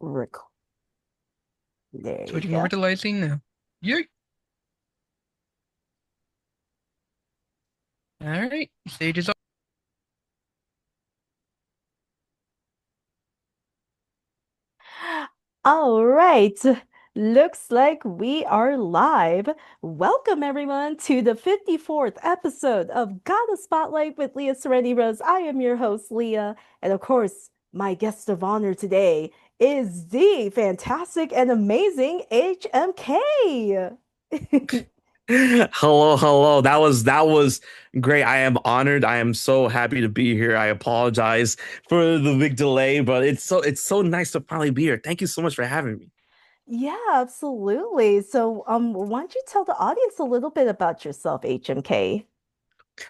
Record. There you Switching over go. to lysine now. Yay! All right, stage is up. All right. Looks like we are live. Welcome, everyone, to the 54th episode of Gotta Spotlight with Liaserenityrose. I am your host, Leah. And of course, my guest of honor today is the fantastic and amazing HMK. Hello, hello. That was great. I am honored. I am so happy to be here. I apologize for the big delay, but it's so nice to finally be here. Thank you so much for having me. Yeah, absolutely. So, why don't you tell the audience a little bit about yourself, HMK?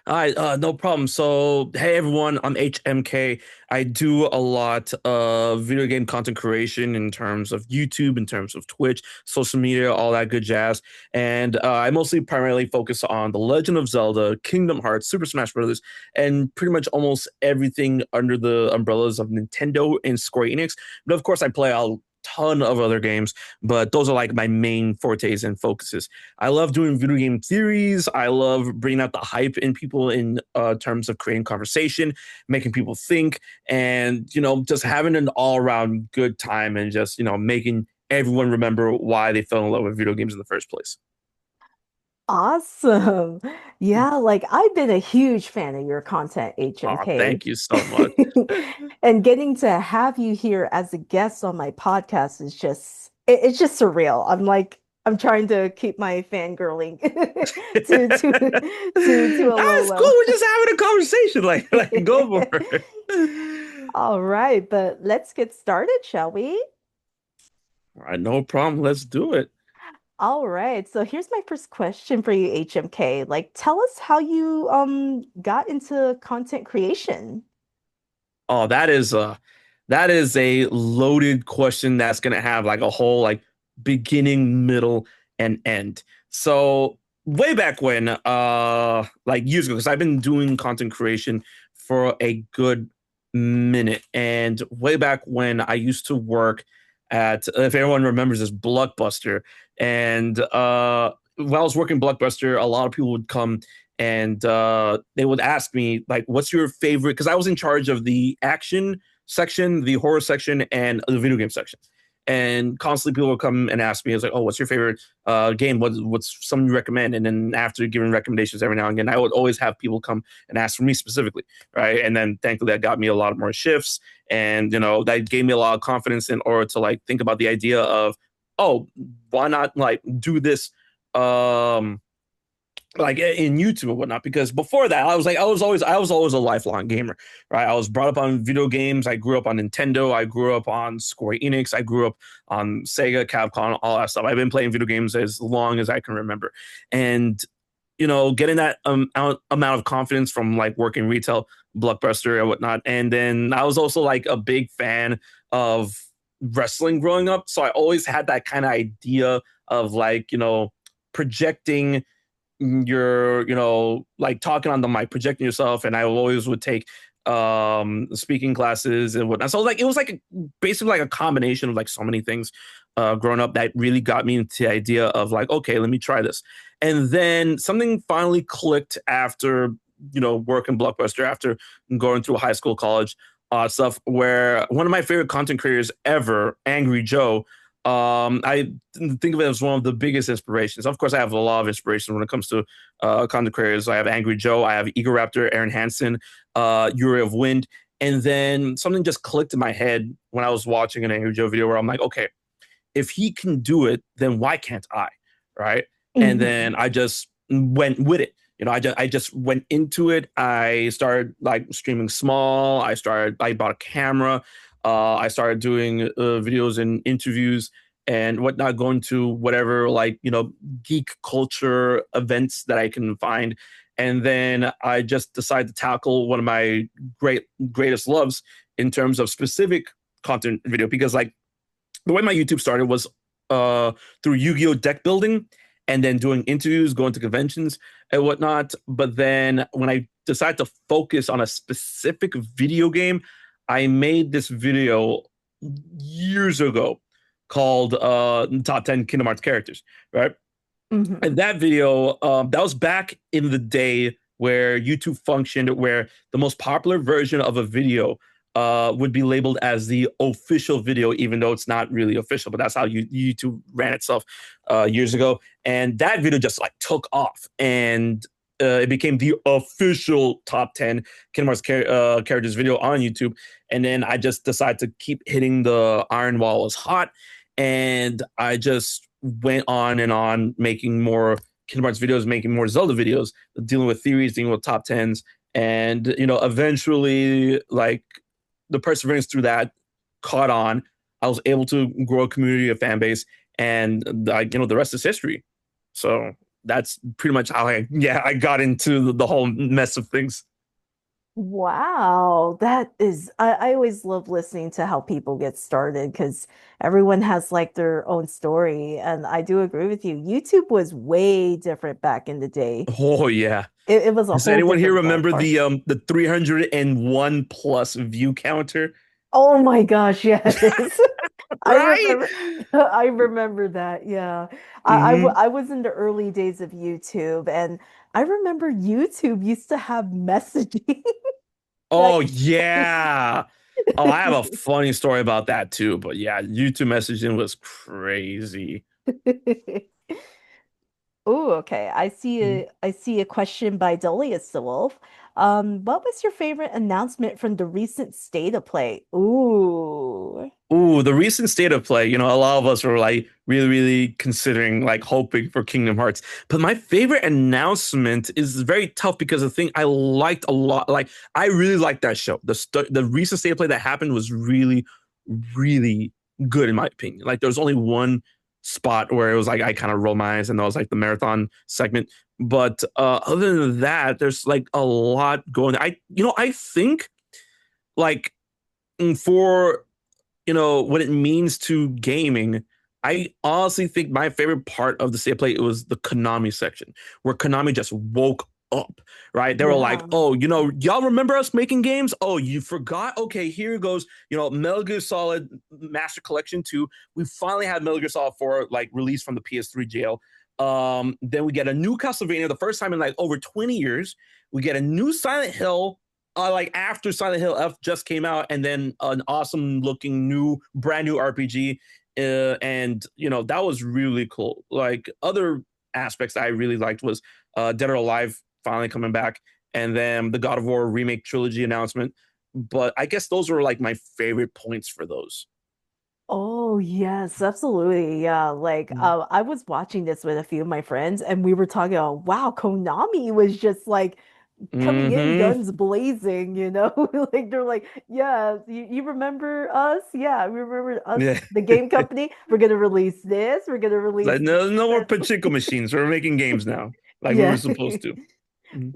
All right, no problem. So, hey everyone, I'm HMK. I do a lot of video game content creation in terms of YouTube, in terms of Twitch, social media, all that good jazz. And I mostly primarily focus on The Legend of Zelda, Kingdom Hearts, Super Smash Brothers, and pretty much almost everything under the umbrellas of Nintendo and Square Enix. But of course, I play a ton of other games, but those are like my main fortes and focuses. I love doing video game theories. I love bringing out the hype in people in terms of creating conversation, making people think, and just having an all around good time and just making everyone remember why they fell in love with video games in the first place. Awesome. Yeah, like I've been a huge fan of your content, Oh, HMK. thank you so much. And getting to have you here as a guest on my podcast is just it's just surreal. I'm trying to keep my fangirling to a low That's cool. low. We're just having a conversation. Like go for it. All right, but let's get started, shall we? All right, no problem. Let's do it. All right. So here's my first question for you, HMK. Like, tell us how you got into content creation. Oh, that is a loaded question that's gonna have like a whole like beginning, middle, and end. So way back when, like years ago, because I've been doing content creation for a good minute. And way back when I used to work at, if everyone remembers this, Blockbuster. And while I was working Blockbuster, a lot of people would come and they would ask me like, "What's your favorite?" Because I was in charge of the action section, the horror section, and the video game section. And constantly people would come and ask me, "I was like, oh, what's your favorite game? What's something you recommend?" And then after giving recommendations every now and again, I would always have people come and ask for me specifically, right? And then thankfully that got me a lot more shifts, and that gave me a lot of confidence in order to like think about the idea of, oh, why not like do this like in YouTube and whatnot. Because before that, I was always a lifelong gamer, right? I was brought up on video games. I grew up on Nintendo. I grew up on Square Enix. I grew up on Sega, Capcom, all that stuff. I've been playing video games as long as I can remember, and getting that amount of confidence from like working retail, Blockbuster and whatnot. And then I was also like a big fan of wrestling growing up, so I always had that kind of idea of like projecting you're like talking on the mic, projecting yourself. And I always would take speaking classes and whatnot. So like it was like basically like a combination of like so many things growing up that really got me into the idea of like, okay, let me try this. And then something finally clicked after working Blockbuster, after going through high school, college, stuff, where one of my favorite content creators ever, Angry Joe, I think of it as one of the biggest inspirations. Of course, I have a lot of inspiration when it comes to content creators. I have Angry Joe, I have Ego Raptor, Aaron Hansen, Yuri of Wind, and then something just clicked in my head when I was watching an Angry Joe video where I'm like, okay, if he can do it, then why can't I? Right? And Mhm. then I just went with it. I just went into it. I started like streaming small. I bought a camera. I started doing videos and interviews and whatnot, going to whatever like geek culture events that I can find. And then I just decided to tackle one of my greatest loves in terms of specific content video, because like the way my YouTube started was uh through Yu-Gi-Oh deck building and then doing interviews, going to conventions and whatnot. But then when I decided to focus on a specific video game, I made this video years ago called Top 10 Kingdom Hearts Characters, right? And Mhm. that video, that was back in the day where YouTube functioned, where the most popular version of a video would be labeled as the official video, even though it's not really official. But that's how YouTube ran itself years ago. And that video just like took off, and it became the official top 10 Kingdom Hearts characters video on YouTube. And then I just decided to keep hitting the iron while it was hot, and I just went on and on making more Kingdom Hearts videos, making more Zelda videos, dealing with theories, dealing with top tens, and eventually, like the perseverance through that caught on. I was able to grow a community, a fan base, and the rest is history. So that's pretty much how I got into the whole mess of things. Wow, that is, I always love listening to how people get started because everyone has like their own story. And I do agree with you. YouTube was way different back in the day. Oh yeah. It was a Does whole anyone here different remember ballpark. the 301 plus view counter? Oh my gosh, yes. I Right? remember I remember that. Yeah. Mm-hmm. I was in the early days of YouTube and I remember YouTube used to have messaging that Oh yeah. Oh, I have a funny story about that too. But yeah, YouTube messaging was crazy. Oh, okay. I see a question by Dolius the Wolf. What was your favorite announcement from the recent state of play? Ooh. Ooh, the recent state of play, a lot of us were like really, really considering like hoping for Kingdom Hearts. But my favorite announcement is very tough because the thing I liked a lot, like I really liked that show. The recent state of play that happened was really, really good in my opinion. Like there was only one spot where it was like I kind of rolled my eyes, and that was like the marathon segment. But other than that, there's like a lot going. I think like for what it means to gaming, I honestly think my favorite part of the state of play was the Konami section, where Konami just woke up, right? They were like, Yeah. oh, y'all remember us making games? Oh, you forgot? Okay, here goes, Metal Gear Solid Master Collection 2. We finally had Metal Gear Solid 4 like released from the PS3 jail. Then we get a new Castlevania, the first time in like over 20 years. We get a new Silent Hill, like after Silent Hill F just came out, and then an awesome looking brand new RPG. And that was really cool. Like other aspects that I really liked was Dead or Alive finally coming back, and then the God of War remake trilogy announcement. But I guess those were like my favorite points for those. Oh, yes, absolutely. Yeah. Like, I was watching this with a few of my friends and we were talking about, wow, Konami was just like coming in Mm-hmm. guns blazing, you know? Like they're like, yeah, you remember us? Yeah, we remember us, Yeah. the game company. We're gonna release this, we're gonna release Like no more this. pachinko machines. We're making games now, like we were Yeah. supposed to. Mhm.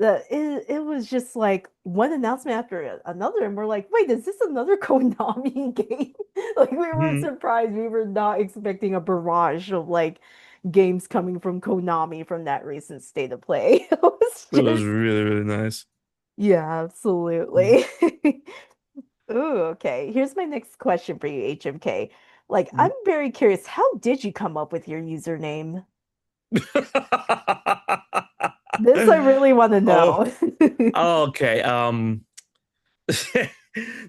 It was just like one announcement after another, and we're like, wait, is this another Konami game? Like we were Mhm. surprised. We were not expecting a barrage of like games coming from Konami from that recent state of play. It was It was just, really, really nice. yeah, Mhm. absolutely. Ooh, okay. Here's my next question for you, HMK. Like, I'm Mhm. very curious, how did you come up with your username? This I really want to Oh, know. okay.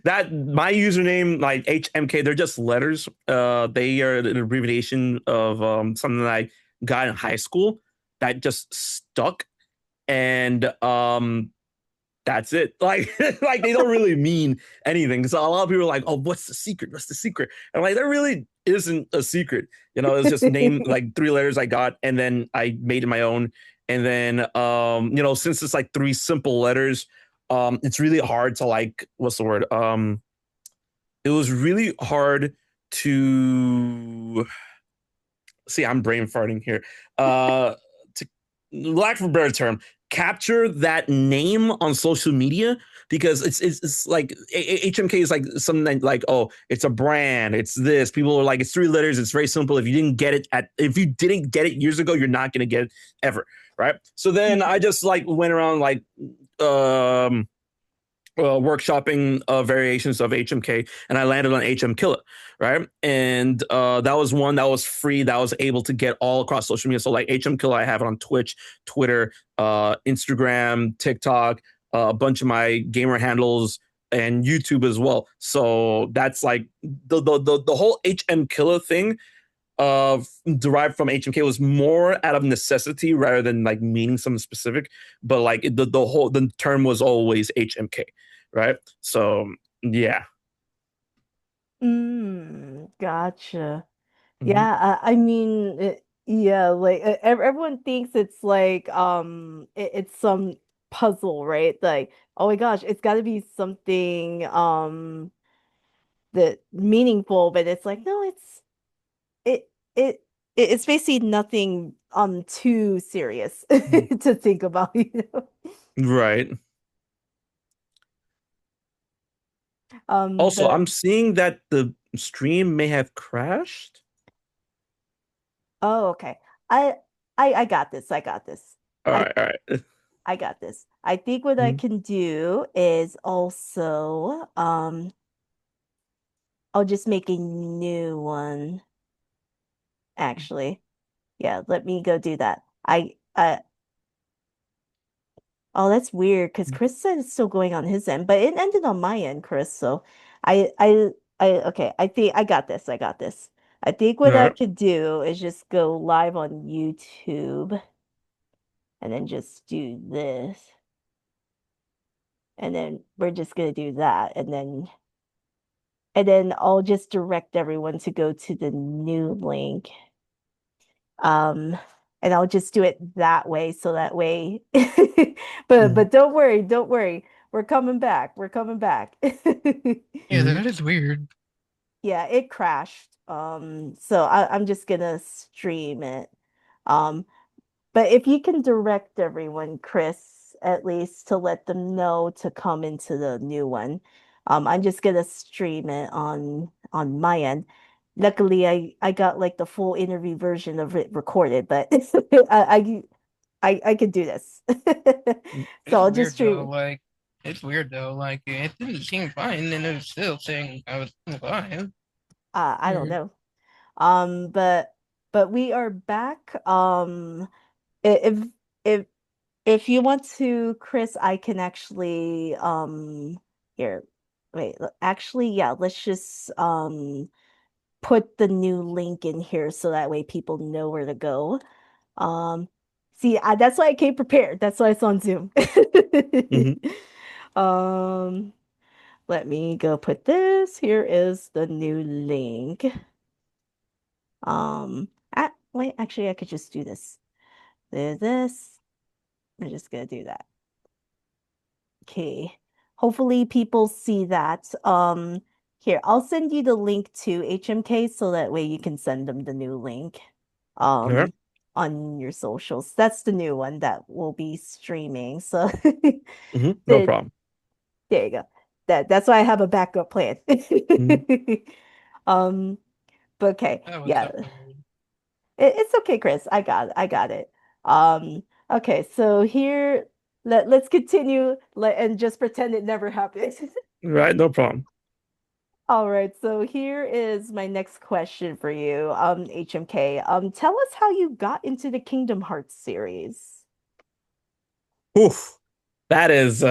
That my username, like HMK, they're just letters. They are an abbreviation of something that I got in high school that just stuck, and that's it. Like, like they don't really mean anything. So a lot of people are like, "Oh, what's the secret? What's the secret?" And like, there really isn't a secret. It's just name like three letters I got, and then I made it my own. And then, since it's like three simple letters, it's really hard to like, what's the word? It was really hard to see. I'm brain farting here. To lack of a better term, capture that name on social media, because it's like HMK is like something like, oh, it's a brand, it's this. People are like, it's three letters, it's very simple. If you didn't get it years ago, you're not gonna get it ever, right? So then I just like went around like um workshopping variations of HMK, and I landed on HMKilla, right? And that was one that was free, that was able to get all across social media. So like HMKilla, I have it on Twitch, Twitter, Instagram, TikTok, a bunch of my gamer handles, and YouTube as well. So that's like the whole HMKilla thing derived from HMK was more out of necessity rather than like meaning something specific. But like the term was always HMK, right? So yeah. Gotcha. Mhm. Yeah, I mean, yeah, like everyone thinks it's like it's some puzzle, right? Like, oh my gosh, it's got to be something that meaningful, but it's like no, it it it's basically nothing too serious Mhm. to think about, Right. Also, But I'm seeing that the stream may have crashed. oh, okay. I I got this. I got this. All I right, all right. I got this. I think what I Mhm. can do is also I'll just make a new one actually. Yeah, let me go do that. Oh, that's weird because Chris said it's still going on his end, but it ended on my end, Chris. So okay, I think I got this. I got this. I think All what I right. could do is just go live on YouTube and then just do this. And then we're just gonna do that. And then I'll just direct everyone to go to the new link. Um, and I'll just do it that way, so that way. But Mhm. don't worry, don't worry. We're coming back. We're coming back. Yeah, Mhm. that is weird. Yeah, it crashed. So I'm just gonna stream it. Um, but if you can direct everyone, Chris, at least to let them know to come into the new one. I'm just gonna stream it on my end. Luckily, I got like the full interview version of it recorded, but I could do this. So It's I'll just weird though. stream. It's weird though. It didn't seem fine, and it was still saying I was alive. I don't Weird. know. Um, but but we are back. If if if you want to, Chris, I can actually here. Wait, actually, yeah, let's just put the new link in here so that way people know where to go. Um see, that's why I came prepared. That's why it's on Zoom. Mhm. Um let me go put this. Here is the new link. Wait, actually I could just do this. There's this. I'm just gonna do that. Okay. Hopefully people see that. Here, I'll send you the link to HMK so that way you can send them the new link All right. um on your socials. That's the new one that will be streaming. So Mhm. No there, problem. there you go. That's why I have a backup plan. Mhm. Um, but okay, That was yeah. definitely weird. It's okay, Chris. I got it. Okay, so here let's continue and just pretend it never happened. Right, no problem. All right, so here is my next question for you, HMK. Tell us how you got into the Kingdom Hearts series. Oof. That is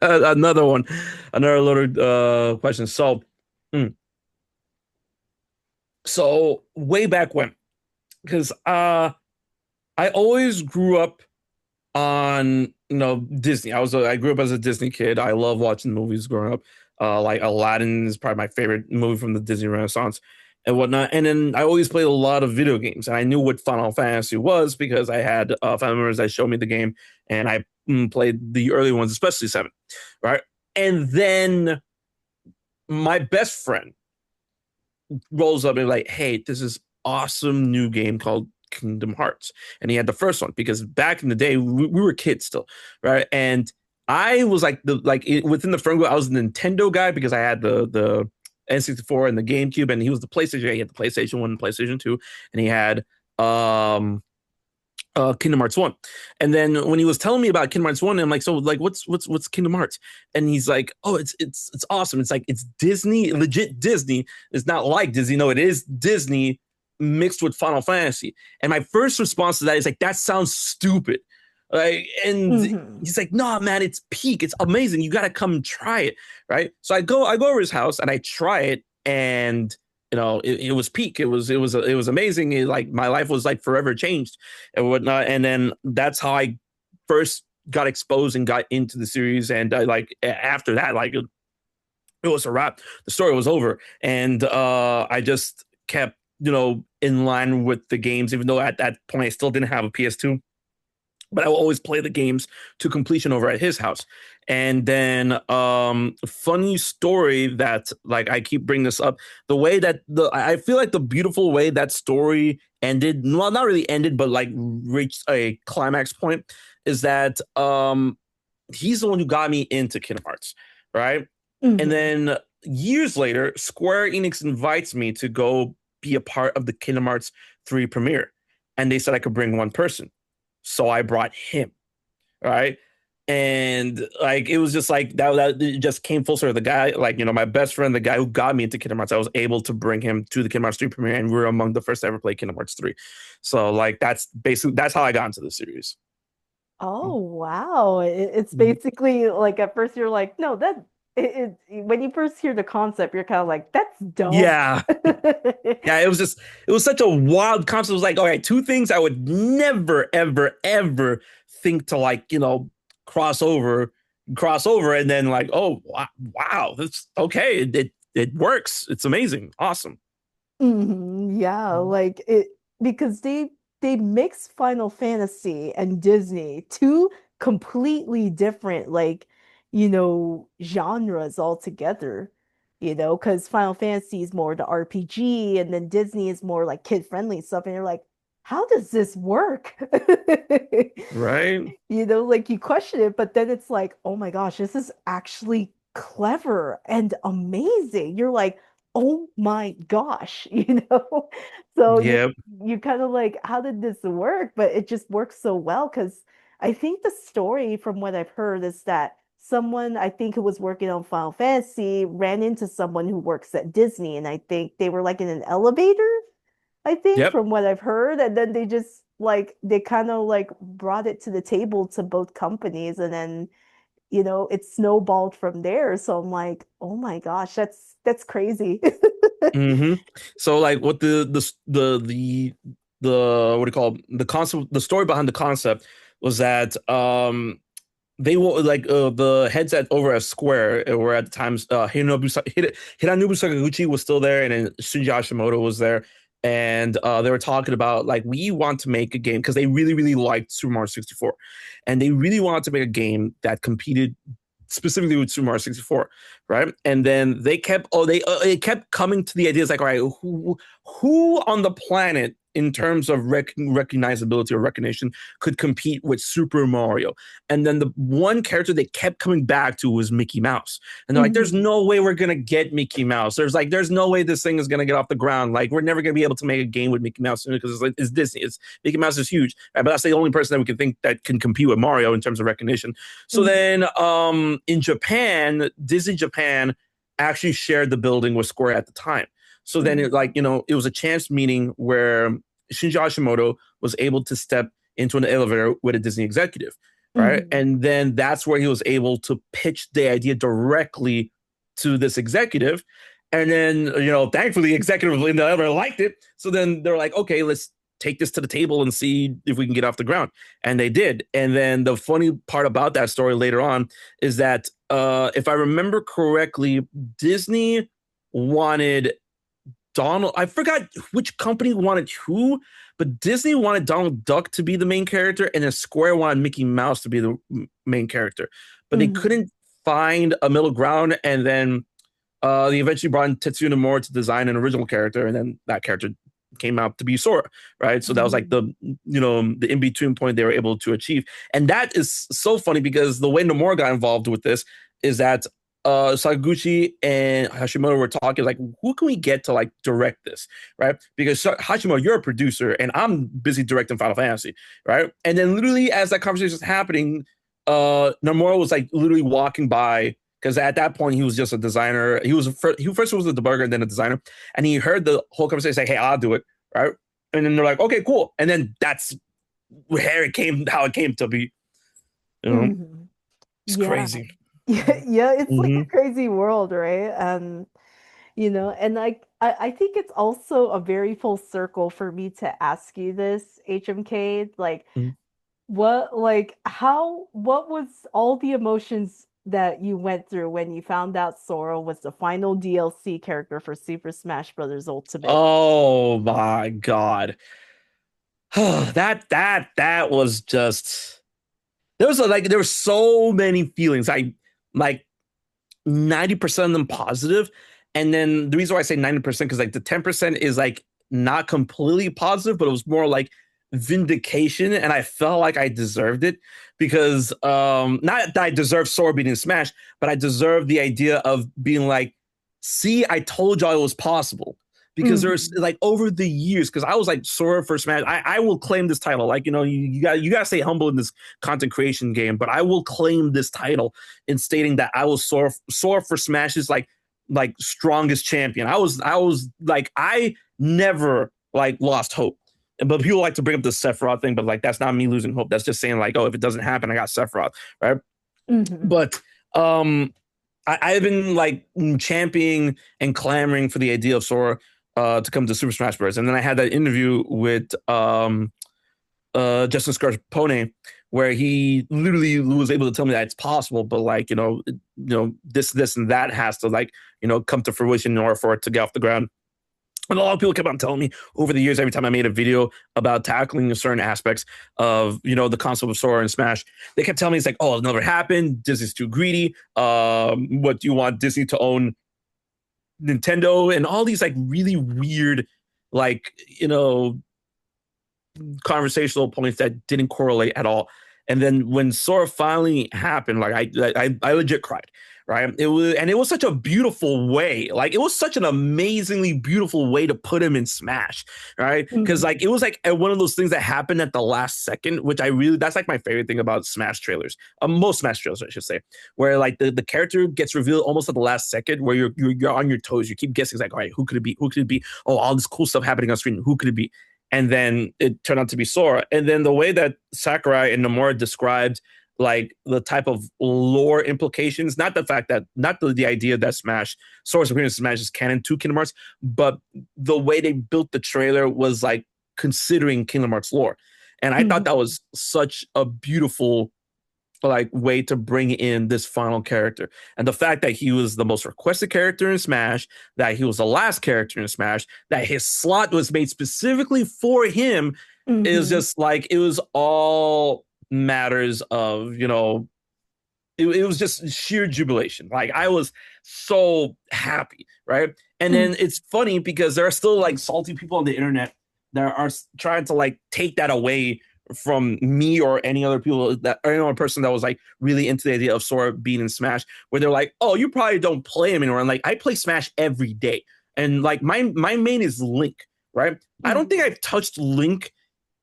another one, another little question. Mm, so way back when, because I always grew up on Disney. I grew up as a Disney kid. I love watching movies growing up. Like Aladdin is probably my favorite movie from the Disney Renaissance and whatnot. And then I always played a lot of video games, and I knew what Final Fantasy was because I had family members that showed me the game, and I played the early ones, especially seven, right? And then my best friend rolls up and like, hey, this is awesome new game called Kingdom Hearts. And he had the first one because back in the day, we were kids still, right? And I was like within the friend group, I was the Nintendo guy because I had the N64 and the GameCube, and he was the PlayStation guy. He had the PlayStation 1 and PlayStation 2, and he had Kingdom Hearts 1. And then when he was telling me about Kingdom Hearts 1, I'm like, so like what's Kingdom Hearts? And he's like, oh, it's awesome. It's like it's Disney, legit Disney. It's not like Disney. No, it is Disney mixed with Final Fantasy. And my first response to that is like, that sounds stupid. Like, and he's like, no, man, it's peak. It's amazing. You gotta come try it. Right. So I go over his house and I try it, and it was peak. It was amazing. Like my life was like forever changed and whatnot. And then that's how I first got exposed and got into the series. And like after that, like it was a wrap. The story was over, and I just kept in line with the games, even though at that point I still didn't have a PS2. But I will always play the games to completion over at his house. And then funny story that like I keep bringing this up, the way that I feel like the beautiful way that story ended, well, not really ended, but like reached a climax point, is that he's the one who got me into Kingdom Hearts, right? And then years later, Square Enix invites me to go be a part of the Kingdom Hearts 3 premiere. And they said I could bring one person. So I brought him, right? And like it was just like that it just came full circle. The guy, like, my best friend, the guy who got me into Kingdom Hearts, I was able to bring him to the Kingdom Hearts 3 premiere, and we were among the first to ever play Kingdom Hearts 3. So like that's how I got into the series. Oh, wow. It's basically like at first you're like, no, when you first hear the concept, you're kind of like, that's dumb. Yeah. Yeah, it was such a wild concept. It was like, all right, two things I would never, ever, ever think to like, cross over. And then like, oh, wow, that's okay. It works. It's amazing. Awesome. Yeah, like it, because they mix Final Fantasy and Disney, two completely different genres altogether, because Final Fantasy is more the RPG and then Disney is more like kid-friendly stuff, and you're like, how does this work? Right. Like you question it, but then it's like, oh my gosh, this is actually clever and amazing. You're like, oh my gosh, So Yeah. you kind of like, how did this work? But it just works so well because I think the story, from what I've heard, is that someone I think who was working on Final Fantasy ran into someone who works at Disney, and I think they were like in an elevator, I think, Yep. from what I've heard. And then they just like they kind of like brought it to the table to both companies, and then it snowballed from there. So I'm like, oh my gosh, that's crazy. So like what the what do you call it? The concept, the story behind the concept was that they will like the heads at over at Square were at the times Hironobu Sakaguchi was still there, and then Shinji Hashimoto was there, and they were talking about like, we want to make a game because they really really liked Super Mario 64, and they really wanted to make a game that competed specifically with Super Mario 64, right? And then they kept it kept coming to the ideas like, all right, who on the planet in terms of recognizability or recognition could compete with Super Mario? And then the one character they kept coming back to was Mickey Mouse. And they're like, there's no way we're gonna get Mickey Mouse. There's no way this thing is gonna get off the ground. Like, we're never gonna be able to make a game with Mickey Mouse because it's Disney. Mickey Mouse is huge, right? But that's the only person that we can think that can compete with Mario in terms of recognition. So then in Japan, Disney Japan actually shared the building with Square at the time. So then it was a chance meeting where Shinji Hashimoto was able to step into an elevator with a Disney executive, right? And then that's where he was able to pitch the idea directly to this executive. And then, thankfully, the executive in the elevator liked it. So then they're like, okay, let's take this to the table and see if we can get off the ground. And they did. And then the funny part about that story later on is that if I remember correctly, Disney wanted Donald, I forgot which company wanted who, but Disney wanted Donald Duck to be the main character, and then Square wanted Mickey Mouse to be the main character. But they couldn't find a middle ground, and then they eventually brought in Tetsuya Nomura to design an original character, and then that character came out to be Sora, right? So that was like the in-between point they were able to achieve. And that is so funny because the way Nomura got involved with this is that Sakaguchi and Hashimoto were talking like, who can we get to like direct this, right? Because Hashimoto, you're a producer, and I'm busy directing Final Fantasy, right? And then literally as that conversation was happening, Nomura was like literally walking by because at that point he was just a designer. He first was a debugger and then a designer, and he heard the whole conversation say, "Hey, I'll do it," right? And then they're like, "Okay, cool." And then that's where it came, how it came to be. You know, Mhm. it's Yeah. crazy. Yeah, yeah, it's like a Hmm. crazy world, right? And I think it's also a very full circle for me to ask you this, HMK. Like, what was all the emotions that you went through when you found out Sora was the final DLC character for Super Smash Bros. Ultimate? Oh my God. That was just there were so many feelings. I like 90% of them positive. And then the reason why I say 90% because like the 10% is like not completely positive, but it was more like vindication. And I felt like I deserved it because not that I deserve Sora being in Smash, but I deserve the idea of being like, see, I told y'all it was possible. Because there's Hmm. like over the years, because I was like Sora for Smash. I will claim this title. Like, you gotta stay humble in this content creation game, but I will claim this title in stating that I was sore for Smash's like strongest champion. I was like I never like lost hope. But people like to bring up the Sephiroth thing, but like that's not me losing hope. That's just saying like, oh, if it doesn't happen, I got Sephiroth, right? Hmm. But um, I've been like championing and clamoring for the idea of Sora to come to Super Smash Bros. And then I had that interview with Justin Scarpone, where he literally was able to tell me that it's possible, but like this and that has to like come to fruition in order for it to get off the ground. And a lot of people kept on telling me over the years, every time I made a video about tackling certain aspects of the concept of Sora and Smash, they kept telling me it's like, oh, it'll never happen. Disney's too greedy. What do you want Disney to own Nintendo and all these like really weird, like conversational points that didn't correlate at all. And then when Sora finally happened, like I legit cried. Right. It was such a beautiful way. Like it was such an amazingly beautiful way to put him in Smash. Right. Because like it was like one of those things that happened at the last second, which that's like my favorite thing about Smash trailers. Most Smash trailers, I should say, where like the character gets revealed almost at the last second, where you're on your toes. You keep guessing, like, all right, who could it be? Who could it be? Oh, all this cool stuff happening on screen. Who could it be? And then it turned out to be Sora. And then the way that Sakurai and Nomura described like the type of lore implications, not the fact that not the idea that Sora's Appearance Smash is canon to Kingdom Hearts, but the way they built the trailer was like considering Kingdom Hearts lore. And I thought that Hmm. was such a beautiful like way to bring in this final character. And the fact that he was the most requested character in Smash, that he was the last character in Smash, that his slot was made specifically for him is Hmm. just like it was all matters of, it was just sheer jubilation. Like I was so happy, right? And then it's funny because there are still like salty people on the internet that are trying to like take that away from me or any other people that or any other person that was like really into the idea of Sora being in Smash, where they're like, "Oh, you probably don't play him anymore." And like, I play Smash every day, and like my main is Link, right? I don't think Hmm. I've touched Link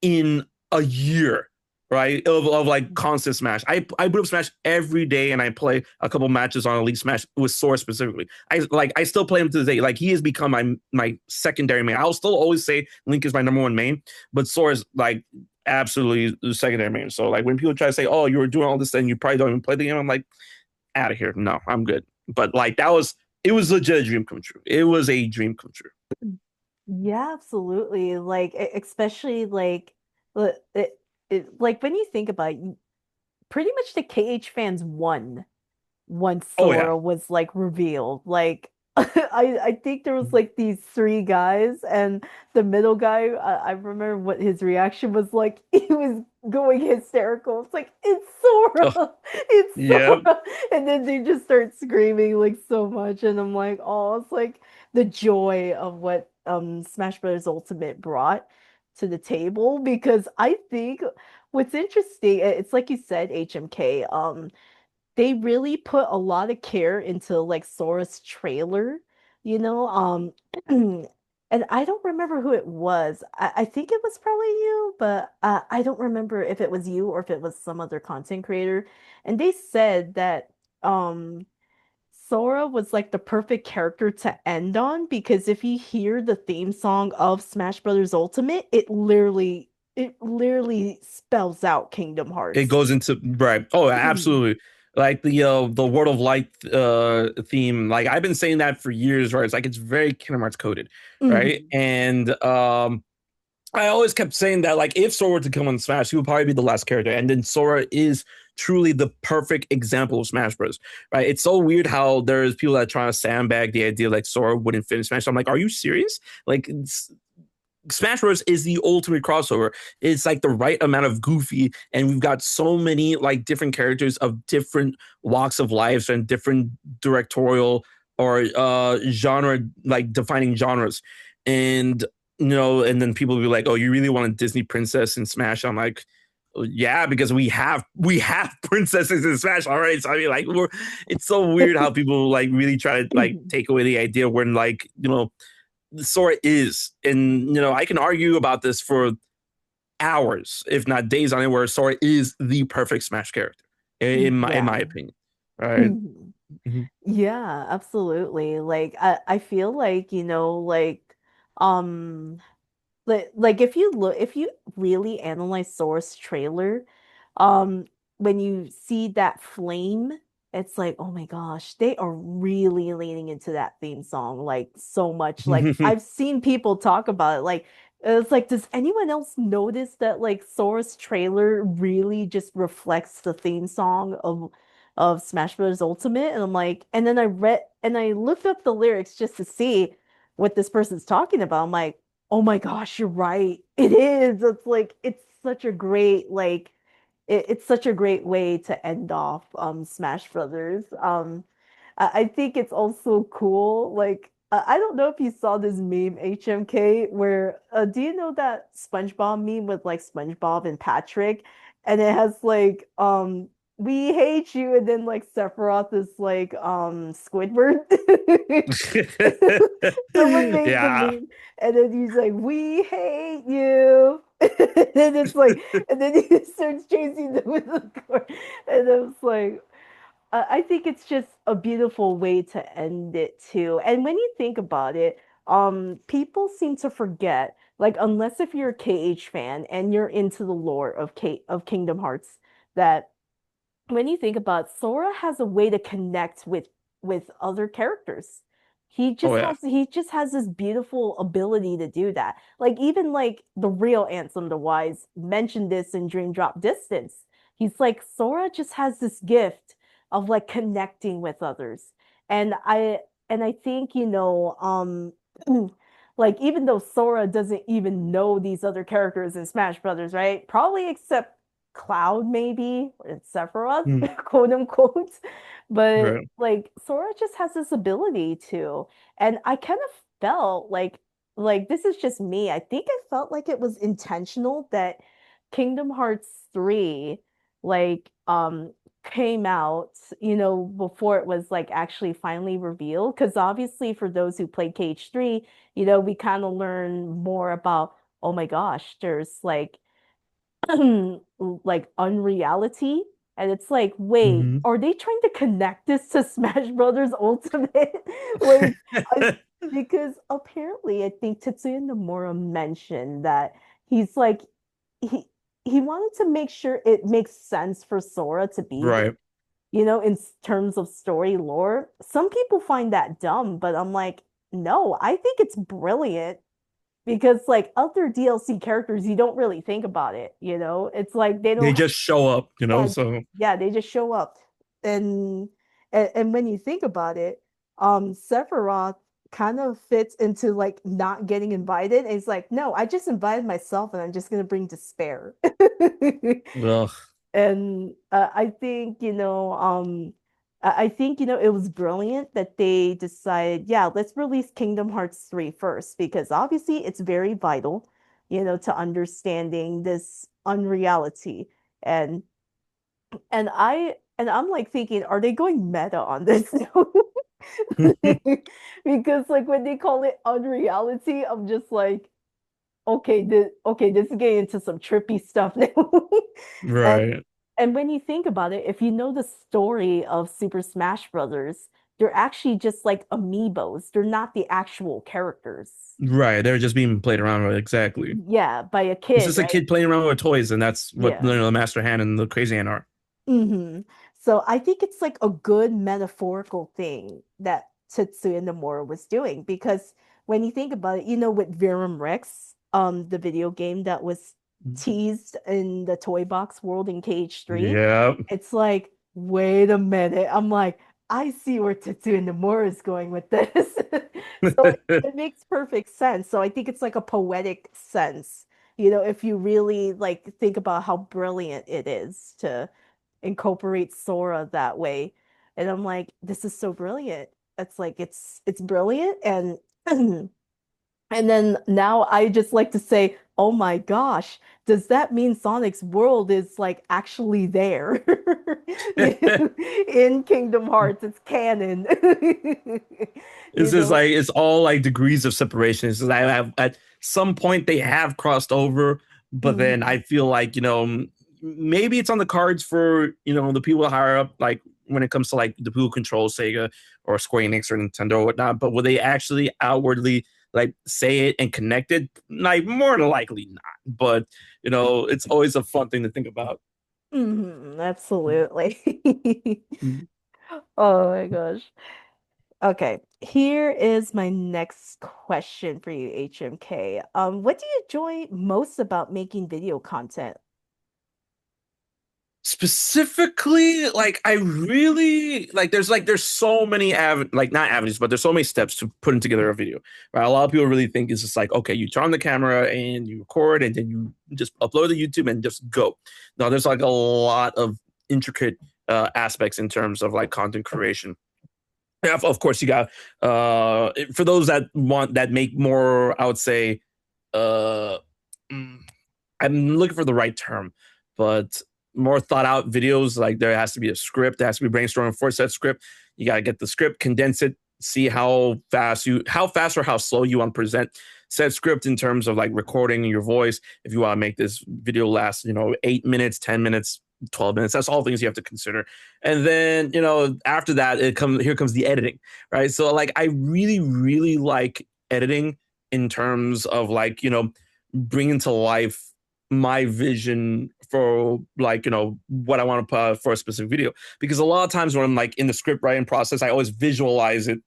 in a year, right? Of like constant Smash. I boot up Smash every day and I play a couple matches on Elite Smash with Sora specifically. I still play him to this day. Like he has become my secondary main. I'll still always say Link is my number one main, but Sora's like absolutely the secondary main. So like when people try to say, "Oh, you were doing all this and you probably don't even play the game," I'm like, out of here. No, I'm good. But like it was legit a dream come true. It was a dream come true. Yeah, absolutely. Like, especially like, like when you think about it, pretty much the KH fans won once Oh yeah. Sora was like revealed. Like I think there was like these three guys and the middle guy, I remember what his reaction was like. He was going hysterical. It's like, it's Oh, Sora! It's yeah. Sora! And then they just start screaming like so much. And I'm like, oh, it's like the joy of what Smash Bros. Ultimate brought to the table because I think what's interesting, it's like you said, HMK. they really put a lot of care into like Sora's trailer, you know. And I don't remember who it was. I think it was probably you, but I don't remember if it was you or if it was some other content creator. And they said that um Sora was like the perfect character to end on because if you hear the theme song of Smash Brothers Ultimate, it literally spells out Kingdom It Hearts. goes into right. Oh, absolutely. Like the World of Light theme. Like I've been saying that for years, right? It's like it's very Kingdom Hearts coded, right? Mhm. And I always kept saying that like if Sora were to come on Smash, he would probably be the last character. And then Sora is truly the perfect example of Smash Bros. Right? It's so weird how there's people that are trying to sandbag the idea like Sora wouldn't fit in Smash. I'm like, are you serious? Like Smash Bros is the ultimate crossover. It's like the right amount of goofy, and we've got so many like different characters of different walks of lives and different directorial or genre like defining genres. And and then people will be like, "Oh, you really want a Disney princess in Smash?" I'm like, "Oh, yeah, because we have princesses in Smash already." So I mean, like, it's so weird how people like really try to like take away the idea when like Sora is, and I can argue about this for hours, if not days on it, where Sora is the perfect Smash character, in my Yeah. opinion. Right? Mhm. Yeah, absolutely. Like I feel like, um like if you really analyze Source trailer, um, when you see that flame, it's like, oh my gosh, they are really leaning into that theme song like so much. Like I've seen people talk about it. Like it's like, does anyone else notice that like Source trailer really just reflects the theme song of Smash Bros. Ultimate? And I'm like, and then I looked up the lyrics just to see what this person's talking about. I'm like, oh my gosh, you're right. It is. It's like it's such a great it's such a great way to end off Smash Brothers. I think it's also cool. Like I don't know if you saw this meme HMK where do you know that SpongeBob meme with like SpongeBob and Patrick and it has like we hate you and then like Sephiroth is like Squidward. Someone made the Yeah. meme, and then he's like, "We hate you," and then it's like, and then he starts chasing them with the car, and I was like, I think it's just a beautiful way to end it too. And when you think about it, people seem to forget, like, unless if you're a KH fan and you're into the lore of Kingdom Hearts, that when you think about it, Sora has a way to connect with other characters. Oh yeah. He just has this beautiful ability to do that. Like even like the real Ansem the Wise mentioned this in Dream Drop Distance. He's like Sora just has this gift of like connecting with others. And I think, like even though Sora doesn't even know these other characters in Smash Brothers, right? Probably except Cloud maybe, or Sephiroth, Mm, quote unquote. But right. like Sora just has this ability to. And I kind of felt like this is just me. I think I felt like it was intentional that Kingdom Hearts 3 like came out, before it was like actually finally revealed. Because obviously for those who played KH3, we kind of learn more about, oh my gosh, there's like unreality. And it's like, wait, Mhm. are they trying to connect this to Smash Brothers Ultimate? Like, I, because apparently I think Tetsuya Nomura mentioned that he's like he he wanted to make sure it makes sense for Sora to be there, Right. in terms of story lore. Some people find that dumb, but I'm like, no, I think it's brilliant because like other DLC characters, you don't really think about it, It's like they They don't, just show up, yeah, so yeah, they just show up. And and when you think about it, Sephiroth kind of fits into like not getting invited. And it's like, no, I just invited myself and I'm just gonna bring despair. ugh. And I think, I think, it was brilliant that they decided, yeah, let's release Kingdom Hearts 3 first, because obviously it's very vital, to understanding this unreality. And And I'm like thinking, are they going meta on this? Because like when they call it unreality, I'm just like, this is getting into some trippy stuff now. And Right. and when you think about it, if you know the story of Super Smash Brothers, they're actually just like amiibos. They're not the actual characters. Right. They're just being played around with. Exactly. Yeah, by a It's kid, just a right? kid playing around with toys, and that's what Yeah. the Master Hand and the Crazy Hand are. So I think it's like a good metaphorical thing that Tetsuya Nomura was doing because when you think about it, with Verum Rex, the video game that was teased in the Toy Box World in KH3, Yeah. it's like, wait a minute. I'm like, I see where Tetsuya Nomura is going with this. So it makes perfect sense. So I think it's like a poetic sense, if you really like think about how brilliant it is to incorporate Sora that way. And I'm like, this is so brilliant. It's like it's brilliant and and then now I just like to say, oh my gosh, does that mean Sonic's world is like actually there? In Kingdom Hearts, it's canon. It's You just know? like it's all like degrees of separation. It's just I have at some point they have crossed over, but then I Mhm. feel like maybe it's on the cards for the people higher up, like when it comes to like the people who control Sega or Square Enix or Nintendo or whatnot. But will they actually outwardly like say it and connect it? Like more than likely not. But it's always a fun thing to think about. Absolutely. Oh my gosh. Okay, here is my next question for you, HMK. What do you enjoy most about making video content? Specifically, like I really there's so many like not avenues, but there's so many steps to putting together a video. Right, a lot of people really think it's just like, okay, you turn on the camera and you record and then you just upload to YouTube and just go. No, there's like a lot of intricate aspects in terms of like content creation. Yeah, of course you got for those that make more, I would say, uh mm, I'm looking for the right term, but more thought out videos. Like there has to be a script, there has to be brainstorming for said script. You got to get the script, condense it, see how fast or how slow you want to present said script in terms of like recording your voice. If you want to make this video last, 8 minutes, 10 minutes, 12 minutes, that's all things you have to consider. And then, after that, here comes the editing, right? So like I really, really like editing in terms of like, bringing to life my vision for like what I want to put for a specific video, because a lot of times when I'm like in the script writing process I always visualize it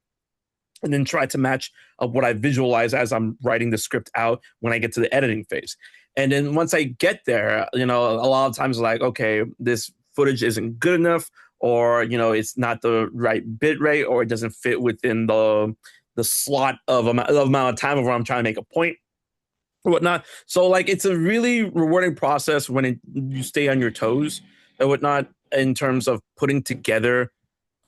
and then try to match what I visualize as I'm writing the script out when I get to the editing phase. And then once I get there, a lot of times like, okay, this footage isn't good enough, or it's not the right bit rate, or it doesn't fit within the slot of amount of time of where I'm trying to make a point or whatnot. So like it's a really rewarding process when you stay on your toes and whatnot in terms of putting together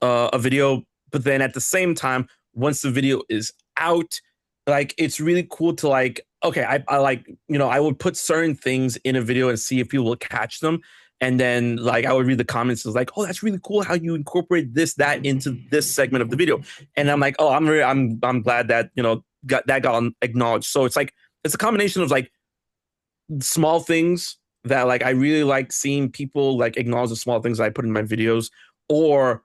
a video. But then at the same time, once the video is out, like it's really cool to like, okay, I like, I would put certain things in a video and see if people will catch them. And then like I would read the comments, it's like, oh, that's really cool how you incorporate this, that into this segment of the video. And I'm like, oh, I'm glad that, got acknowledged. So it's like it's a combination of like small things that like I really like seeing people like acknowledge the small things that I put in my videos, or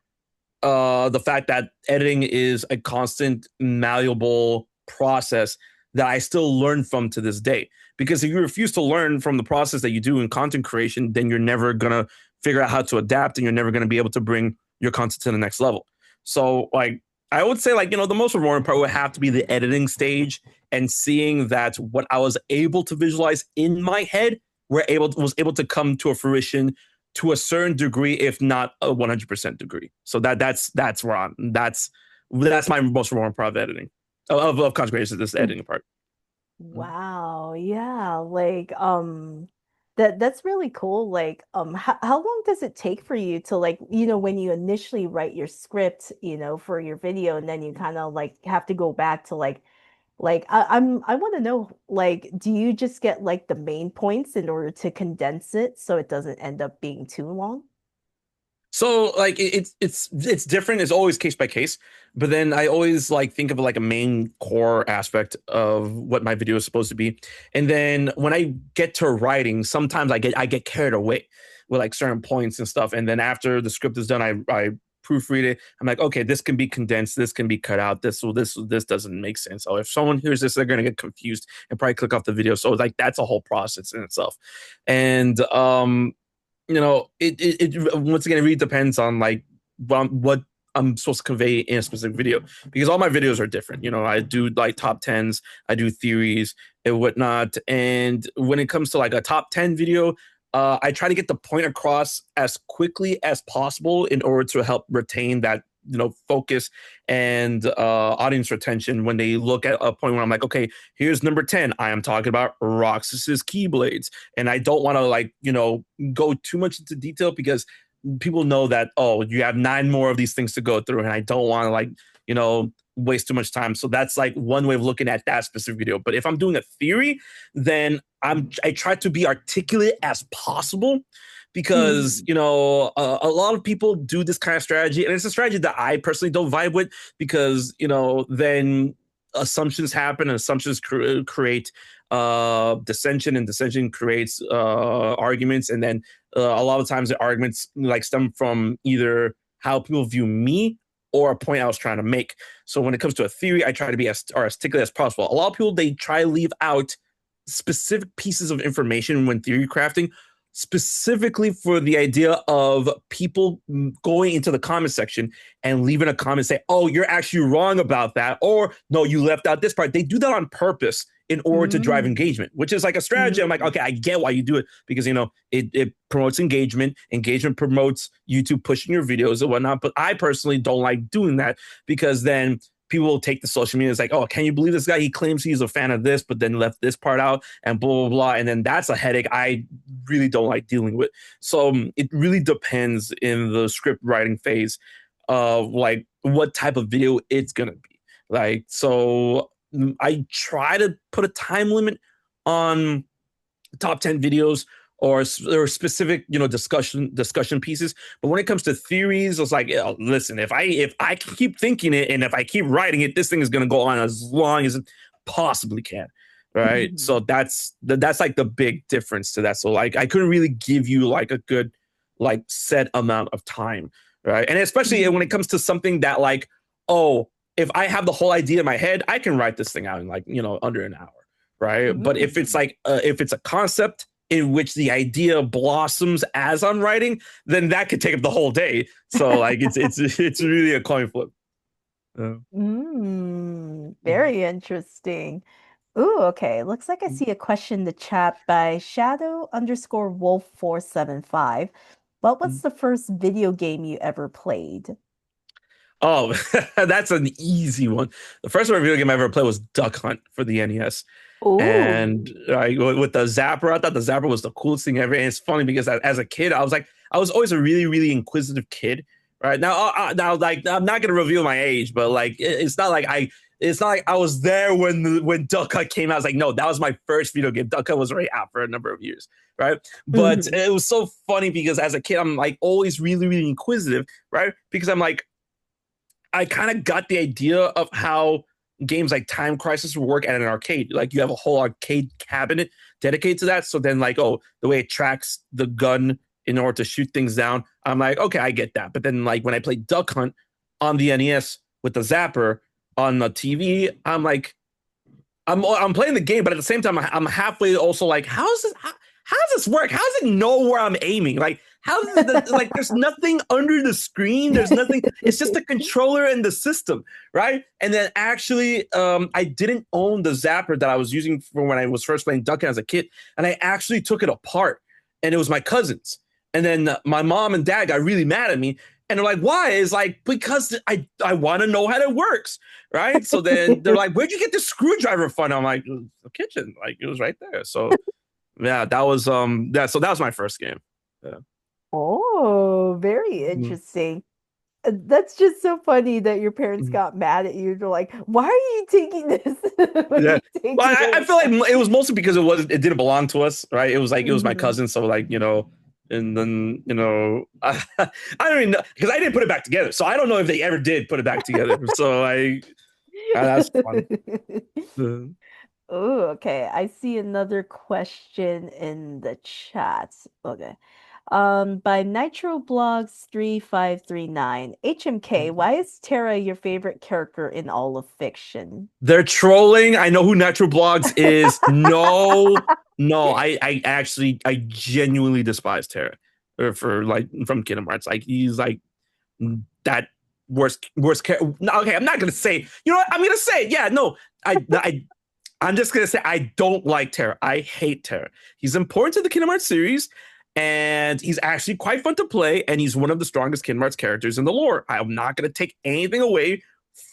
the fact that editing is a constant malleable process that I still learn from to this day. Because if you refuse to learn from the process that you do in content creation, then you're never gonna figure out how to adapt, and you're never gonna be able to bring your content to the next level. So like I would say like, the most rewarding part would have to be the editing stage and seeing that what I was able to visualize in my head was able to come to a fruition to a certain degree, if not a 100% degree. So that's where that's my most rewarding part of editing, of content creation, this editing part. Wow, yeah, like that's really cool. Like how long does it take for you to like, when you initially write your script, for your video and then you kind of like have to go back to like I want to know like do you just get like the main points in order to condense it so it doesn't end up being too long? So like it's different. It's always case by case. But then I always like think of like a main core aspect of what my video is supposed to be. And then when I get to writing, sometimes I get carried away with like certain points and stuff. And then after the script is done, I proofread it. I'm like, okay, this can be condensed, this can be cut out. This doesn't make sense. So if someone hears this, they're gonna get confused and probably click off the video. So like that's a whole process in itself. And it once again, it really depends on like what I'm supposed to convey in a specific video because all my videos are different. I do like top tens, I do theories and whatnot. And when it comes to like a top 10 video, I try to get the point across as quickly as possible in order to help retain that focus and audience retention when they look at a point where I'm like, okay, here's number 10. I am talking about Roxas's Keyblades. And I don't want to like, go too much into detail because people know that, oh, you have 9 more of these things to go through. And I don't want to like, waste too much time. So that's like one way of looking at that specific video. But if I'm doing a theory, then I try to be articulate as possible because a lot of people do this kind of strategy, and it's a strategy that I personally don't vibe with because then assumptions happen, and assumptions create dissension, and dissension creates arguments, and then a lot of times the arguments like stem from either how people view me or a point I was trying to make. So when it comes to a theory, I try to be as articulate as possible. A lot of people, they try to leave out specific pieces of information when theory crafting, specifically for the idea of people going into the comment section and leaving a comment say, oh, you're actually wrong about that, or no, you left out this part. They do that on purpose in order to drive engagement, which is like a strategy. I'm like, okay, I get why you do it because, it promotes engagement. Engagement promotes YouTube pushing your videos and whatnot. But I personally don't like doing that because then people will take the social media. It's like, oh, can you believe this guy? He claims he's a fan of this, but then left this part out and blah, blah, blah. And then that's a headache I really don't like dealing with. So it really depends in the script writing phase of like what type of video it's going to be. Like, so I try to put a time limit on top 10 videos or specific, discussion pieces. But when it comes to theories, it's like, listen, if I keep thinking it and if I keep writing it, this thing is going to go on as long as it possibly can. Right. So that's like the big difference to that. So like, I couldn't really give you like a good, like set amount of time. Right. And especially when it comes to something that like, oh, if I have the whole idea in my head, I can write this thing out in like, under an hour. Right. But if it's like, if it's a concept in which the idea blossoms as I'm writing, then that could take up the whole day. So like, it's really a coin flip. Very interesting. Ooh, okay. Looks like I see a question in the chat by Shadow_Wolf475. What was the first video game you ever played? Oh, that's an easy one. The first video game I ever played was Duck Hunt for the NES. Ooh. And with the Zapper, I thought the Zapper was the coolest thing ever. And it's funny because as a kid, I was always a really, really inquisitive kid. Right now, like I'm not gonna reveal my age, but like it's not like I was there when Duck Hunt came out. I was like, no, that was my first video game. Duck Hunt was already out for a number of years, right? But it was so funny because as a kid, I'm like always really, really inquisitive, right? Because I'm like, I kind of got the idea of how games like Time Crisis would work at an arcade. Like you have a whole arcade cabinet dedicated to that. So then like, oh, the way it tracks the gun in order to shoot things down, I'm like, okay, I get that. But then like when I played Duck Hunt on the NES with the Zapper on the TV, I'm like, I'm playing the game, but at the same time, I'm halfway also like, how does this work? How does it know where I'm aiming? Like, how does it, like, there's nothing under the screen. There's nothing. It's just the controller and the system, right? And then actually, I didn't own the Zapper that I was using for when I was first playing Duck Hunt as a kid. And I actually took it apart, and it was my cousins. And then my mom and dad got really mad at me. And they're like, why? It's like, because I want to know how it works, right? So then they're like, where'd you get the screwdriver from? I'm like, the kitchen. Like, it was right there. So, yeah, that was, so that was my first game. Yeah. Oh, very interesting. That's just so funny that your parents got mad at you. They're like, "Why are you taking this?" Yeah. Well, I feel like it was mostly because it didn't belong to us, right? It was like it was my cousin, so like And then, I don't even know because I didn't put it back together. So I don't know if they ever did put it back together. So that's fun. Oh, okay. I see another question in the chat. Okay. By Nitroblogs 3539, HMK, why is Tara your favorite character in all of fiction? They're trolling. I know who Natural Blogs is. No, no, I genuinely despise Terra for like from Kingdom Hearts. Like he's like that worst character. No, okay, I'm not gonna say. You know what? I'm gonna say it. Yeah, no, I'm just gonna say I don't like Terra. I hate Terra. He's important to the Kingdom Hearts series, and he's actually quite fun to play. And he's one of the strongest Kingdom Hearts characters in the lore. I'm not gonna take anything away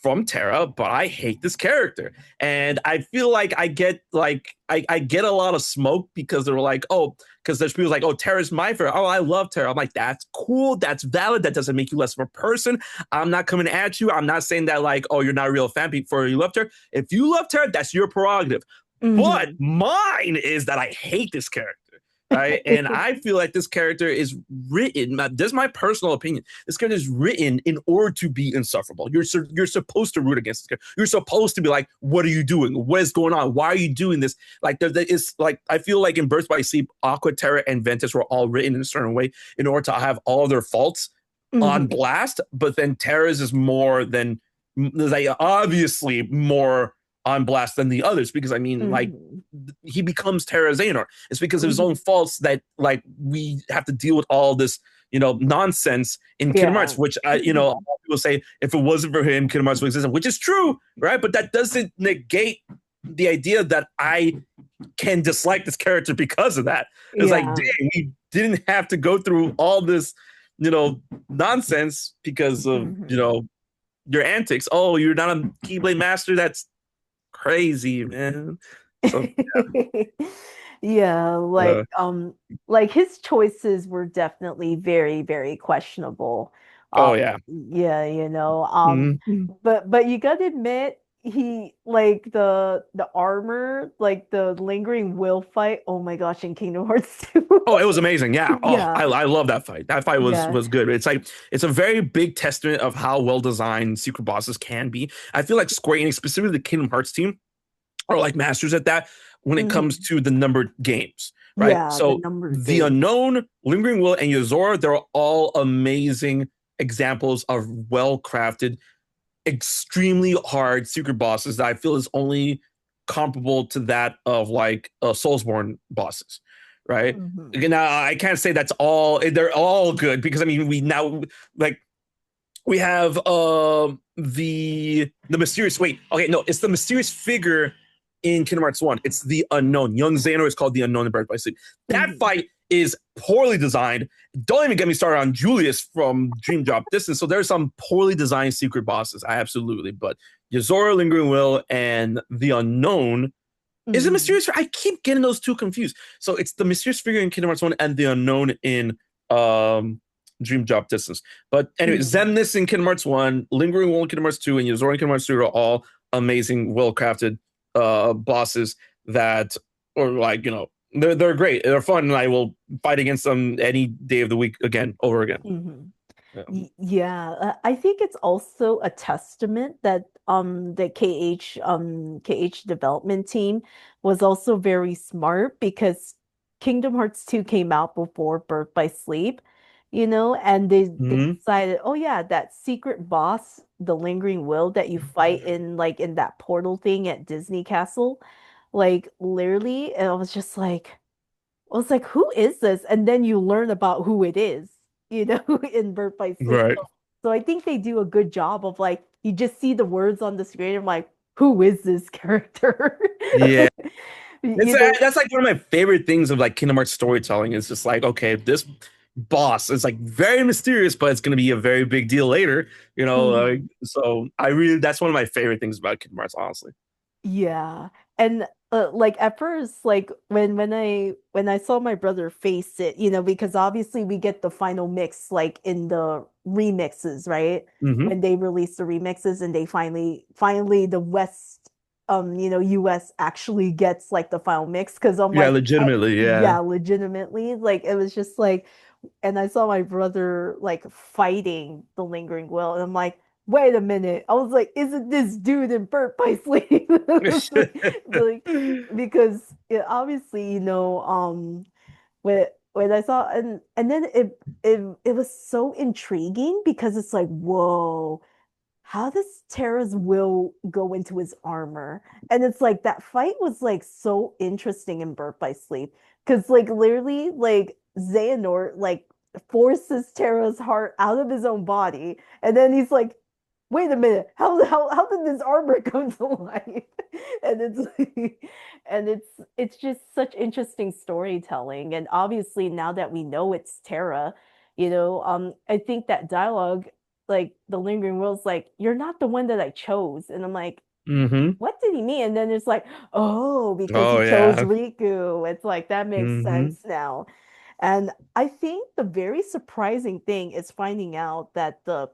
from Terra, but I hate this character. And I feel like I get I get a lot of smoke because they're like, oh, because there's people like, oh, Terra's my favorite. Oh, I love Terra. I'm like, that's cool. That's valid. That doesn't make you less of a person. I'm not coming at you. I'm not saying that like, oh, you're not a real fan before you love Terra. If you love Terra, that's your prerogative. But mine is that I hate this character. Right. And I feel like this character is written. This is my personal opinion. This character is written in order to be insufferable. You're supposed to root against this character. You're supposed to be like, what are you doing? What is going on? Why are you doing this? Like there is like I feel like in Birth by Sleep, Aqua, Terra, and Ventus were all written in a certain way in order to have all their faults on blast. But then Terra's is more than like obviously more on blast than the others because I mean like he becomes Terra Xehanort. It's because of his own faults that like we have to deal with all this nonsense in Kingdom Hearts, which people say if it wasn't for him Kingdom Hearts would exist, which is true, right? But that doesn't negate the idea that I can dislike this character because of that. It's like dang, we didn't have to go through all this nonsense because of your antics. Oh, you're not a Keyblade master? That's crazy, man. So, yeah, like his choices were definitely very, very questionable. Oh yeah. Yeah, but you gotta admit he like the armor, like the lingering will fight. Oh my gosh, in Kingdom Hearts 2. Oh, it was amazing. Yeah. Oh, Yeah. I love that fight. That fight was good. It's like it's a very big testament of how well designed secret bosses can be. I feel like Square Enix, specifically the Kingdom Hearts team, are like masters at that when it comes to the numbered games, right? Yeah, so the Unknown, Lingering Will, and Yozora, they're all amazing examples of well-crafted, extremely hard secret bosses that I feel is only comparable to that of like Soulsborne bosses, right? Now I can't say that's all. They're all good because I mean we now like we have the mysterious. Wait, okay, no, it's the mysterious figure in Kingdom Hearts 1. It's the Unknown. Young Xehanort is called the Unknown in Birth by Sleep. That fight is poorly designed. Don't even get me started on Julius from Dream Drop Distance. So there's some poorly designed secret bosses, absolutely. But Yozora, Lingering Will, and the Unknown is a mysterious. I keep getting those two confused. So it's the mysterious figure in Kingdom Hearts 1 and the Unknown in Dream Drop Distance. But anyway, Xemnas in Kingdom Hearts 1, Lingering Will in Kingdom Hearts 2, and Yozora in Kingdom Hearts 2 are all amazing, well-crafted bosses that are like, they're great. They're fun, and I will fight against them any day of the week again, over again. Yeah, I think it's also a testament that the KH development team was also very smart because Kingdom Hearts 2 came out before Birth by Sleep, and they decided, oh yeah, that secret boss, the Lingering Will that you fight in in that portal thing at Disney Castle, like literally, and I was like, who is this? And then you learn about who it is, in Birth by Sleep. Right. So I think they do a good job of like you just see the words on the screen. And I'm like, who is this character? Yeah. That's like one of my favorite things of like Kingdom Hearts storytelling. Is just like, okay, this boss is like very mysterious, but it's going to be a very big deal later, so I really, that's one of my favorite things about Kingdom Hearts, honestly. Yeah. And like at first, like when I saw my brother face it, because obviously we get the final mix like in the remixes, right? When they release the remixes and they finally the West US actually gets like the final mix because I'm like legitimately, yeah, legitimately. Like it was just like and I saw my brother like fighting the lingering will, and I'm like, wait a minute. I was like, isn't this dude in Birth by Sleep? Like, because obviously, when I saw and then it was so intriguing because it's like, whoa, how does Terra's will go into his armor? And it's like that fight was like so interesting in Birth by Sleep because like literally like Xehanort like forces Terra's heart out of his own body, and then he's like, "Wait a minute, how did this armor come to life?" And it's like, and it's just such interesting storytelling, and obviously now that we know it's Terra, I think that dialogue like the lingering will's like, you're not the one that I chose. And I'm like, hmm what did he mean? And then it's like, oh, because he Oh chose yeah. Riku. It's like that makes hmm sense now. And I think the very surprising thing is finding out that the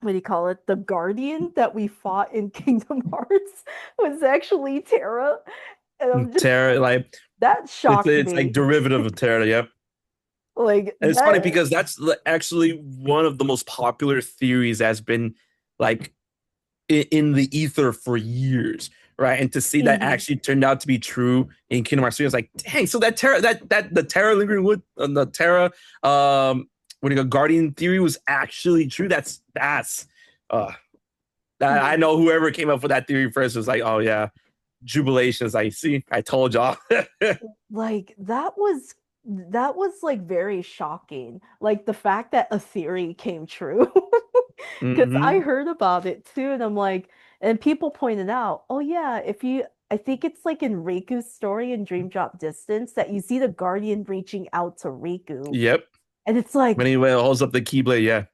what do you call it? The guardian that we fought in Kingdom Hearts was actually Terra. And I'm just Terra, like that it's shocked it's like me. derivative of Terra. Yep. Like And it's funny that. because that's actually one of the most popular theories that's been like in the ether for years, right? And to see that Mhm. actually turned out to be true in Kingdom Hearts 3, I was like, dang, so that Terra, that the Terra lingering wood, the Terra, what do you go, Guardian theory was actually true. Uh, that I Yeah. know whoever came up with that theory first was like, oh yeah, jubilations. I see, I told y'all. Like that was like very shocking. Like the fact that a theory came true. Because I hmm heard about it too, and I'm like, and people pointed out, oh yeah, I think it's like in Riku's story in Dream Drop Distance that you see the Guardian reaching out to Riku. Yep. And it's like, When he holds up the Keyblade, yeah.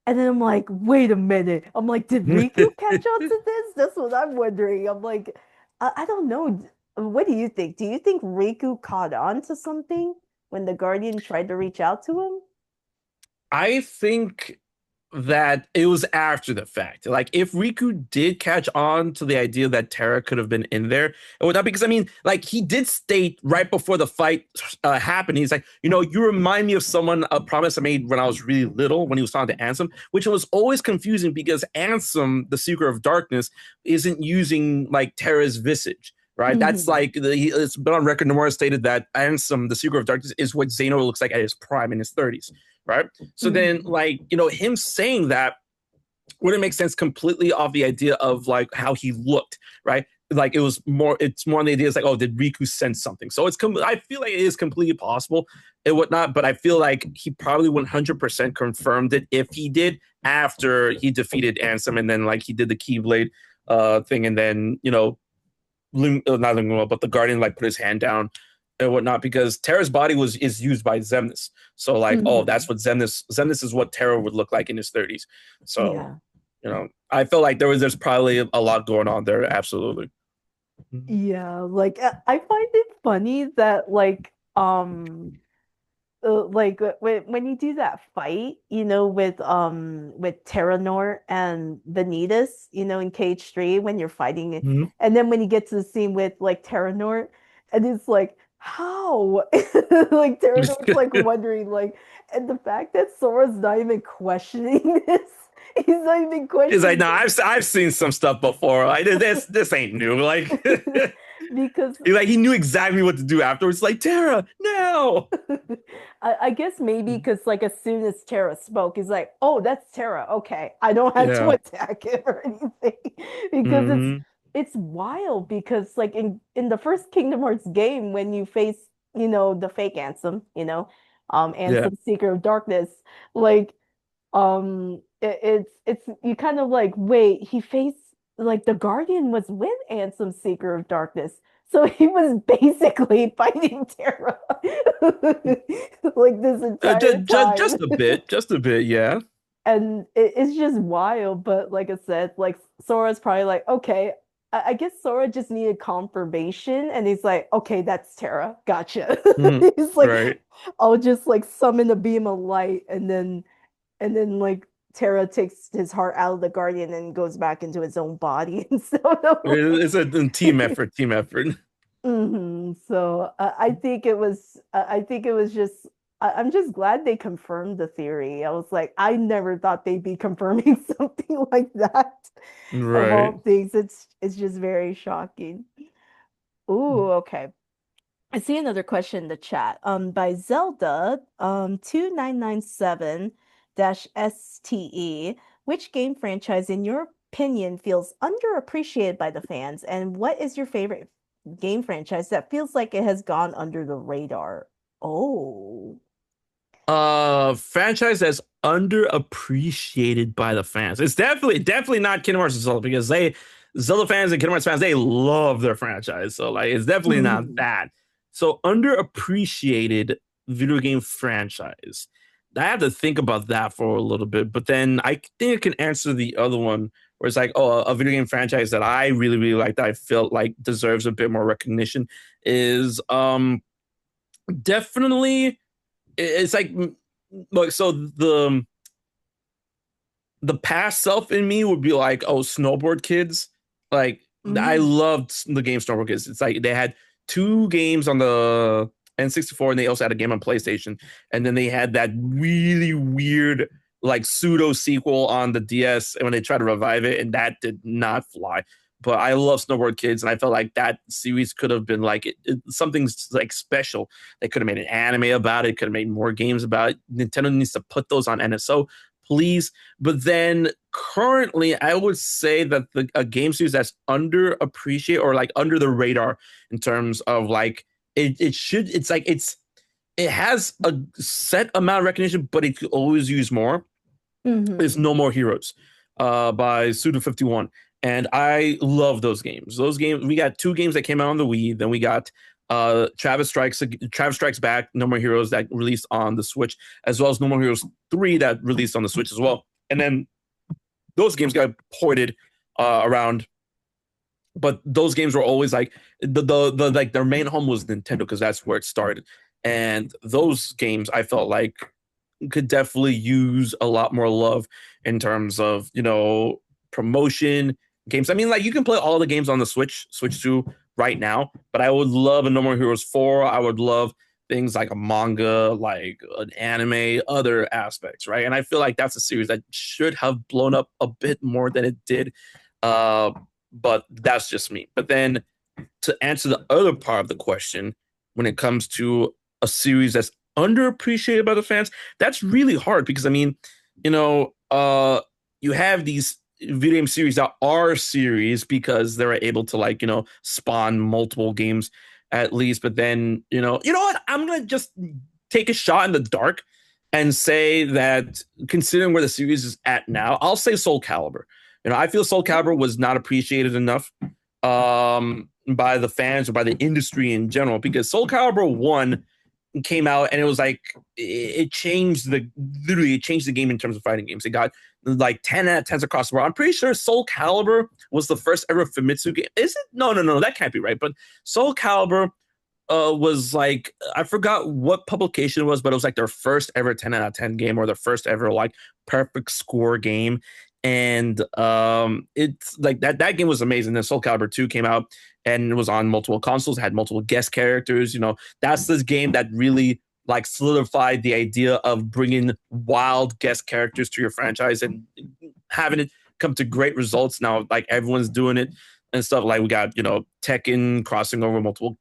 and then I'm like, wait a minute. I'm like, did Riku catch on to this? That's what I'm wondering. I'm like, I don't know. What do you think? Do you think Riku caught on to something when the Guardian tried to reach out to him? I think that it was after the fact. Like if Riku did catch on to the idea that Terra could have been in there and whatnot, because I mean, like he did state right before the fight happened, he's like, you remind me of someone, a promise I made when I was really little, when he was talking to Ansem, which was always confusing because Ansem, the Seeker of Darkness, isn't using like Terra's visage. Right, that's Hmm. like it's been on record. Nomura stated that Ansem, the Seeker of Darkness, is what Zeno looks like at his prime in his 30s. Right, so then, Hmm. like, him saying that wouldn't make sense completely off the idea of like how he looked, right? Like it's more on the idea. It's like, oh, did Riku sense something? So I feel like it is completely possible and whatnot, but I feel like he probably 100% confirmed it if he did after he defeated Ansem and then like he did the Keyblade thing and then, not Lingual, but the Guardian like put his hand down and whatnot because Terra's body is used by Zemnis. So like, oh, Hmm. that's what Zemnis is what Terra would look like in his 30s. So Yeah. I feel like there's probably a lot going on there. Absolutely. Yeah, like I find it funny that like when you do that fight, with Terranort and Vanitas, in Cage 3 when you're fighting it, Mhm. and then when you get to the scene with like Terranort, and it's like how like Terranort's like wondering like, and the fact that Sora's not even questioning this, he's not even He's like, questioning no, I've seen some stuff before. Like this ain't new. Like because he knew exactly what to do afterwards. Like Terra, no. I guess maybe because like as soon as Terra spoke, he's like, "Oh, that's Terra. Okay, I don't have to Yeah. attack him or anything," because hmm it's wild because like in the first Kingdom Hearts game when you face the fake Ansem, Yeah. Ansem Seeker of Darkness, like it's you kind of like wait he faced like the Guardian was with Ansem Seeker of Darkness, so he was basically fighting Terra like this entire time. Just a bit. Yeah. And it's just wild, but like I said, like Sora's probably like, okay, I guess Sora just needed confirmation, and he's like, okay, that's Terra, gotcha. Mhm. He's like, Right. I'll just like summon a beam of light, and then like Terra takes his heart out of the Guardian and goes back into his own body and so It's a team effort. Team effort. So I think it was just I'm just glad they confirmed the theory. I was like, I never thought they'd be confirming something like that. Of Right. all things, it's just very shocking. Ooh, okay. I see another question in the chat. By Zelda, 2997-STE, which game franchise, in your opinion, feels underappreciated by the fans? And what is your favorite game franchise that feels like it has gone under the radar? Oh. Franchise that's underappreciated by the fans. It's definitely not Kingdom Hearts and Zelda because Zelda fans and Kingdom Hearts fans, they love their franchise. So like it's definitely not Mhm. that. So underappreciated video game franchise. I have to think about that for a little bit, but then I think I can answer the other one where it's like, oh, a video game franchise that I really, really like that I felt like deserves a bit more recognition is definitely it's like so the past self in me would be like, oh, Snowboard Kids. Like I Mm. loved the game Snowboard Kids. It's like they had two games on the N64 and they also had a game on PlayStation. And then they had that really weird like pseudo sequel on the DS and when they tried to revive it, and that did not fly. But I love Snowboard Kids, and I felt like that series could have been like something like special. They could have made an anime about it, could have made more games about it. Nintendo needs to put those on NSO, please. But then currently, I would say that a game series that's underappreciated or like under the radar in terms of like it has a set amount of recognition, but it could always use more. Is Hmm. No More Heroes by Suda51. And I love those games. Those games, we got two games that came out on the Wii. Then we got Travis Strikes Back, No More Heroes that released on the Switch, as well as No More Heroes 3 that released on the Switch as well. And then those games got ported around, but those games were always like the like their main home was Nintendo because that's where it started. And those games I felt like could definitely use a lot more love in terms of promotion games. I mean, like you can play all the games on the Switch 2 right now, but I would love a No More Heroes 4. I would love things like a manga, like an anime, other aspects, right? And I feel like that's a series that should have blown up a bit more than it did. Uh, but that's just me. But then to answer the other part of the question, when it comes to a series that's underappreciated by the fans, that's really hard because I mean, you know, you have these video game series that are series because they're able to like spawn multiple games at least. But then you know what? I'm gonna just take a shot in the dark and say that considering where the series is at now, I'll say Soul Calibur. I feel Soul Calibur was not appreciated enough by the fans or by the industry in general because Soul Calibur 1 came out and it was like it changed it changed the game in terms of fighting games. It got like 10 out of 10s across the board. I'm pretty sure Soul Calibur was the first ever Famitsu game. Is it? No, that can't be right. But Soul Calibur was like I forgot what publication it was, but it was like their first ever 10 out of 10 game or their first ever like perfect score game. And it's like that game was amazing. Then Soul Calibur 2 came out and it was on multiple consoles, had multiple guest characters. That's this game that really like solidified the idea of bringing wild guest characters to your franchise and having it come to great results. Now like everyone's doing it and stuff. Like we got Tekken crossing over multiple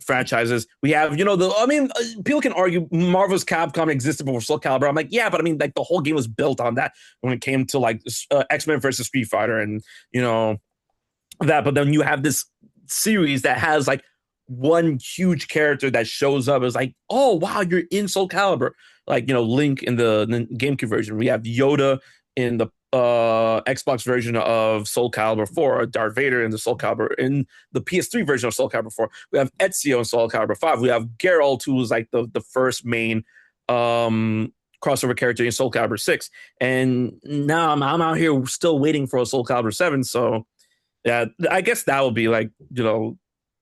franchises. We have people can argue Marvel's Capcom existed before Soul Calibur. I'm like, yeah, but I mean like the whole game was built on that when it came to like X-Men versus Street Fighter and that. But then you have this series that has like one huge character that shows up as like, oh wow, you're in Soul Calibur. Like Link in the GameCube version. We have Yoda in the Xbox version of Soul Calibur 4, Darth Vader in the Soul Calibur in the PS3 version of Soul Calibur 4. We have Ezio in Soul Calibur 5. We have Geralt, who was like the first main crossover character in Soul Calibur 6. And now I'm out here still waiting for a Soul Calibur 7. So yeah, I guess that will be like,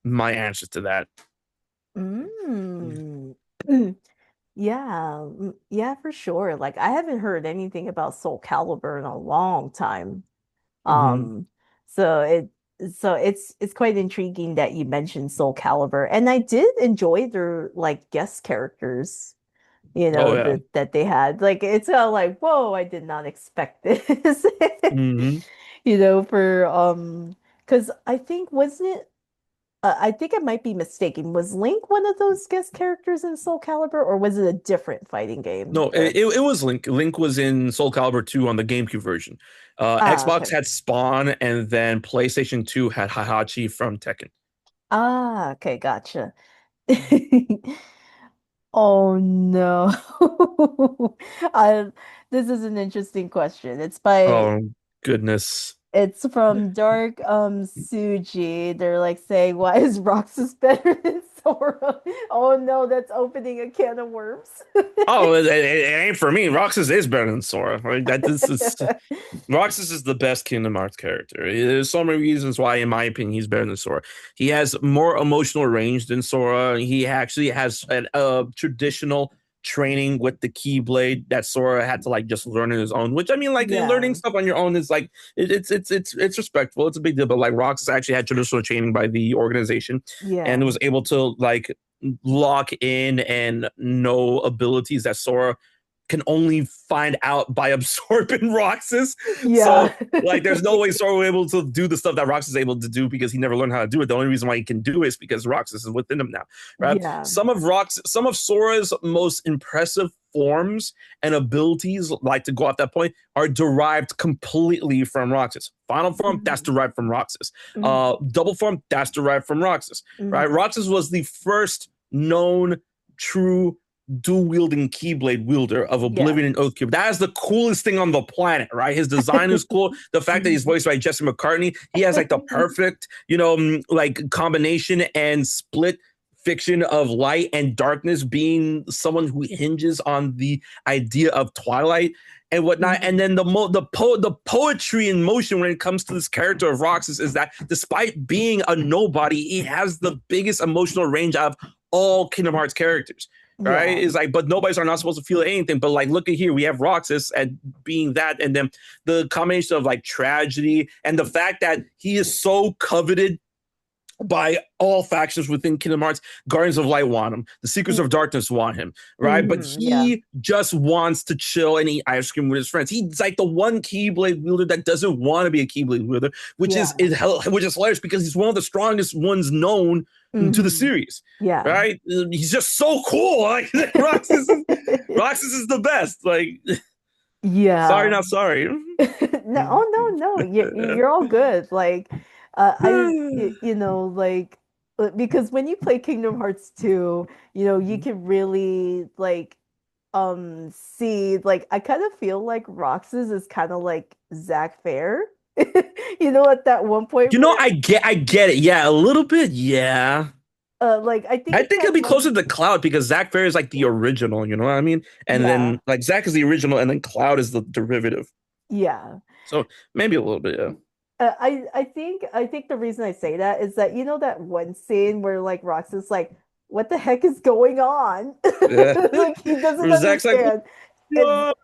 my answer to that. Mm. Yeah, yeah, for sure. Like I haven't heard anything about Soul Calibur in a long time. Mm-hmm. Um, so So it's quite intriguing that you mentioned Soul Calibur, and I did enjoy their like guest characters, Oh yeah. that they had. Like it's like, whoa, I did not expect this. Hmm. For because I think wasn't it I think I might be mistaken. Was Link one of those guest characters in Soul Calibur, or was it a different fighting game No, that it was Link. Link was in Soul Calibur 2 on the GameCube version. Xbox okay. had Spawn, and then PlayStation 2 had Heihachi from Tekken. Okay, gotcha. Oh no. I this is an interesting question. Oh goodness. It's from Dark Suji. They're like saying, why is Roxas better than Sora? Oh no, that's opening a can of worms. Oh, it ain't for me. Roxas is better than Sora. Like that. This is Roxas is the best Kingdom Hearts character. There's so many reasons why, in my opinion, he's better than Sora. He has more emotional range than Sora. He actually has a traditional training with the Keyblade that Sora had to like just learn on his own. Which I mean, like learning Yeah, stuff on your own is like it's respectful. It's a big deal. But like Roxas actually had traditional training by the organization and yeah, was able to like lock in and know abilities that Sora can only find out by absorbing Roxas. yeah, So like there's no way Sora will be able to do the stuff that Roxas is able to do because he never learned how to do it. The only reason why he can do it is because Roxas is within him now, right? yeah. Some of Sora's most impressive forms and abilities, like to go off that point, are derived completely from Roxas. Final form, that's Mhm, derived from Roxas. mhm, Double form, that's derived from Roxas, right? mhm. Roxas was the first known true dual wielding Keyblade wielder of Yeah. Oblivion and Oathkeeper. That is the coolest thing on the planet, right? His design is cool. The fact that he's voiced by Jesse McCartney, he has like the perfect, like combination and split fiction of light and darkness, being someone who hinges on the idea of twilight and whatnot. And Mhm. then the poetry in motion when it comes to this character of Roxas is that despite being a nobody, he has the biggest emotional range out of all Kingdom Hearts characters. Right? Yeah. Is like, but nobody's are not supposed to feel anything. But like, look at here, we have Roxas and being that, and then the combination of like tragedy and the fact that he is so coveted by all factions within Kingdom Hearts. Guardians of Light want him. The Secrets of Darkness want him, right? But Yeah. he just wants to chill and eat ice cream with his friends. He's like the one Keyblade wielder that doesn't want to be a Keyblade wielder, which Yeah. which is hilarious because he's one of the strongest ones known to the Mhm. series, Yeah. right? He's just so cool. Like Roxas is the best. Like, sorry, Yeah. not sorry. No, oh no, no. You're all good. Like like because when you play Kingdom Hearts 2, you can really like see like I kind of feel like Roxas is kind of like Zack Fair. At that one point where I get it. Yeah, a little bit. Yeah. like I think I it's think that it'll be one closer to Cloud because Zack Fair is like the original, you know what I mean? And yeah. then like Zack is the original, and then Cloud is the derivative. Yeah. So maybe a little bit, yeah. I think the reason I say that is that that one scene where like Rox is like, what the heck is going on? Yeah. Like he doesn't Where Zack's like, understand. And what?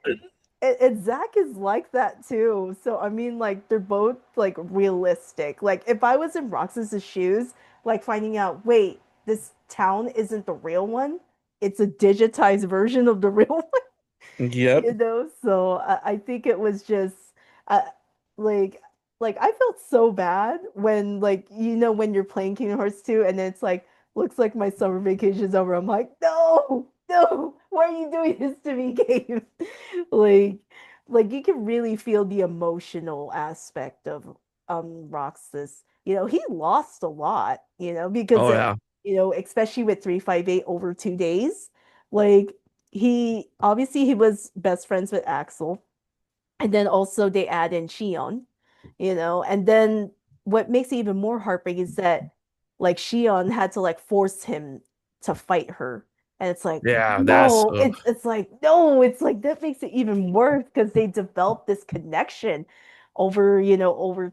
and Zach is like that too. So I mean like they're both like realistic. Like if I was in Roxas's shoes, like finding out, wait, this town isn't the real one. It's a digitized version of the real one. Yep. So I think it was just uh, like I felt so bad when like when you're playing Kingdom Hearts 2 and then it's like looks like my summer vacation's over. I'm like, no, no, why are you doing this to me, game? like you can really feel the emotional aspect of Roxas. He lost a lot, because Oh yeah. especially with 358 over 2 days. Like he was best friends with Axel, and then also they add in Shion, and then what makes it even more heartbreaking is that like Shion had to like force him to fight her. And it's like, Yeah, that's no, it's like, no, it's like that makes it even worse because they developed this connection over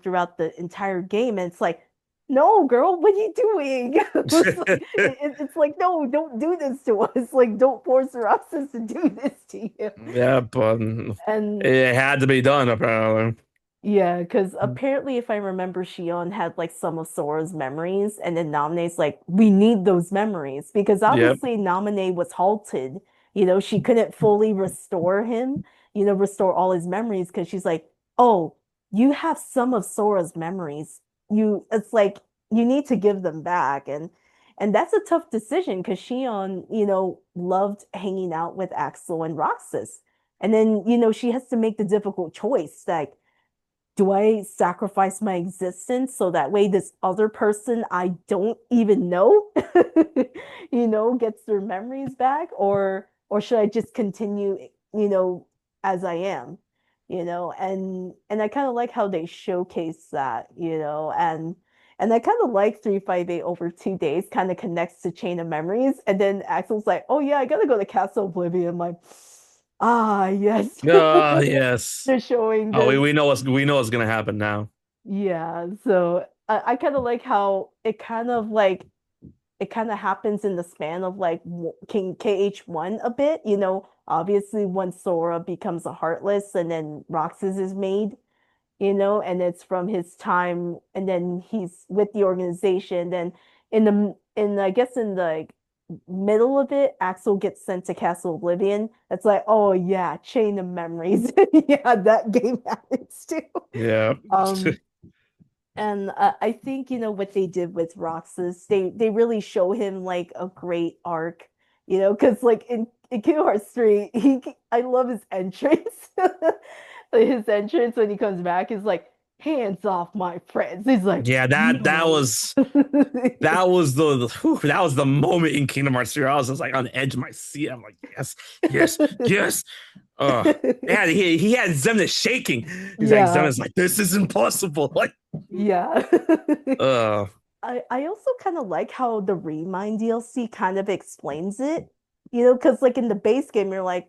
throughout the entire game. And it's like, no, girl, what are you doing? It's like, it's like, no, don't do this to us. Like, don't force Roxas to do this to you. yeah, but And it had to be done apparently. Yeah, because apparently, if I remember, Shion had like some of Sora's memories, and then Namine's like, we need those memories because Yep. obviously Namine was halted. She couldn't fully restore him, restore all his memories because she's like, oh, you have some of Sora's memories. It's like you need to give them back, and that's a tough decision because Shion, loved hanging out with Axel and Roxas, and then she has to make the difficult choice, like do I sacrifice my existence so that way this other person I don't even know, gets their memories back, or should I just continue, as I am, and I kind of like how they showcase that, and I kind of like 358 over 2 days kind of connects to Chain of Memories, and then Axel's like, oh yeah, I gotta go to Castle Oblivion. I'm like, ah, yes. Yes. They're showing Oh, this. we know what's gonna happen now. Yeah, so I kind of like how it kind of happens in the span of like King KH1 a bit, obviously once Sora becomes a Heartless and then Roxas is made, and it's from his time and then he's with the organization. Then in I guess in the like, middle of it, Axel gets sent to Castle Oblivion. It's like, oh yeah, Chain of Memories. Yeah, that game happens too. Yeah. Um, and I think what they did with Roxas, they really show him like a great arc, because like in Kingdom Hearts 3, I love his entrance. His entrance when he comes back is like, hands off my friends. He's like, Yeah, that no. was that was whew, that was the moment in Kingdom Hearts 3. I was just like on the edge of my seat. I'm like, yes, yes, yes. Yeah, he had Zemnis shaking. He's like, Yeah, Zemnis like, this is impossible. Like, yeah. uh, I also kind of like how the Remind DLC kind of explains it, because like in the base game, you're like,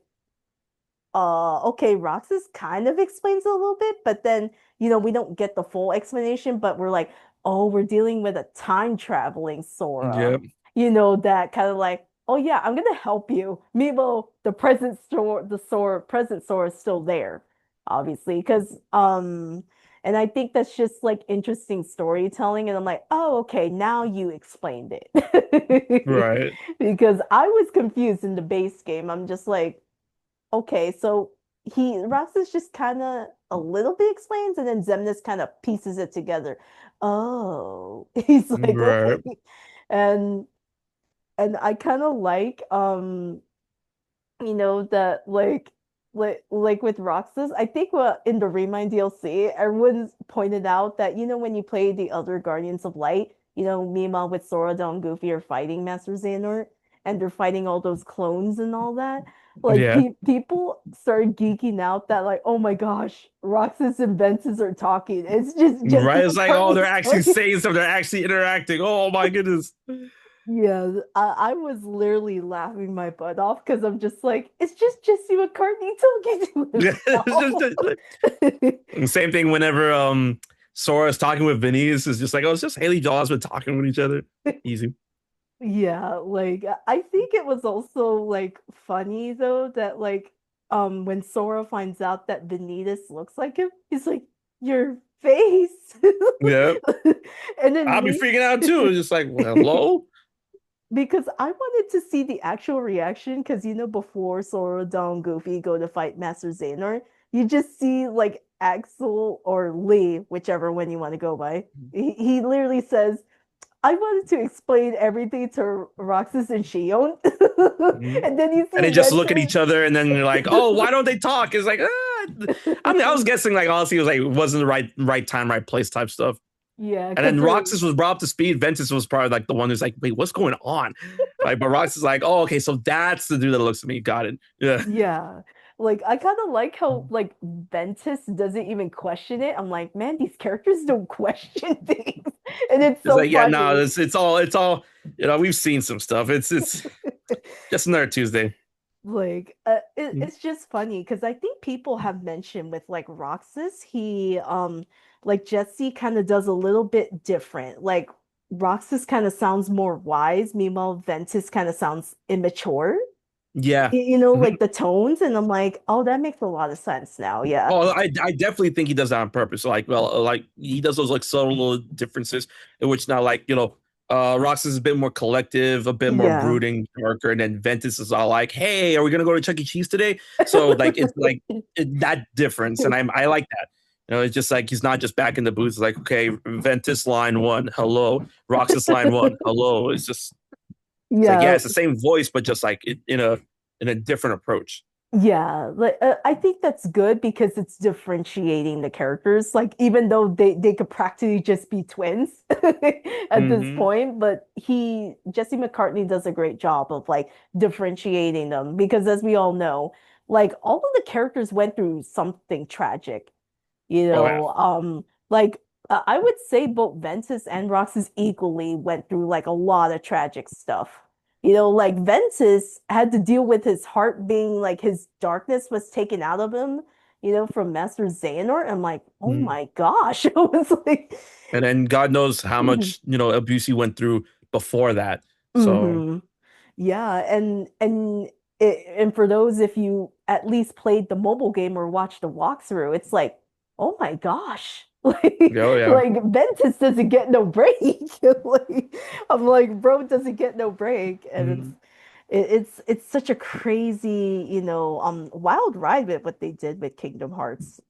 okay, Roxas kind of explains it a little bit, but then, we don't get the full explanation, but we're like, oh, we're dealing with a time traveling Sora, yeah, that kind of like, oh yeah, I'm gonna help you. Meanwhile, the present Sora is still there, obviously, because and I think that's just like interesting storytelling, and I'm like, oh, okay, now you explained it. right, Because I was confused in the base game. I'm just like, okay, so Roxas just kind of a little bit explains, and then Zemnis kind of pieces it together. Oh, he's like, right, okay, and I kind of like that like with Roxas, I think what in the Remind DLC, everyone's pointed out that when you play the other Guardians of Light, Mima with Sora and Goofy are fighting Master Xehanort, and they're fighting all those clones and all that. Like yeah, people started geeking out that like, oh my gosh, Roxas and Ventus are talking. It's just Jesse right. It's like, oh, they're McCartney's actually voice. saying something. They're actually interacting. Oh my goodness. Yeah, I was literally laughing my butt off because I'm just like, it's just Jesse McCartney talking to himself. Same thing whenever Sora's talking with Venice. Is just like, oh, it's just Haley Joel Osment talking with each other. Easy. Yeah, like I think it was also like funny though that like when Sora finds out that Vanitas looks like him, he's like, your face. Yeah. And then I'll be me freaking out too. It's just like, well, hello? because I wanted to see the actual reaction because before Sora, Don, Goofy go to fight Master Xehanort, you just see like Axel or Lee, whichever one you want to go by. He literally says, I wanted to explain everything to Roxas and Shion. Mhm. And then you And see they just look at Ventus. each other and then they're like, oh, why don't they talk? It's like, I mean, I was guessing like honestly, it was like it wasn't the right time, right place type stuff. Yeah, And because then they're Roxas was brought up to speed. Ventus was probably like the one who's like, wait, what's going on? Like, but Roxas is like, oh, okay, so that's the dude that looks at me. Got it. Yeah. yeah. Like I kind of like how like Ventus doesn't even question it. I'm like, man, these characters don't question things. And it's It's so like, yeah, no, funny. it's all, we've seen some stuff. It's just another Tuesday. Like it's just funny because I think people have mentioned with like Roxas, he like Jesse kind of does a little bit different. Like Roxas kind of sounds more wise, meanwhile Ventus kind of sounds immature. Yeah. Like the tones, and I'm like, oh, that makes a lot of sense now. Yeah. Oh, I definitely think he does that on purpose. Like, well, like he does those like subtle little differences in which now, like, Roxas is a bit more collective, a bit more Yeah. brooding, darker, and then Ventus is all like, "Hey, are we gonna go to Chuck E. Cheese today?" So like, it's like that difference, and I like that. It's just like he's not just back in the booth. It's like, okay, Ventus line one, hello. Roxas line one, hello. It's like, yeah, Yeah. it's the same voice, but just like in a different approach. Yeah, like I think that's good because it's differentiating the characters. Like even though they could practically just be twins at this Hmm. point, but Jesse McCartney does a great job of like differentiating them because as we all know, like all of the characters went through something tragic. Oh yeah. Like I would say both Ventus and Roxas equally went through like a lot of tragic stuff. Like Ventus had to deal with his heart being like his darkness was taken out of him, from Master Xehanort. I'm like, oh Mhm. my gosh. It was like, And then God knows how much abuse he went through before that. So hmm. Yeah, and for those if you at least played the mobile game or watched the walkthrough, it's like, oh my gosh. Like yeah, oh, yeah. like Ventus doesn't get no break. Like I'm like, bro doesn't get no break. And Mhm. it's such a crazy, wild ride with what they did with Kingdom Hearts.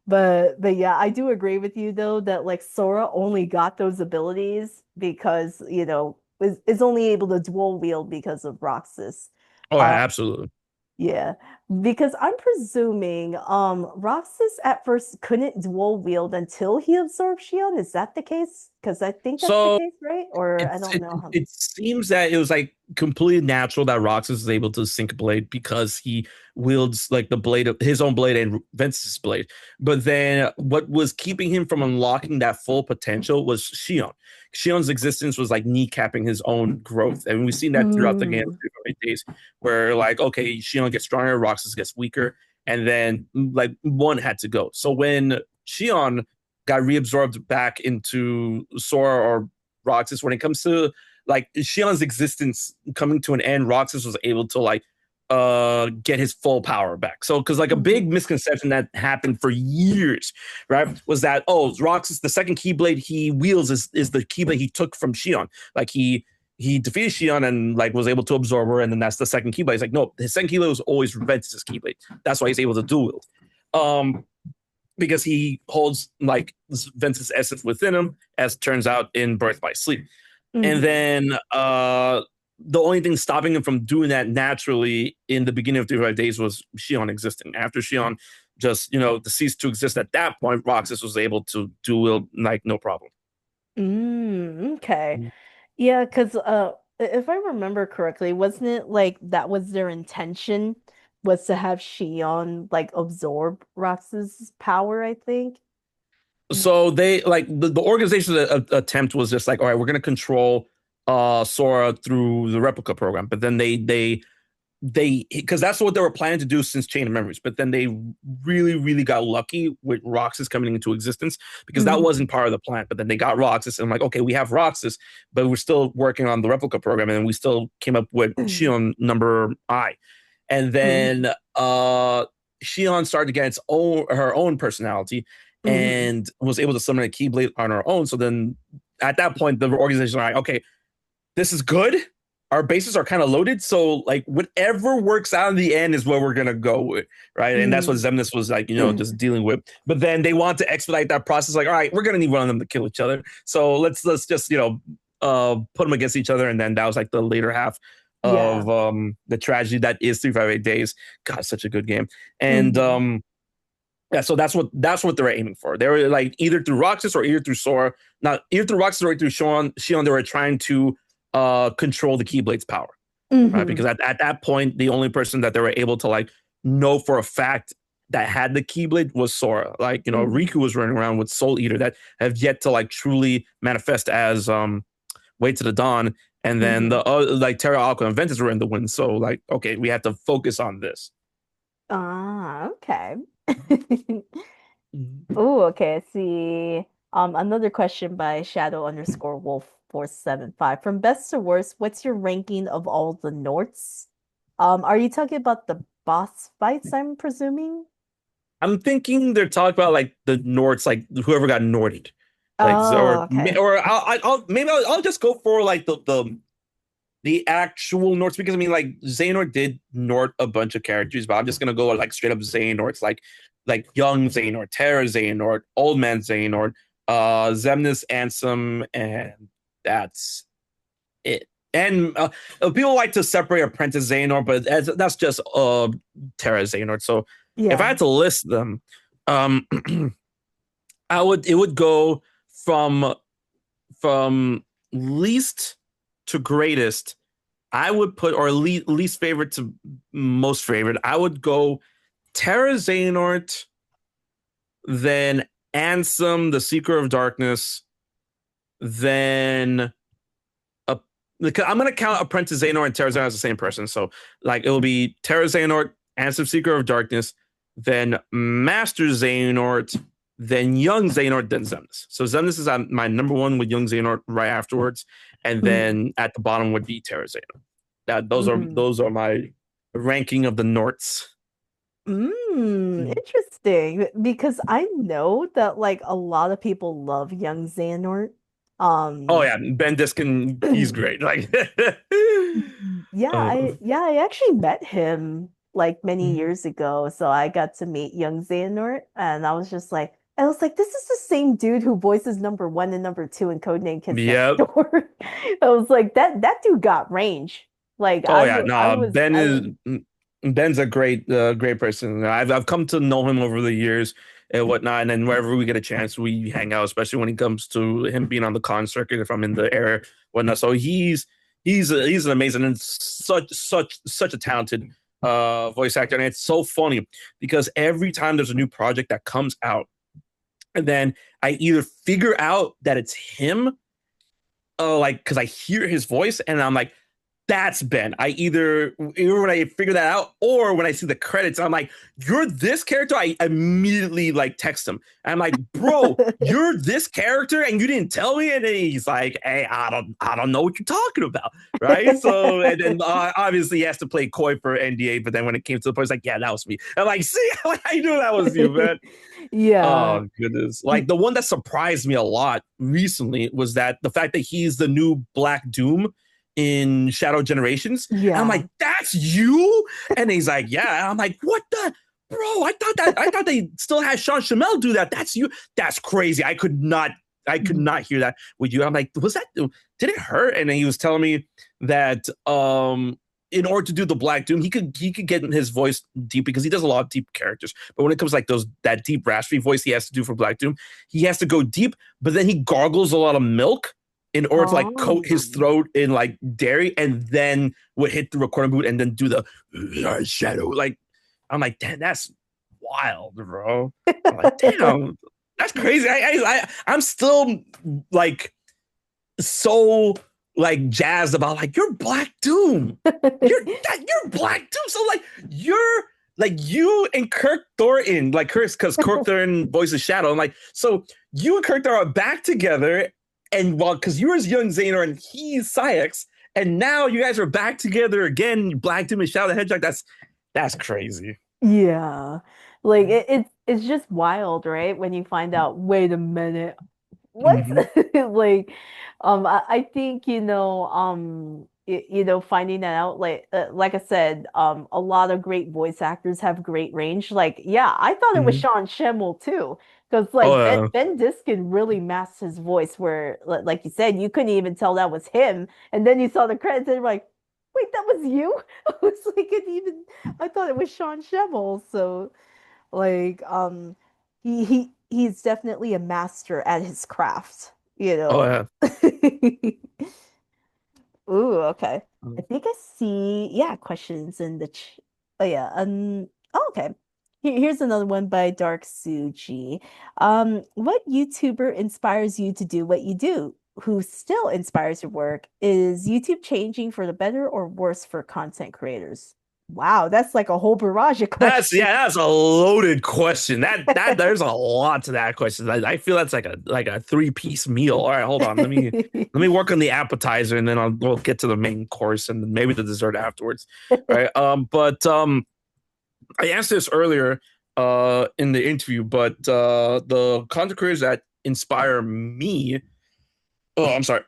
But yeah, I do agree with you though that like Sora only got those abilities because, is only able to dual wield because of Roxas. Oh, yeah, Uh absolutely. yeah. Because I'm presuming Roxas at first couldn't dual wield until he absorbed Shion. Is that the case? Because I think that's the So case, right? Or I it's don't it, know how. it seems that it was like completely natural that Roxas is able to sync a blade because he wields like the blade of his own blade and Ventus's blade. But then what was keeping him from unlocking that full potential was Shion. Shion's existence was like kneecapping his own growth. And we've seen that throughout the game Mm. days where like, okay, Shion gets stronger, Roxas gets weaker, and then like one had to go. So when Shion got reabsorbed back into Sora or Roxas, when it comes to like Shion's existence coming to an end, Roxas was able to like get his full power back. So because like a big Mhm. misconception that happened for years, right, was that Roxas, the second Keyblade he wields is the Keyblade he took from Shion. Like he defeated Shion and like was able to absorb her, and then that's the second Keyblade. He's like, no, his second Keyblade was always Ventus's Keyblade. That's why he's able to dual wield. Because he holds like Ventus's essence within him, as it turns out in Birth by Sleep. And Mhm. then the only thing stopping him from doing that naturally in the beginning of 35 days was Shion existing. After Shion just, ceased to exist at that point, Roxas was able to do it like no problem. Okay. Yeah, because if I remember correctly, wasn't it like that was their intention was to have Shion like absorb Rox's power, I think? So they like the organization's attempt was just like, all right, we're gonna control Sora through the replica program, but then they because that's what they were planning to do since Chain of Memories, but then they really got lucky with Roxas coming into existence because that Mhm. wasn't part of the plan. But then they got Roxas, and I'm like, okay, we have Roxas, but we're still working on the replica program, and we still came up with Shion number I, and then Mhm. Shion started to get her own personality Mhm. and was able to summon a Keyblade on her own. So then at that point, the organization was like, okay, this is good. Our bases are kind of loaded, so like whatever works out in the end is what we're gonna go with, right? And that's what Mhm. Zemnis was like, just dealing with. But then they want to expedite that process, like, all right, we're gonna need one of them to kill each other, so let's just put them against each other, and then that was like the later half Yeah. of the tragedy that is 358 Days. God, such a good game, and Mhm. yeah, so that's what they're aiming for. They were like either through Roxas or either through Sora. Not either through Roxas or through Shion, they were trying to control the Keyblade's power. Right? Mhm. Because at that point, the only person that they were able to like know for a fact that had the Keyblade was Sora. Like, Mhm. Riku was running around with Soul Eater that have yet to like truly manifest as Way to the Dawn. And then Mhm. the like Terra Aqua and Ventus were in the wind. So like, okay, we have to focus on this. Ah, okay. Mhm. Oh, okay. I see. Another question by Shadow underscore Wolf 475. From best to worst, what's your ranking of all the Norts? Are you talking about the boss fights, I'm presuming? I'm thinking they're talking about like the Nords, like whoever got Norded, like Oh, okay. or I'll just go for like the actual Nords because I mean like Xehanort did Nord a bunch of characters, but I'm just gonna go like straight up Xehanorts like young Xehanort, Terra Xehanort, old man Xehanort, Xemnas Ansem, and that's it. And people like to separate Apprentice Xehanort, but that's just Terra Xehanort. So if I Yeah. had to list them, um, it would go from from least to greatest. I would put or least favorite to most favorite. I would go Terra Xehanort, then Ansem, the Seeker of Darkness, then a, because I'm gonna count Apprentice Xehanort and Terra Xehanort as the same person. So like it will be Terra Xehanort, Ansem, Seeker of Darkness, then Master Xehanort, then Young Xehanort, then Xemnas. So Xemnas is my number one with Young Xehanort right afterwards, and Mm, then at the bottom would be Terra Xehanort. That mm, those are my ranking of the Norts. interesting. Because I know that like a lot of people love young Xehanort. Oh Um, yeah, Ben Diskin, he's great. Like, uh, yeah, I actually met him like many mm-hmm. years ago. So I got to meet young Xehanort, and I was like, this is the same dude who voices number one and number two in Codename Kids Next Yep. Door. I was like, that dude got range. Like Oh yeah, I no, was Ben I is was Ben's a great person. I've come to know him over the years and whatnot, and then wherever we get a chance, we hang out. Especially when it comes to him being on the con circuit, if I'm in the area, whatnot. So he's an amazing and such a talented voice actor, and it's so funny because every time there's a new project that comes out, and then I either figure out that it's him, like because I hear his voice, and I'm like that's Ben. Either when I figure that out or when I see the credits, I'm like, you're this character. I immediately like text him. I'm like, bro, you're this character and you didn't tell me. And then he's like, hey, I don't know what you're talking about. Right. So, and then obviously he has to play coy for NDA. But then when it came to the point, it's like, yeah, that was me. I'm like, see, I knew that was you, man. yeah. Oh goodness. Like the one that surprised me a lot recently was that the fact that he's the new Black Doom in Shadow Generations. And I'm Yeah. like, that's you? And he's like, yeah. And I'm like, what the bro? I thought they still had Sean Shamel do that. That's you. That's crazy. I could not hear that with you. I'm like, was that did it hurt? And then he was telling me that in order to do the Black Doom, he could get his voice deep because he does a lot of deep characters. But when it comes to like that deep raspy voice he has to do for Black Doom, he has to go deep, but then he gargles a lot of milk in order to like coat his Oh. throat in like dairy and then would hit the recording boot and then do the shadow. Like I'm like, damn, that's wild, bro. I'm like, damn, that's crazy. I'm still like so like jazzed about like you're Black Doom. You're Black Doom. So like you're like you and Kirk Thornton, like Kirk, because Kirk Thornton voices Shadow. I'm like, so you and Kirk Thornton are back together, and well, because you were young Xaner and he's Syx, and now you guys are back together again, Black Doom and Shadow the Hedgehog. That's crazy. Yeah. Like it's just wild, right? When you find out, wait a minute, what? Mm-hmm. Like, I think, finding that out, like I said, a lot of great voice actors have great range. Like, yeah, I thought it was Mm-hmm. Sean Schemmel too, because Oh like yeah. Ben Diskin really masked his voice, where, like you said, you couldn't even tell that was him, and then you saw the credits and you're like, wait, that was you? I was like, I thought it was Sean Schemmel. So, like, he's definitely a master at his craft, you Oh know. yeah. Ooh, okay. I think I see, yeah, questions in the ch oh yeah, okay. Here's another one by Dark Suji. What YouTuber inspires you to do what you do? Who still inspires your work? Is YouTube changing for the better or worse for content creators? Wow, that's like a whole barrage of questions. That's a loaded question. That there's a lot to that question. I feel that's like a three-piece meal. All right, hold on. Let me work on the appetizer, and then we'll get to the main course and maybe the dessert afterwards. All right. But I asked this earlier in the interview, but the content creators that inspire me, oh, I'm sorry,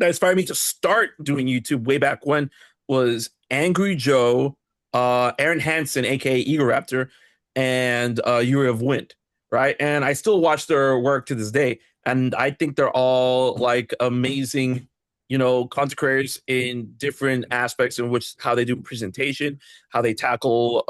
that inspired me to start doing YouTube way back when was Angry Joe, Aaron Hansen, aka Eagle Raptor, and Yuri of Wind, right? And I still watch their work to this day, and I think they're all like amazing, content creators in different aspects in which how they do presentation, how they tackle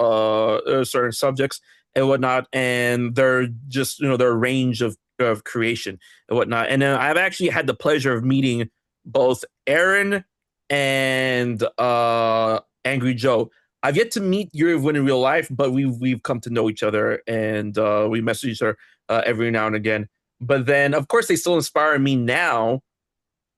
certain subjects and whatnot, and they're just their range of creation and whatnot. And then I've actually had the pleasure of meeting both Aaron and Angry Joe. I've yet to meet Yuri of Wind in real life, but we've come to know each other, and we message each other every now and again. But then, of course, they still inspire me now.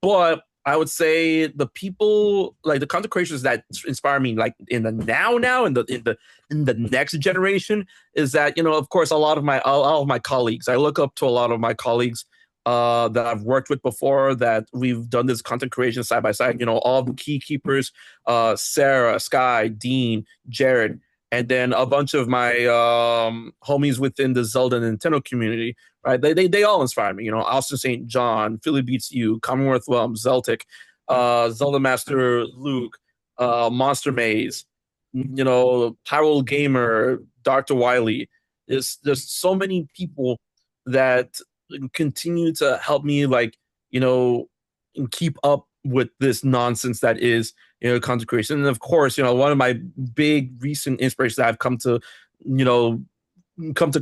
But I would say the people, like the content creators that inspire me, like in the now in the next generation, is that of course a lot of my colleagues. I look up to a lot of my colleagues that I've worked with before, that we've done this content creation side by side. All the key keepers, Sarah, Sky, Dean, Jared, and then a bunch of my homies within the Zelda Nintendo community. Right, they all inspire me. Austin St. John, Philly Beats You, Commonwealth Realm, Zeltic, Zelda Master Luke, Monster Maze, Tyrell Gamer, Dr. Wiley. There's so many people that continue to help me, like, keep up with this nonsense that is, content creation. And of course, one of my big recent inspirations that I've come to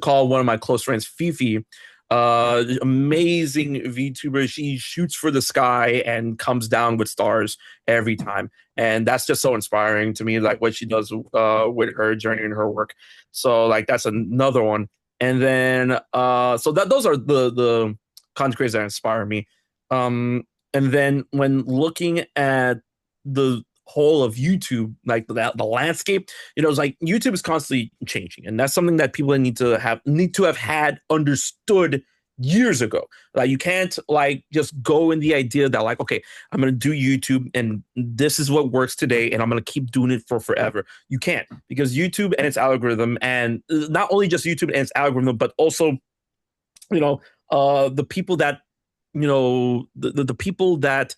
call one of my close friends, Fifi. Amazing VTuber. She shoots for the sky and comes down with stars every time, and that's just so inspiring to me, like what she does with her journey and her work. So like that's another one. And then so that those are the content creators that inspire me. And then when looking at the whole of YouTube, like the landscape, it's like YouTube is constantly changing, and that's something that people need to have had understood years ago. Like you can't like just go in the idea that like, okay, I'm gonna do YouTube and this is what works today, and I'm gonna keep doing it for forever. You can't, because YouTube and its algorithm, and not only just YouTube and its algorithm, but also the people that the people that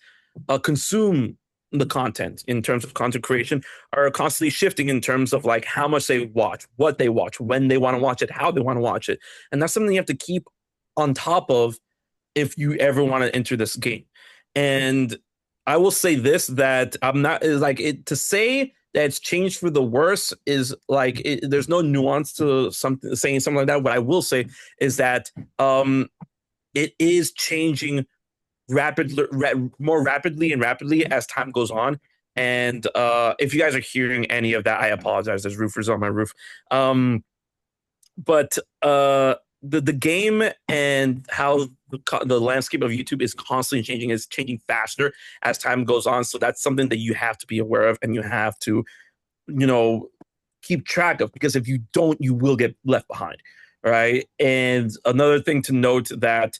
consume the content in terms of content creation are constantly shifting in terms of like how much they watch, what they watch, when they want to watch it, how they want to watch it. And that's something you have to keep on top of if you ever want to enter this game. And I will say this, that I'm not is like it to say that it's changed for the worse is like there's no nuance to saying something like that. What I will say is that it is changing more rapidly and rapidly as time goes on. And if you guys are hearing any of that, I apologize. There's roofers on my roof. But the game and how the landscape of YouTube is constantly changing, is changing faster as time goes on. So that's something that you have to be aware of, and you have to, keep track of, because if you don't, you will get left behind. Right. And another thing to note that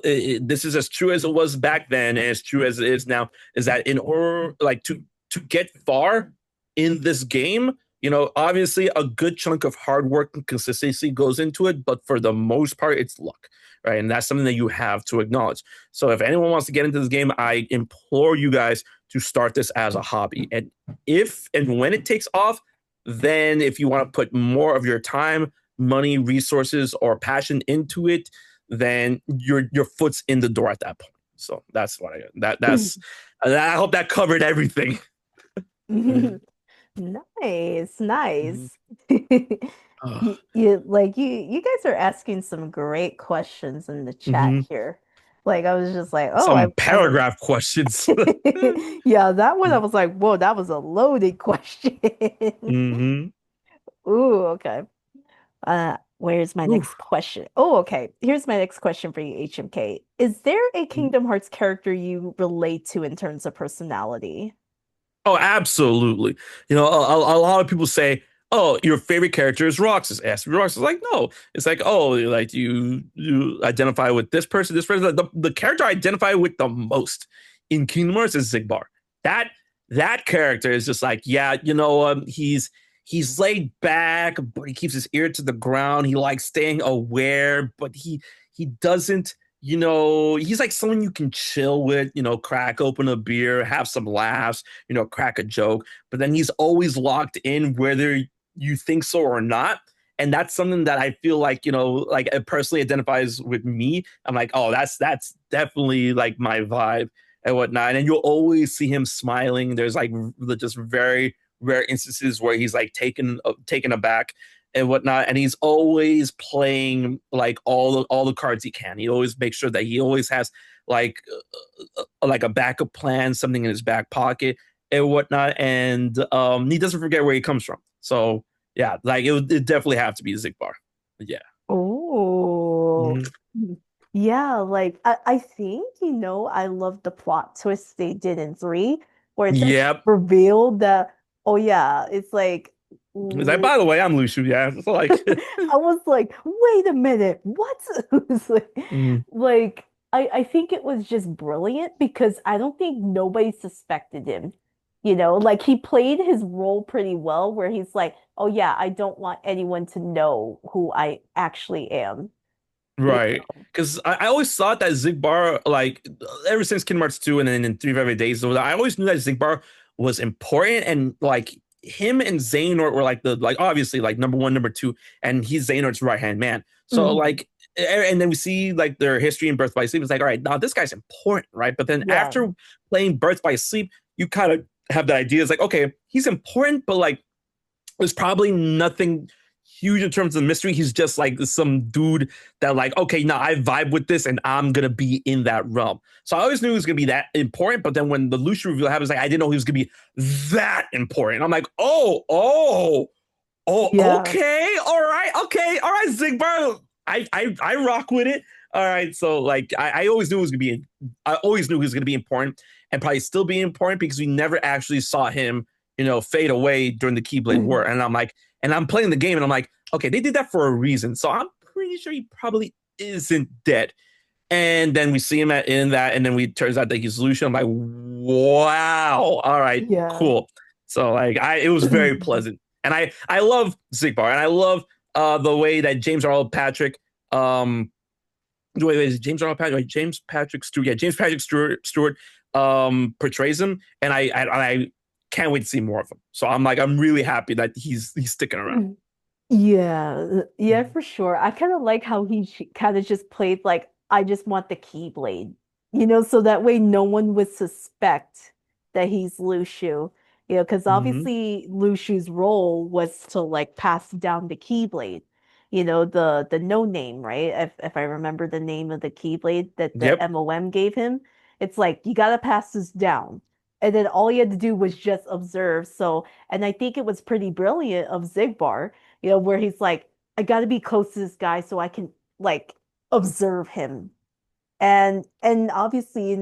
this is as true as it was back then and as true as it is now, is that in order like to get far in this game, obviously a good chunk of hard work and consistency goes into it, but for the most part it's luck, right? And that's something that you have to acknowledge. So if anyone wants to get into this game, I implore you guys to start this as a hobby, and if and when it takes off, then if you want to put more of your time, money, resources, or passion into it, then your foot's in the door at that point. So that's what I hope that covered everything. Nice, Mhm. nice. Ugh. You guys are asking some great questions in the chat Mhm. here. Like I was just like, oh, Some I was paragraph questions. yeah, that one I was like, whoa, that was a loaded question. Hmm. Ooh, okay. Where's my next Oof. question? Oh, okay. Here's my next question for you, HMK. Is there a Kingdom Hearts character you relate to in terms of personality? Oh, absolutely. A lot of people say, "Oh, your favorite character is Roxas." Ask me Roxas. Like, no, it's like, oh, like you identify with this person, this person. The character I identify with the most in Kingdom Hearts is Zigbar. That that character is just like, yeah, he's laid back, but he keeps his ear to the ground. He likes staying aware, but he doesn't. He's like someone you can chill with, crack open a beer, have some laughs, crack a joke, but then he's always locked in whether you think so or not. And that's something that I feel like, like it personally identifies with me. I'm like, oh, that's definitely like my vibe and whatnot. And you'll always see him smiling. There's like just very rare instances where he's like taken aback and whatnot, and he's always playing like all the cards he can. He always makes sure that he always has like a backup plan, something in his back pocket and whatnot, and he doesn't forget where he comes from. So yeah, like it definitely have to be Zigbar. Yeah. Oh, Mhm. yeah, like I think, I love the plot twist they did in three, where it's actually Yep. revealed that, oh yeah, it's like He's like, by the way, I'm Luciu. Yeah. So like, I was like, wait a minute, what? It was mhm. I think it was just brilliant because I don't think nobody suspected him. Like he played his role pretty well where he's like, oh yeah, I don't want anyone to know who I actually am. You Right. Because I always thought that Zigbar, like ever since Kingdom Hearts 2 and then in 358 Days, I always knew that Zigbar was important, and like him and Xehanort were like the like obviously like number one, number two, and he's Xehanort's right hand man. So Mhm. like and then we see like their history in Birth by Sleep. It's like, all right, now this guy's important, right? But then Yeah. after playing Birth by Sleep, you kind of have the idea. It's like, okay, he's important, but like there's probably nothing huge in terms of mystery. He's just like some dude that like, okay, now I vibe with this and I'm gonna be in that realm. So I always knew he was gonna be that important, but then when the Lucian reveal happens, like I didn't know he was gonna be that important. I'm like, Yeah. okay, all right, Zigbar. I rock with it. All right, so like I always knew it was gonna be, I always knew he was gonna be important and probably still be important because we never actually saw him, fade away during the Keyblade War. And I'm like, and I'm playing the game and I'm like, okay, they did that for a reason, so I'm pretty sure he probably isn't dead. And then we see him in that, and then we turns out that he's Lucian. I'm like, wow, all right, Yeah. cool. So like, it was very pleasant, and I love Zigbar, and I love the way that James Arnold Patrick, wait, James Arnold Patrick, James Patrick Stewart, yeah, James Patrick Stewart, portrays him, and I can't wait to see more of him. So I'm really happy that he's sticking around. Yeah, yeah, for sure. I kind of like how he kind of just played like, I just want the Keyblade, so that way no one would suspect that he's Luciu, because Mm-hmm. obviously Luciu's role was to like pass down the Keyblade, the no name, right? If I remember the name of the Keyblade that the Yep. MOM gave him, it's like you gotta pass this down. And then all he had to do was just observe. So, and I think it was pretty brilliant of Zigbar, where he's like, I got to be close to this guy so I can like observe him. And obviously,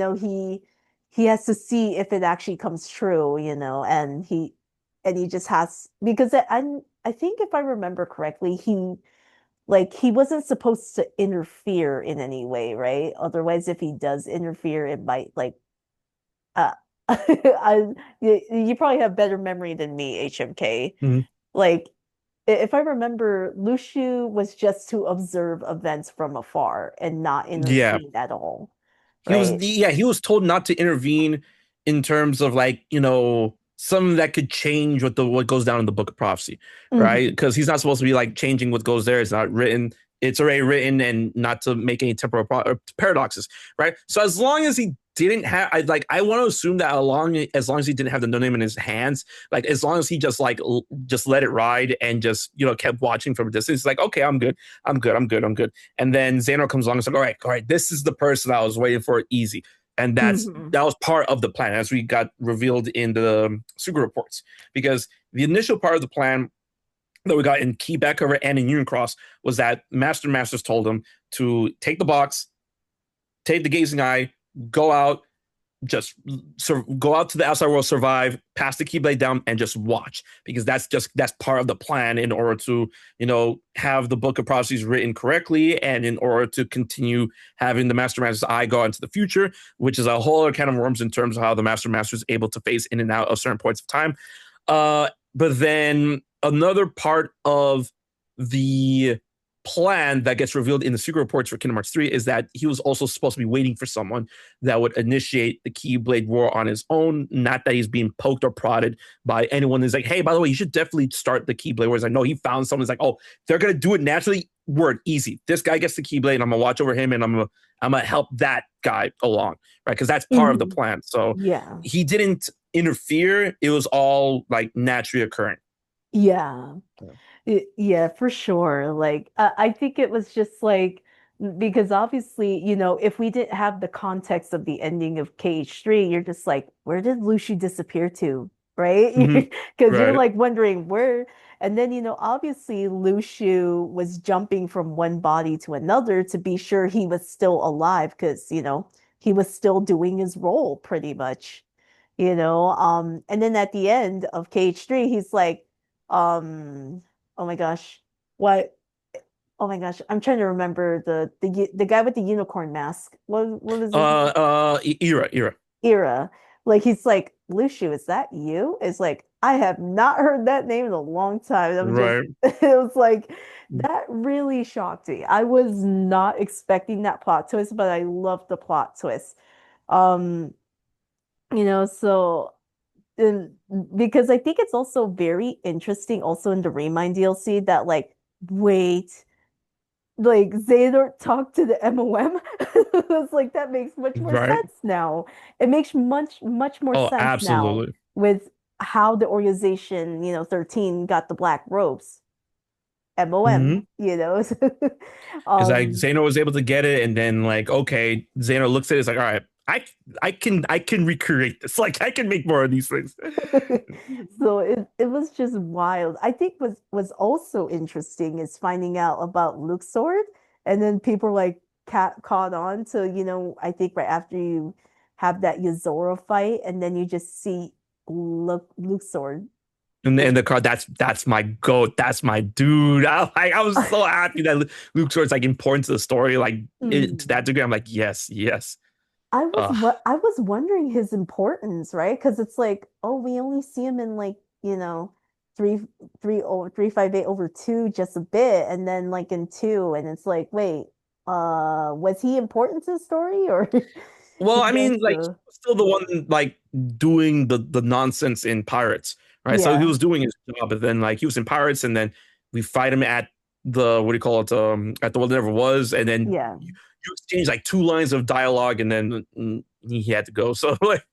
he has to see if it actually comes true, and he just has because I think if I remember correctly, he wasn't supposed to interfere in any way, right? Otherwise, if he does interfere, it might like you probably have better memory than me, HMK. Mhm. Like, if I remember, Luciu was just to observe events from afar and not Yeah. intervene at all, He was right? he was told not to intervene in terms of like, something that could change what goes down in the Book of Prophecy, right? Mhm. Because he's not supposed to be like changing what goes there. It's not written. It's already written, and not to make any temporal paradoxes, right? So as long as he didn't have, I want to assume that as long as he didn't have the no name in his hands, like as long as he just like just let it ride and just kept watching from a distance, he's like, okay, I'm good, I'm good. And then Xander comes along and says, all right, this is the person I was waiting for, easy. And Mhm. that was part of the plan as we got revealed in the Suga reports. Because the initial part of the plan that we got in Quebec and in Union Cross was that Masters told him to take the box, take the gazing eye, go out, just go out to the outside world, survive, pass the Keyblade down, and just watch, because that's part of the plan in order to have the Book of Prophecies written correctly, and in order to continue having the Master Master's eye go into the future, which is a whole other kind of worms in terms of how the Master Master is able to phase in and out of certain points of time. But then another part of the plan that gets revealed in the secret reports for Kingdom Hearts 3 is that he was also supposed to be waiting for someone that would initiate the Keyblade War on his own, not that he's being poked or prodded by anyone who's like, hey, by the way, you should definitely start the Keyblade Wars. I know he found someone who's like, oh, they're going to do it naturally. Word, easy. This guy gets the Keyblade, and I'm going to watch over him, and I'm going to help that guy along, right? Because that's part of the plan. So Yeah. he didn't interfere. It was all like naturally occurring. Yeah. Yeah, for sure. Like, I think it was just like, because obviously, if we didn't have the context of the ending of KH3, you're just like, where did Lucy disappear to? Right? Mhm. Because you're Right. like wondering where, and then, obviously Luciu was jumping from one body to another to be sure he was still alive, because, he was still doing his role pretty much, and then at the end of KH3, he's like, um, oh my gosh. What? Oh my gosh. I'm trying to remember the guy with the unicorn mask. What was his name? Era. Era. Like he's like, Luciu, is that you? It's like, I have not heard that name in a long time. I'm just Right. it was like that really shocked me. I was not expecting that plot twist, but I loved the plot twist. Um, so and because I think it's also very interesting also in the Remind DLC that like wait like Xehanort talked to the MOM. It's like that makes much more Right. sense now. It makes much more Oh, sense now absolutely. with how the organization 13 got the black robes. MOM, Mhm. Because like um Zeno was able to get it, and then like, okay, Zeno looks at it, it's like, all right, I can recreate this. Like I can make more of these things. So it was just wild. I think was also interesting is finding out about Luke's sword, and then people like caught on to, I think right after you have that Yozora fight, and then you just see Luke's sword. And the card, that's my goat. That's my dude. I was so happy that Luke Sword's like important to the story, like to that Mm. degree. I'm like, yes, yes. Uh, I was wondering his importance, right? Because it's like, oh, we only see him in like, three over 358 over two just a bit, and then like in two, and it's like, wait, was he important to the story or well, I yeah, mean, like he so was still the one like doing the nonsense in Pirates, right? So he yeah, was doing his job, but then like he was in Pirates, and then we fight him at the what do you call it? At the World That Never Was, and then yeah. you exchange like two lines of dialogue, and then he had to go. So like,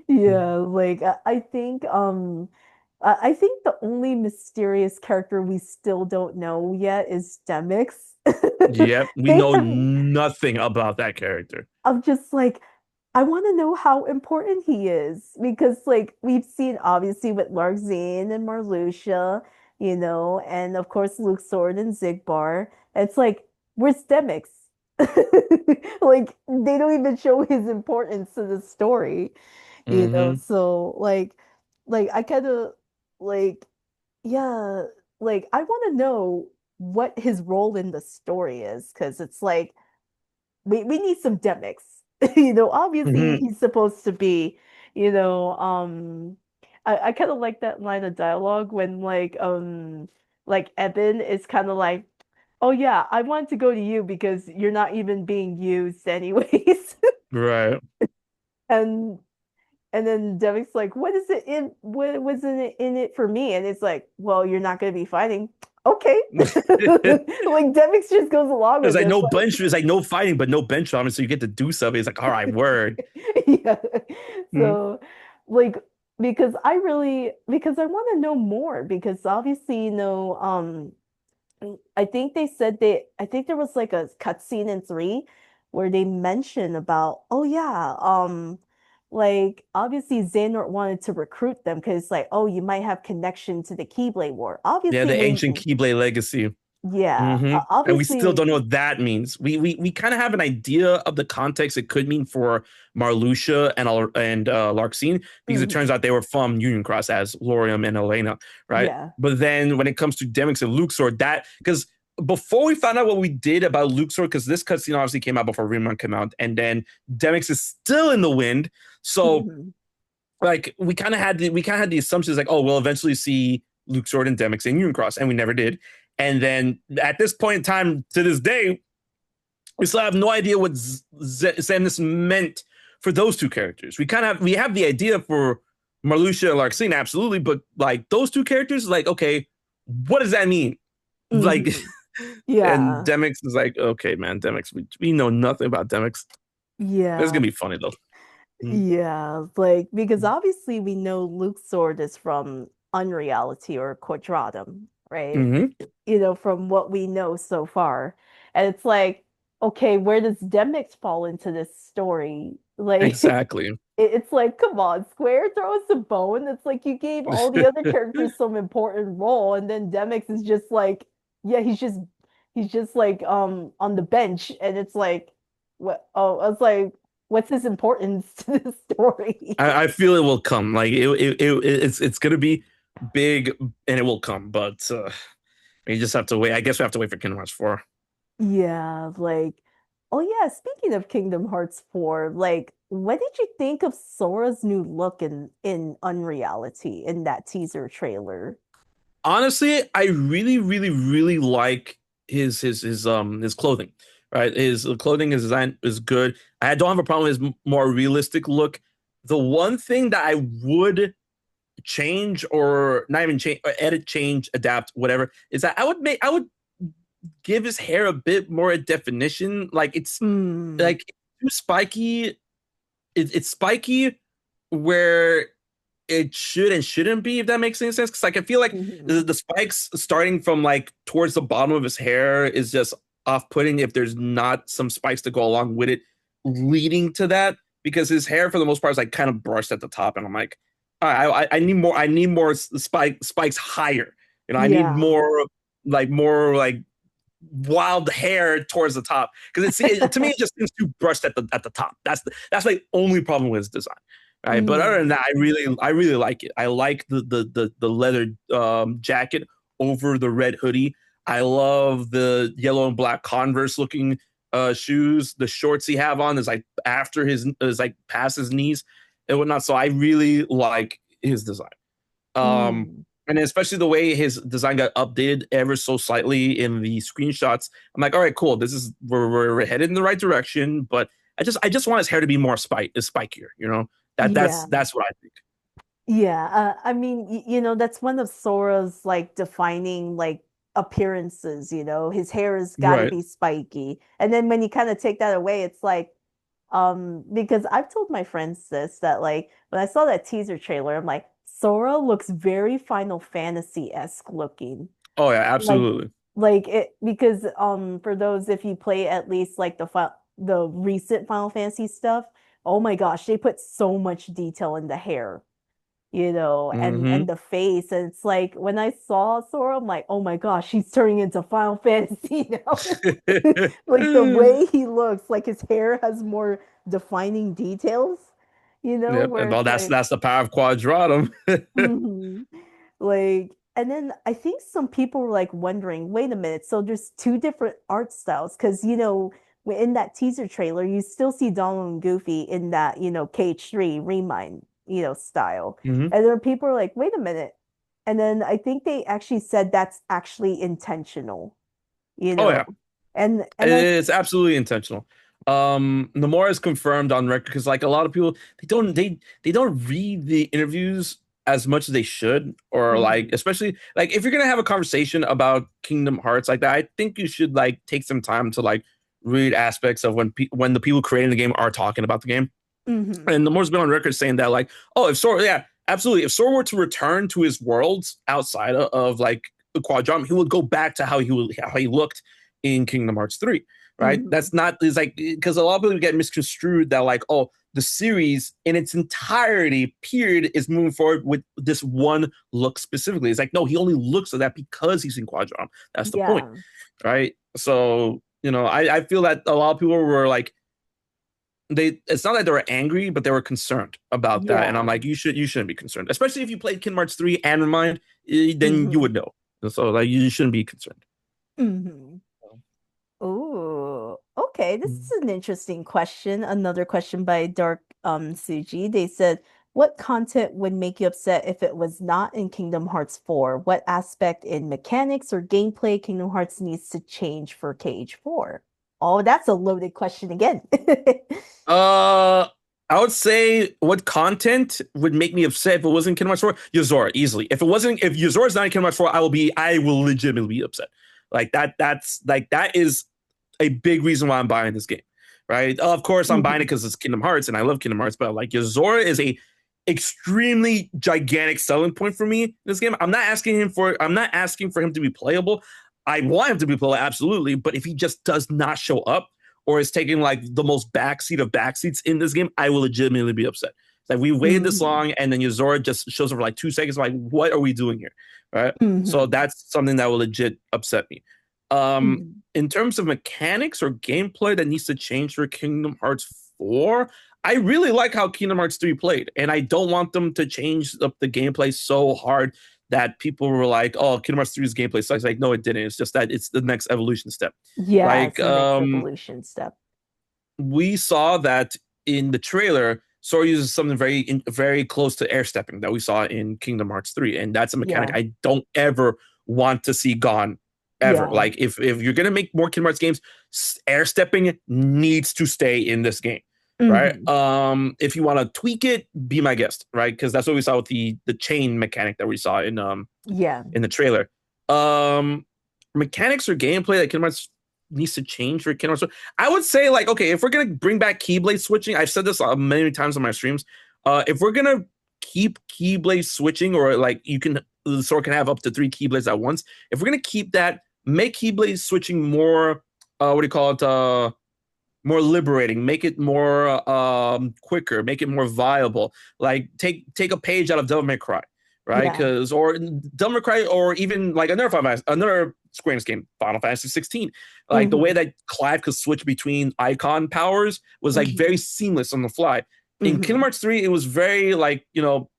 Yeah, like I think I think the only mysterious character we still don't know yet is Demix. yep, we They know have nothing about that character. I'm just like, I want to know how important he is because, like, we've seen obviously with Larxene and Marluxia, and of course Luke Sword and Zigbar. It's like, where's Demix? Like, they don't even show his importance to the story, Hmm. So, like I kind of like, yeah, like I want to know what his role in the story is because it's like we need some demics. Obviously Hmm. he's supposed to be, I kind of like that line of dialogue when like Eben is kind of like, oh yeah, I want to go to you because you're not even being used anyways. Right. And and then Demic's like, what was in it for me? And it's like, well, you're not gonna be fighting. Okay. Like Demix just goes along There's with like it. no bench. There's like no fighting, but no bench trauma. So you get to do something. It's like, all right, word. Yeah. Mhm. So, like, because I want to know more because obviously, I think there was like a cutscene in three where they mention about, oh yeah, like obviously Xehanort wanted to recruit them because like, oh, you might have connection to the Keyblade War. Yeah, Obviously, the ancient Keyblade legacy. Yeah, And we still obviously. don't know what that means. We kind of have an idea of the context it could mean for Marluxia and Larxene, because it turns Mhm. out they were from Union Cross as Lorium and Elena, right? Yeah. But then when it comes to Demix and Luxor, that because before we found out what we did about Luxor, because this cutscene obviously came out before Rimon came out, and then Demix is still in the wind, so Mhm. like we kind of had the assumptions like, oh, we'll eventually see Luxor and Demix in Union Cross, and we never did. And then at this point in time, to this day, we still have no idea what Xemnas meant for those two characters. We have the idea for Marluxia and Larxene, absolutely, but like those two characters, like, okay, what does that mean? Like, Mhm. and Yeah. Demix is like, okay, man, Demix, we know nothing about Demix. It's Yeah. gonna be funny though. Yeah, like because obviously we know Luke's sword is from Unreality or Quadratum, right? Mm-hmm. From what we know so far. And it's like, okay, where does Demix fall into this story? Like, Exactly. it's like, come on, Square, throw us a bone. It's like you gave all the other characters some important role, and then Demix is just like, yeah, he's just like on the bench, and it's like, what? Oh, I was like, what's his importance to the story? I feel it will come. Like it's gonna be big and it will come, but we just have to wait. I guess we have to wait for Kingdom Hearts 4. Yeah, like, oh yeah, speaking of Kingdom Hearts 4, like, what did you think of Sora's new look in Unreality in that teaser trailer? Honestly, I really, really, really like his clothing. Right, his clothing, his design is good. I don't have a problem with his more realistic look. The one thing that I would change, or not even change, or edit, change, adapt, whatever, is that I would give his hair a bit more definition. Like it's Hmm. like too spiky. It's spiky where it should and shouldn't be, if that makes any sense. Because like I feel like Mhm. the spikes starting from like towards the bottom of his hair is just off-putting if there's not some spikes to go along with it, leading to that. Because his hair for the most part is like kind of brushed at the top, and I'm like, all right, I need more. I need more spikes higher. I need Yeah. more like wild hair towards the top, because to me it just seems too brushed at the top. That's my only problem with his design. Right, but other than Mm. that, I really like it. I like the leather jacket over the red hoodie. I love the yellow and black Converse looking shoes. The shorts he have on is like after his is like past his knees and whatnot. So I really like his design. Um, Mm. and especially the way his design got updated ever so slightly in the screenshots. I'm like, all right, cool. This is we're headed in the right direction. But I just want his hair to be more spikier. Yeah. That's what I think. Yeah, I mean, that's one of Sora's like defining like appearances, his hair has got to Right. be spiky. And then when you kind of take that away, it's like, because I've told my friends this, that like when I saw that teaser trailer, I'm like, Sora looks very Final Fantasy-esque looking. Oh yeah, Like absolutely. like it because for those, if you play at least like the recent Final Fantasy stuff, oh my gosh, they put so much detail in the hair, and Mm-hmm. the face. And it's like when I saw Sora, I'm like, oh my gosh, he's turning into Final Fantasy now. Like the way he looks, like his hair has more defining details, Yep. where Well, it's like, that's the power of Quadratum. hmm like, and then I think some people were like wondering, wait a minute, so there's two different art styles, because in that teaser trailer, you still see Donald and Goofy in that, KH3 Remind, style. Hmm. And then people are like, wait a minute. And then I think they actually said that's actually intentional, you Oh know. yeah. And I It's absolutely intentional. Nomura is confirmed on record because like a lot of people they don't read the interviews as much as they should, or like Mhm. especially like if you're gonna have a conversation about Kingdom Hearts like that, I think you should like take some time to like read aspects of when the people creating the game are talking about the game. Mhm. And Nomura's been on record saying that like, oh, if Sora, yeah, absolutely, if Sora were to return to his worlds outside of like the Quadrum, he would go back to how he looked in Kingdom Hearts 3. right? That's not is like because a lot of people get misconstrued that like, oh, the series in its entirety period is moving forward with this one look specifically. It's like, no, he only looks at that because he's in Quadron. That's the point, Yeah. right? So, I feel that a lot of people were like, it's not that they were angry, but they were concerned about that. And I'm Yeah. like, you shouldn't be concerned, especially if you played Kingdom Hearts 3 and Remind, then you Hmm. would know. So like you shouldn't be concerned. Hmm. Oh, okay. This is an interesting question. Another question by Dark Suji. They said, what content would make you upset if it was not in Kingdom Hearts 4? What aspect in mechanics or gameplay Kingdom Hearts needs to change for KH4? Oh, that's a loaded question again. Uh, I would say what content would make me upset if it wasn't Kingdom Hearts 4? Yozora, easily. If Yozora's not in Kingdom Hearts 4, I will legitimately be upset. Like that is a big reason why I'm buying this game. Right? Of course, I'm buying it Mhm. because it's Kingdom Hearts and I love Kingdom Hearts, but like Yozora is a extremely gigantic selling point for me in this game. I'm not asking for him to be playable. I want him to be playable, absolutely, but if he just does not show up or is taking like the most backseat of backseats in this game, I will legitimately be upset. Like we waited this Mhm. long and then Yozora just shows up for like 2 seconds. I'm like, what are we doing here? Right. So Mhm. that's something that will legit upset me. Um, Mhm. in terms of mechanics or gameplay that needs to change for Kingdom Hearts 4, I really like how Kingdom Hearts 3 played, and I don't want them to change up the gameplay so hard that people were like, "Oh, Kingdom Hearts 3's gameplay sucks." Like, no, it didn't. It's just that it's the next evolution step. Yeah, Like, it's the next evolution step. we saw that in the trailer. Sora uses something very close to air stepping that we saw in Kingdom Hearts 3, and that's a mechanic Yeah. I don't ever want to see gone ever. Yeah. Like if you're gonna make more Kingdom Hearts games, air stepping needs to stay in this game, right? Hmm. If you want to tweak it, be my guest, right? Because that's what we saw with the chain mechanic that we saw Yeah. in the trailer. Um, Mechanics or gameplay that Kingdom Hearts needs to change for Kingdom Hearts. I would say like, okay, if we're gonna bring back Keyblade switching, I've said this many times on my streams. If we're gonna keep Keyblade switching, or like the sword can have up to 3 Keyblades at once. If we're gonna keep that, make Keyblade switching more. What do you call it? More liberating, make it more quicker, make it more viable. Like take a page out of Devil May Cry, right? Yeah. Because or Devil May Cry, or even like another Square Enix game, Final Fantasy 16. Like the way Hmm. that Clive could switch between icon powers was like very Hmm. seamless on the fly. In Kingdom Hmm. Hearts 3, it was very like,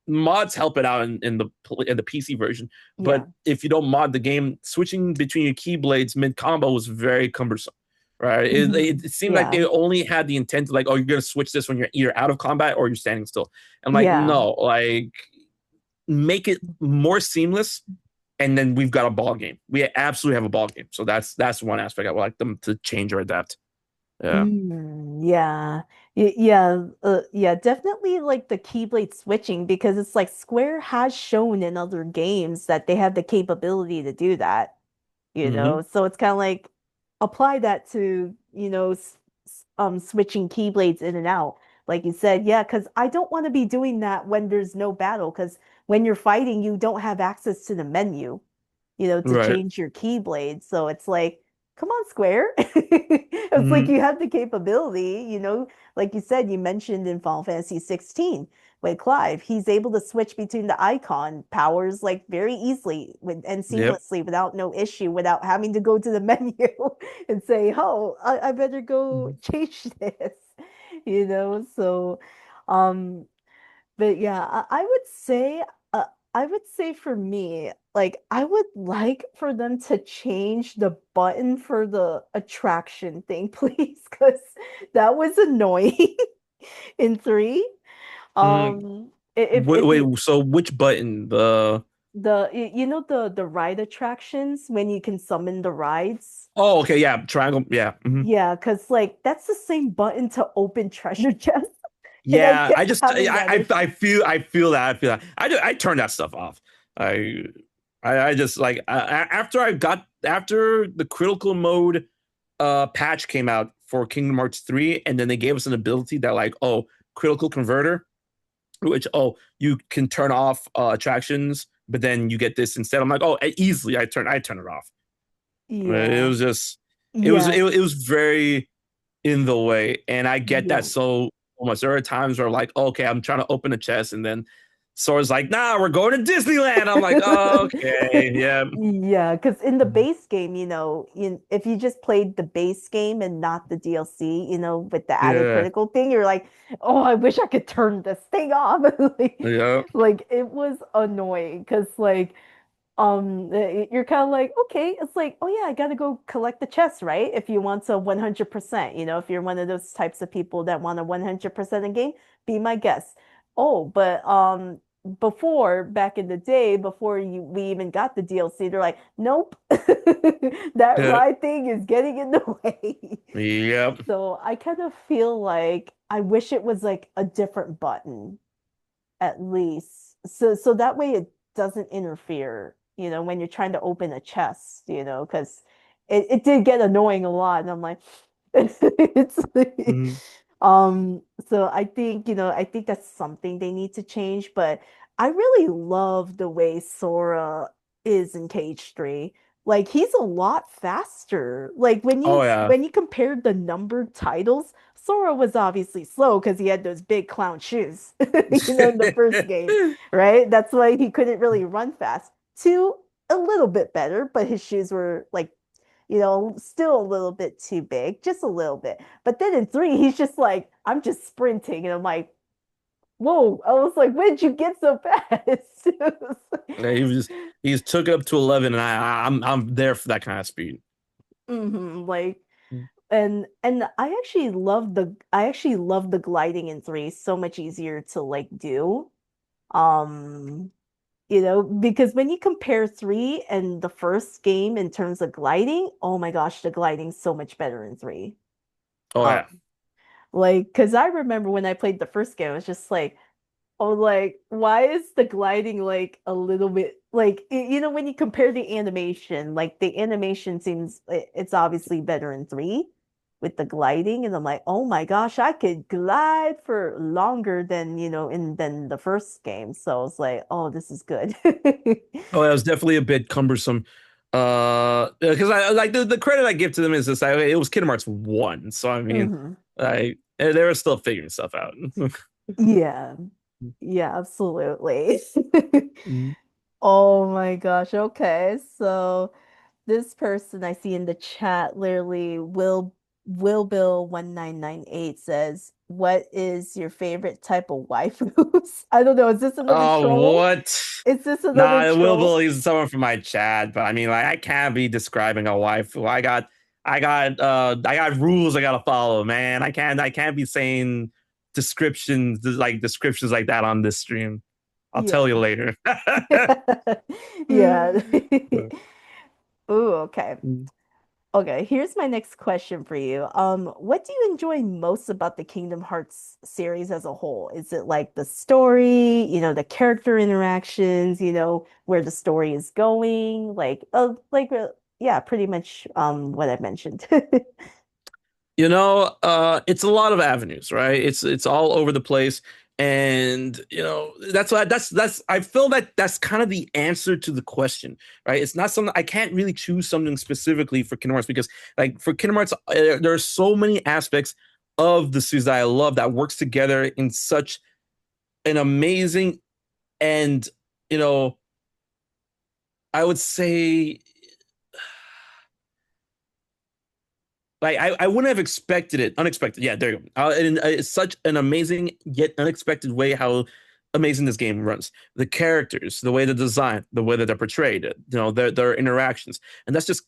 mods help it out in the PC version. But Yeah. if you don't mod the game, switching between your keyblades mid combo was very cumbersome, right? Hmm. It seemed like Yeah. they only had the intent to like, oh, you're gonna switch this when you're either out of combat or you're standing still. I'm like, Yeah. no, like make it more seamless, and then we've got a ball game. We absolutely have a ball game. So that's one aspect I would like them to change or adapt. Yeah. Yeah. Yeah, definitely like the Keyblade switching because it's like Square has shown in other games that they have the capability to do that, you Mm-hmm. know? So it's kind of like apply that to, switching Keyblades in and out. Like you said, yeah, because I don't want to be doing that when there's no battle, because when you're fighting, you don't have access to the menu, to Right. change your keyblade. So it's like, come on, Square. It's like Mm-hmm. you have the capability, like you said, you mentioned in Final Fantasy 16 with Clive, he's able to switch between the icon powers like very easily and Yep. seamlessly without no issue, without having to go to the menu and say, oh, I better go change this, So, um, but yeah, uh, I would say for me, like I would like for them to change the button for the attraction thing, please, because that was annoying in three. Mm. If you Wait. So which button? the ride attractions when you can summon the rides. Oh, okay. Yeah. Triangle. Yeah. Mm-hmm. Yeah, because like that's the same button to open treasure chests, and I Yeah, kept I just having that I issue. feel that. I turn that stuff off. I I just like after the critical mode patch came out for Kingdom Hearts 3, and then they gave us an ability that like, oh, critical converter, which, oh, you can turn off attractions, but then you get this instead. I'm like, oh, easily I turn it off. It Yeah. was just Yeah, it was very in the way, and I get that yeah. so much. There are times where like, okay, I'm trying to open a chest, and then Sora's like, nah, we're going to Disneyland. I'm like, oh, okay, yeah, Yeah, because in the base game, if you just played the base game and not the DLC, with the added yeah, critical thing, you're like, oh, I wish I could turn this thing off. yeah, Like it was annoying because you're kind of like, okay, it's like, oh yeah, I gotta go collect the chest, right? If you want to 100%, if you're one of those types of people that want to 100% a game, be my guest. Oh, but before back in the day, before we even got the DLC, they're like, nope, that yeah, ride thing is getting in the way. yep. So I kind of feel like I wish it was like a different button at least. So that way it doesn't interfere, when you're trying to open a chest, because it did get annoying a lot. And I'm like, it's like, Mhm. so I think that's something they need to change, but I really love the way Sora is in Cage 3. Like he's a lot faster. Like when Oh you yeah. when you compared the numbered titles, Sora was obviously slow because he had those big clown shoes, in the first game, right? That's why he couldn't really run fast. Two, a little bit better, but his shoes were like, still a little bit too big, just a little bit. But then in three, he's just like, I'm just sprinting. And I'm like, whoa. I was like, when did you get so fast? Yeah, he just took it up to 11, and I'm there for that kind of speed. Like, and I actually love the gliding in three. So much easier to like do. Um, because when you compare three and the first game in terms of gliding, oh my gosh, the gliding's so much better in three. Oh Um, yeah. like, because I remember when I played the first game, I was just like, oh, like, why is the gliding like a little bit like, when you compare the animation, like the animation seems it's obviously better in three with the gliding, and I'm like, oh my gosh, I could glide for longer than than the first game. So I was like, oh, this is good. Oh, that was definitely a bit cumbersome. Because I like the credit I give to them is this: it was Kingdom Hearts 1, so I mean, hmm they were still figuring stuff out. Yeah, yeah, absolutely. Oh my gosh. Okay. So this person I see in the chat literally will Bill 1998 says, "What is your favorite type of waifus?" I don't know. Is this another Oh, troll? what? Is this another Nah, Will troll? believe someone from my chat, but I mean, like, I can't be describing a wife. I got rules I gotta follow, man. I can't be saying descriptions like that on this stream. I'll tell you Yeah. later. Yeah. Ooh, okay. Okay, here's my next question for you. What do you enjoy most about the Kingdom Hearts series as a whole? Is it like the story, the character interactions, where the story is going? Yeah, pretty much what I mentioned. It's a lot of avenues, right? It's all over the place, and that's I feel that that's kind of the answer to the question, right? It's not something I can't really choose something specifically for Kingdom Hearts because, like, for Kingdom Hearts, there are so many aspects of the series that I love that works together in such an amazing and you know I would say like I wouldn't have expected it. Unexpected. Yeah, there you go. It's such an amazing yet unexpected way how amazing this game runs. The characters, the way they're designed, the way that they're portrayed, their interactions, and that's just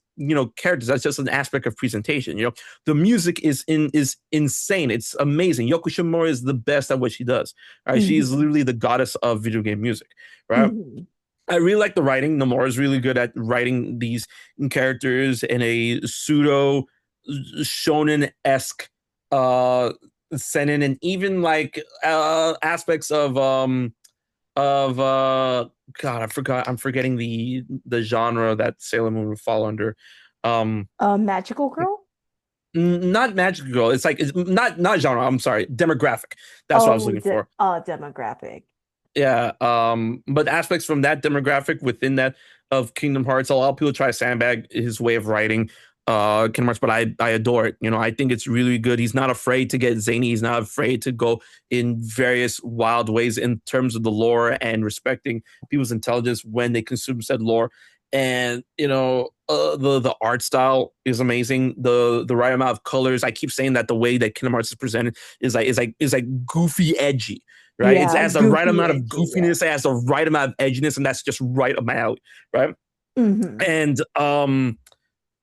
characters. That's just an aspect of presentation. The music is insane. It's amazing. Yoko Shimura is the best at what she does. Right, she is Mhm. literally the goddess of video game music. Right. Mhm. I really like the writing. Nomura is really good at writing these characters in a pseudo shonen esque setting, and even like aspects of God, I forgot. I'm forgetting the genre that Sailor Moon would fall under. Um, Magical Girl? Not Magic Girl. It's not genre. I'm sorry, demographic. That's what I was Oh, looking for. demographic. Yeah, but aspects from that demographic within that of Kingdom Hearts, a lot of people try to sandbag his way of writing. Kingdom Hearts, but I adore it. I think it's really good. He's not afraid to get zany. He's not afraid to go in various wild ways in terms of the lore and respecting people's intelligence when they consume said lore. And the art style is amazing. The right amount of colors. I keep saying that the way that Kingdom Hearts is presented is like goofy, edgy, right? It Yeah, has the right goofy, amount of edgy, yeah. goofiness. It has the right amount of edginess, and that's just right up my alley, right? Hmm.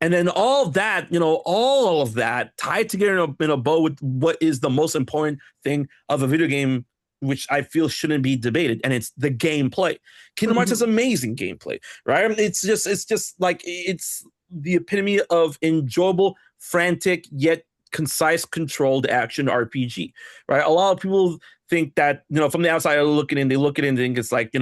And then all of that, all of that tied together in a bow with what is the most important thing of a video game, which I feel shouldn't be debated, and it's the gameplay. Kingdom Hearts has Hmm. amazing gameplay, right? It's just like it's the epitome of enjoyable, frantic yet concise, controlled action RPG, right? A lot of people think that from the outside looking in, they look at it and think it's like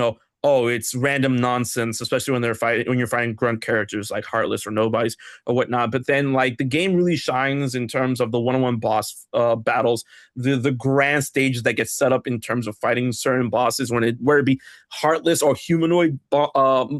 oh, it's random nonsense, especially when you're fighting grunt characters like Heartless or Nobodies or whatnot. But then like the game really shines in terms of the one-on-one boss battles, the grand stages that get set up in terms of fighting certain bosses where it be Heartless or humanoid,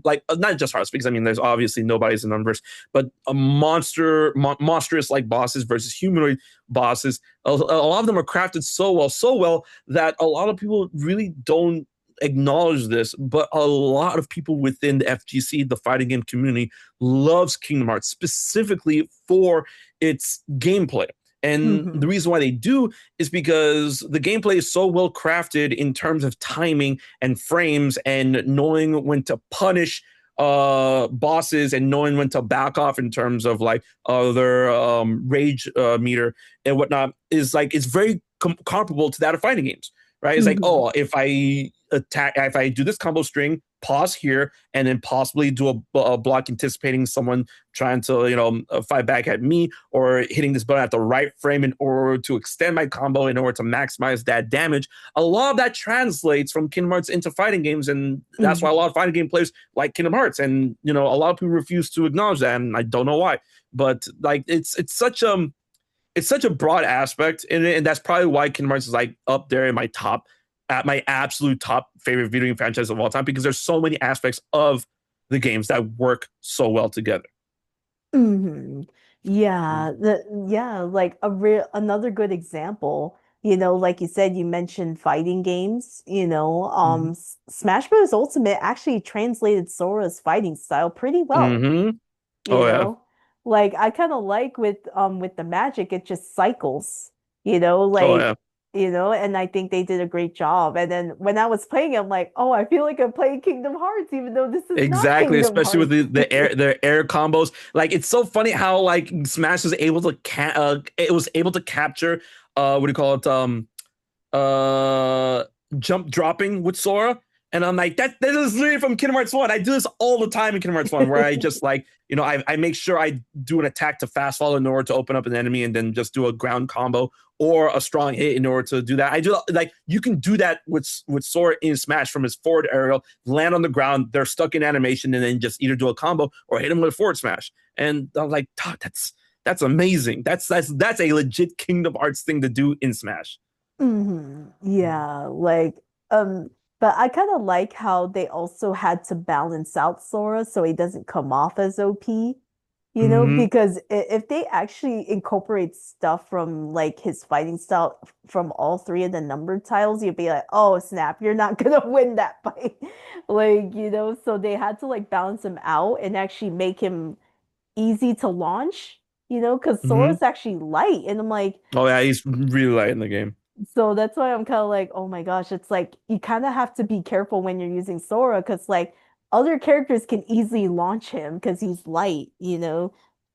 like not just Heartless, because I mean there's obviously Nobodies in numbers, but a monstrous like bosses versus humanoid bosses. A lot of them are crafted so well that a lot of people really don't acknowledge this, but a lot of people within the FGC, the fighting game community, loves Kingdom Hearts specifically for its gameplay. And the Hmm. reason why they do is because the gameplay is so well crafted in terms of timing and frames and knowing when to punish bosses and knowing when to back off in terms of like their rage meter and whatnot is like it's very comparable to that of fighting games, right? It's like, Hmm. oh, if I do this combo string, pause here, and then possibly do a block anticipating someone trying to, fight back at me, or hitting this button at the right frame in order to extend my combo in order to maximize that damage. A lot of that translates from Kingdom Hearts into fighting games, and that's why a lot of fighting game players like Kingdom Hearts. And a lot of people refuse to acknowledge that, and I don't know why. But like, it's such a broad aspect in it, and that's probably why Kingdom Hearts is like up there in at my absolute top favorite video game franchise of all time, because there's so many aspects of the games that work so well together. Hmm. Yeah, like a real another good example, like you said, you mentioned fighting games, Mm-hmm. Smash Bros. Ultimate actually translated Sora's fighting style pretty well. Mm-hmm. you Oh yeah. know like I kind of like with the magic, it just cycles, you know Oh like yeah. and I think they did a great job. And then when I was playing, I'm like, oh, I feel like I'm playing Kingdom Hearts even though this is not Exactly, Kingdom especially with Hearts. their air combos. Like it's so funny how like Smash was able to it was able to capture what do you call it uh jump dropping with Sora. And I'm like, that is literally from Kingdom Hearts 1. I do this all the time in Kingdom Hearts 1, where I just like, I make sure I do an attack to fast fall in order to open up an enemy and then just do a ground combo or a strong hit in order to do that. I do like you can do that with Sora in Smash from his forward aerial, land on the ground, they're stuck in animation, and then just either do a combo or hit him with a forward smash. And I'm like, that's amazing. That's a legit Kingdom Hearts thing to do in Smash. Yeah, like but I kind of like how they also had to balance out Sora so he doesn't come off as OP, Mm-hmm. because if they actually incorporate stuff from like his fighting style from all three of the numbered tiles, you'd be like, oh snap, you're not gonna win that fight. Like, so they had to like balance him out and actually make him easy to launch, because Mm-hmm. Sora's actually light. And I'm like, Oh yeah, he's really light in the game. so that's why I'm kind of like, oh my gosh, it's like you kind of have to be careful when you're using Sora because like other characters can easily launch him because he's light,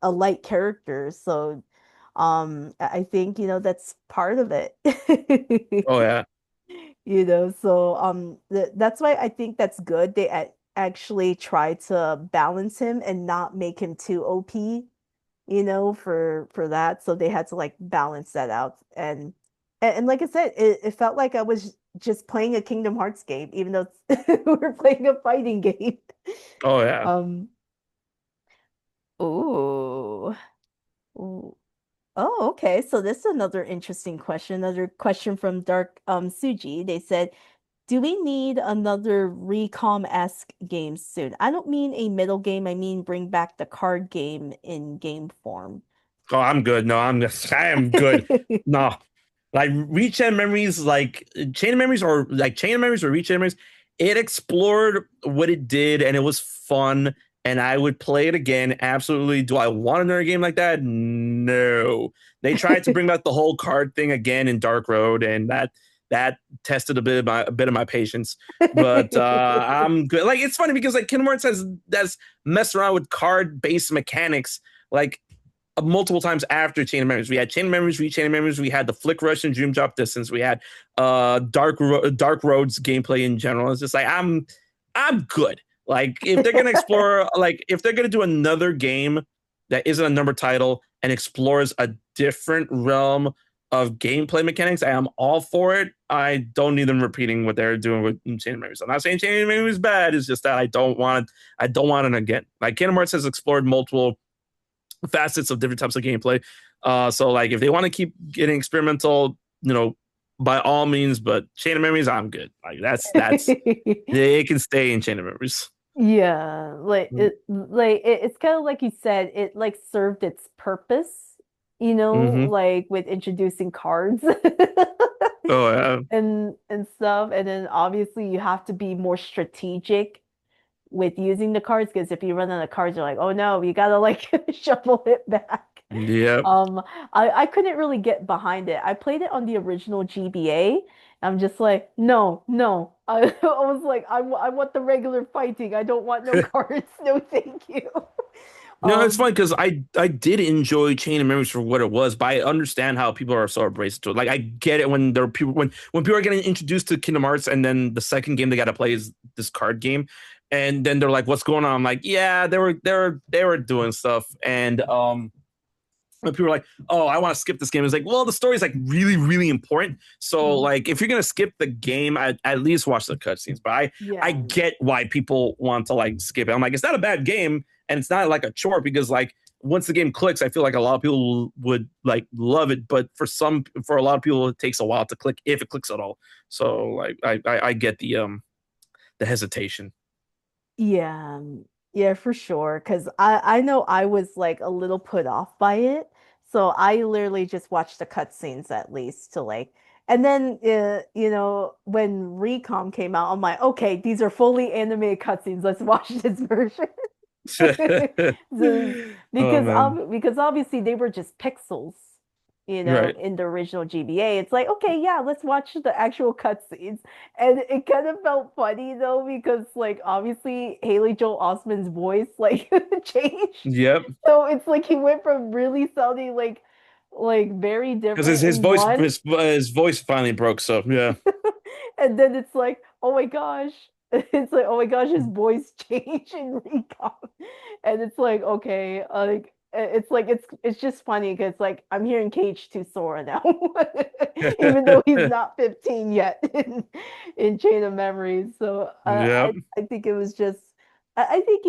a light character. So I think, that's part of it. Oh yeah. So that's why I think that's good. They actually try to balance him and not make him too OP, for that. So they had to like balance that out. And like I said, it felt like I was just playing a Kingdom Hearts game, even though we're playing a fighting game. Oh yeah. Um, ooh, ooh. Oh, okay. So this is another interesting question. Another question from Dark Suji. They said, do we need another Recom-esque game soon? I don't mean a middle game, I mean bring back the card game in game form. Oh, I'm good. No, I am good. No, like Rechain Memories, like Chain of Memories, or like Chain of Memories or Rechain Memories. It explored what it did, and it was fun. And I would play it again. Absolutely. Do I want another game like that? No. They tried to bring back the whole card thing again in Dark Road, and that tested a bit of my patience. But I'm good. Like it's funny because like Kingdom Hearts has messed around with card based mechanics. Like multiple times after Chain of Memories. We had Chain of Memories, Rechain of Memories. We had the Flick Rush and Dream Drop Distance. We had Dark Roads gameplay in general. It's just like I'm good. Like if they're gonna explore, like if they're gonna do another game that isn't a number title and explores a different realm of gameplay mechanics, I am all for it. I don't need them repeating what they're doing with Chain of Memories. I'm not saying Chain of Memories is bad. It's just that I don't want it again. Like Kingdom Hearts has explored multiple facets of different types of gameplay. So like if they want to keep getting experimental, by all means, but Chain of Memories, I'm good. Like that's they can stay in Chain of Memories. Yeah, it's kind of like you said, it like served its purpose, Mm-hmm. like with introducing cards Oh yeah. and stuff. And then obviously you have to be more strategic with using the cards because if you run out of cards, you're like, oh no, you gotta like shuffle it back. Yep. Um, I couldn't really get behind it. I played it on the original GBA. I'm just like, no, no. I was like, I want the regular fighting. I don't want no cards. No, thank you. No, it's Um, funny because I did enjoy Chain of Memories for what it was, but I understand how people are so abrasive to it. Like I get it when there are people when people are getting introduced to Kingdom Hearts and then the second game they got to play is this card game, and then they're like, "What's going on?" I'm like, "Yeah, they were doing stuff," and when people are like, "Oh, I want to skip this game," it's like, "Well, the story is like really, really important. So, mm, like, if you're gonna skip the game, at least watch the cutscenes." But I yeah. get why people want to like skip it. I'm like, it's not a bad game, and it's not like a chore because like once the game clicks, I feel like a lot of people would like love it. But for a lot of people, it takes a while to click if it clicks at all. So, like, I get the hesitation. Yeah, yeah, for sure. Because I know I was like a little put off by it, so I literally just watched the cutscenes at least to like, and then when Recom came out, I'm like, okay, these are fully animated cutscenes. Let's watch this version. So- Oh man, because obviously they were just pixels, right. in the original GBA. It's like, okay, yeah, let's watch the actual cutscenes. And it kind of felt funny though, because like obviously Haley Joel Osment's voice like changed. Yep. So it's like he went from really sounding like very Because different in one. his voice finally broke. So yeah. And then it's like, oh my gosh. It's like, oh my gosh, his voice changed in Recon. And it's like, okay, like it's just funny because like I'm hearing KH2 Sora now. Even though he's not 15 yet in Chain of Memories. So Yep. I think it was just I think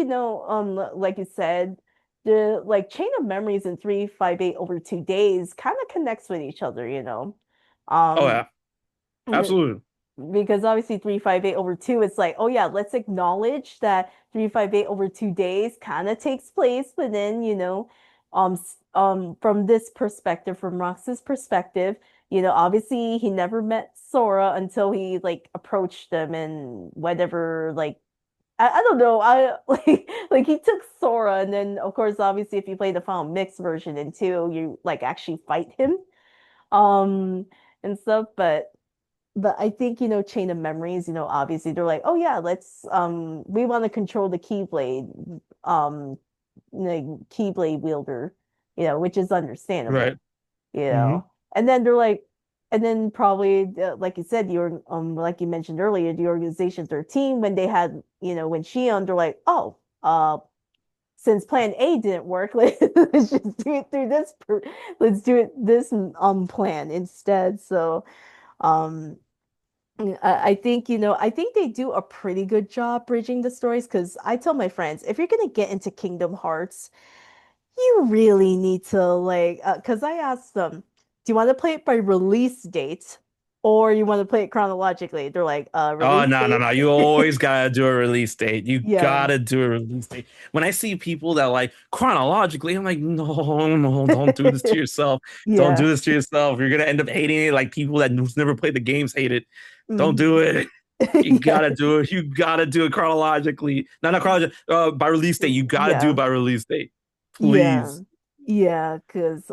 like you said, the like Chain of Memories and 358 over 2 days kind of connects with each other. Oh Um yeah. Absolutely. because obviously 358 over 2 it's like, oh yeah, let's acknowledge that 358 over 2 days kind of takes place within, from this perspective, from Rox's perspective. Obviously he never met Sora until he like approached them and whatever, like I don't know. I like he took Sora, and then of course obviously if you play the final mix version in 2, you like actually fight him um and stuff. But I think, Chain of Memories, obviously they're like, oh yeah, let's we want to control the Keyblade, Keyblade wielder, which is Right. understandable, you Hmm. know. And then they're like, and then probably like you said, like you mentioned earlier, the Organization 13 when they had, when Shion, they're like, oh, since Plan A didn't work, let's just do it through let's do it this plan instead. So um I think, I think they do a pretty good job bridging the stories because I tell my friends, if you're gonna get into Kingdom Hearts, you really need to like, because I asked them, do you want to play it by release date or you want to play it chronologically. They're like, Oh, release no, no, date. no. You always gotta do a release date. You Yeah. gotta do a release date. When I see people that like chronologically, I'm like, no, no, don't do this to yourself. Don't do Yeah. this to yourself. You're gonna end up hating it like people that never played the games hate it. Don't do Mhm. it. You Yeah. gotta do it. You gotta do it chronologically. No, not chronologically. By release date. You gotta do it Yeah. by release date. Yeah. Please. Yeah, because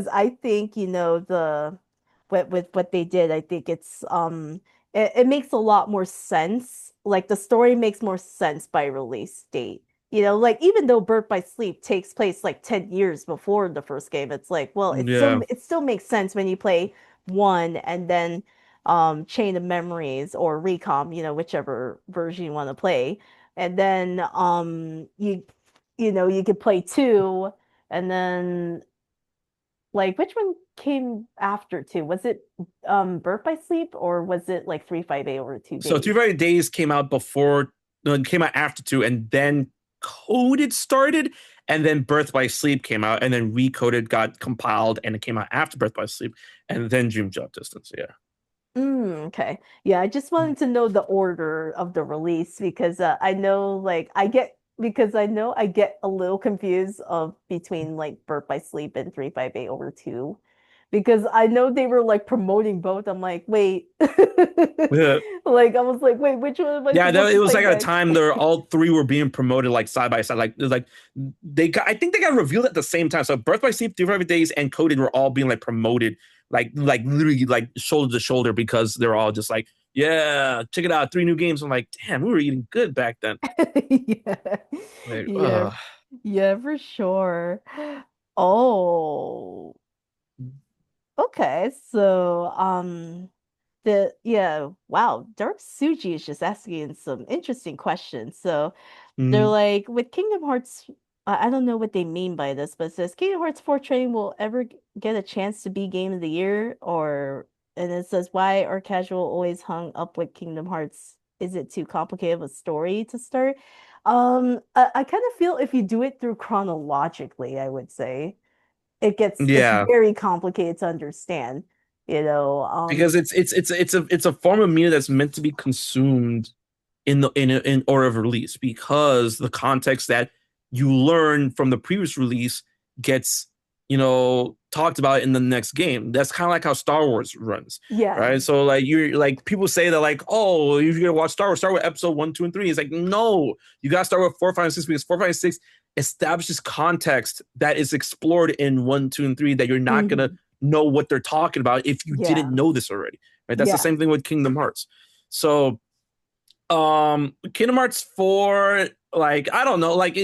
I think, the with what they did, I think it makes a lot more sense. Like the story makes more sense by release date. Like even though Birth by Sleep takes place like 10 years before the first game, it's like, well, Yeah. it still makes sense when you play one and then Chain of Memories or Recom, whichever version you want to play. And then you could play two, and then like which one came after two? Was it Birth by Sleep or was it like 358 over two So days? 2 Days came out before, no, it came out after two, and then Coded started, and then Birth by Sleep came out, and then Recoded got compiled, and it came out after Birth by Sleep, and then Dream Drop Distance. Yeah. Okay. Yeah, I just wanted to know the order of the release because I know like I get a little confused of between like Birth by Sleep and 358 over 2 because I know they were like promoting both. I'm like, wait. Yeah. Like I was like, wait, which one am I Yeah, supposed it to was play like at a next? time there all three were being promoted like side by side. Like it was like they got, I think they got revealed at the same time. So Birth by Sleep, 3 Days, and Coded were all being like promoted, like literally like shoulder to shoulder because they're all just like, yeah, check it out, 3 new games. I'm like, damn, we were eating good back then. Yeah. Like, Yeah. Yeah, for sure. Oh. Okay, so wow, Dark Suji is just asking some interesting questions. So they're mm, like with Kingdom Hearts, I don't know what they mean by this, but it says Kingdom Hearts 4 Train will ever get a chance to be Game of the Year, or and it says why are casual always hung up with Kingdom Hearts? Is it too complicated of a story to start? I kind of feel if you do it through chronologically, I would say it's yeah, very complicated to understand, you know. because it's a form of media that's meant to be consumed in order of release, because the context that you learn from the previous release gets talked about in the next game. That's kind of like how Star Wars runs, Yeah. right? So like you're like people say that like, oh, if you're gonna watch Star Wars, start with episode 1, 2, and 3. It's like, no, you gotta start with 4, 5, and 6, because 4, 5, and 6 establishes context that is explored in 1, 2, and 3 that you're not gonna Hmm. know what they're talking about if you didn't Yeah. know this already, right? That's the Yeah. same thing with Kingdom Hearts. So Kingdom Hearts 4, like I don't know, like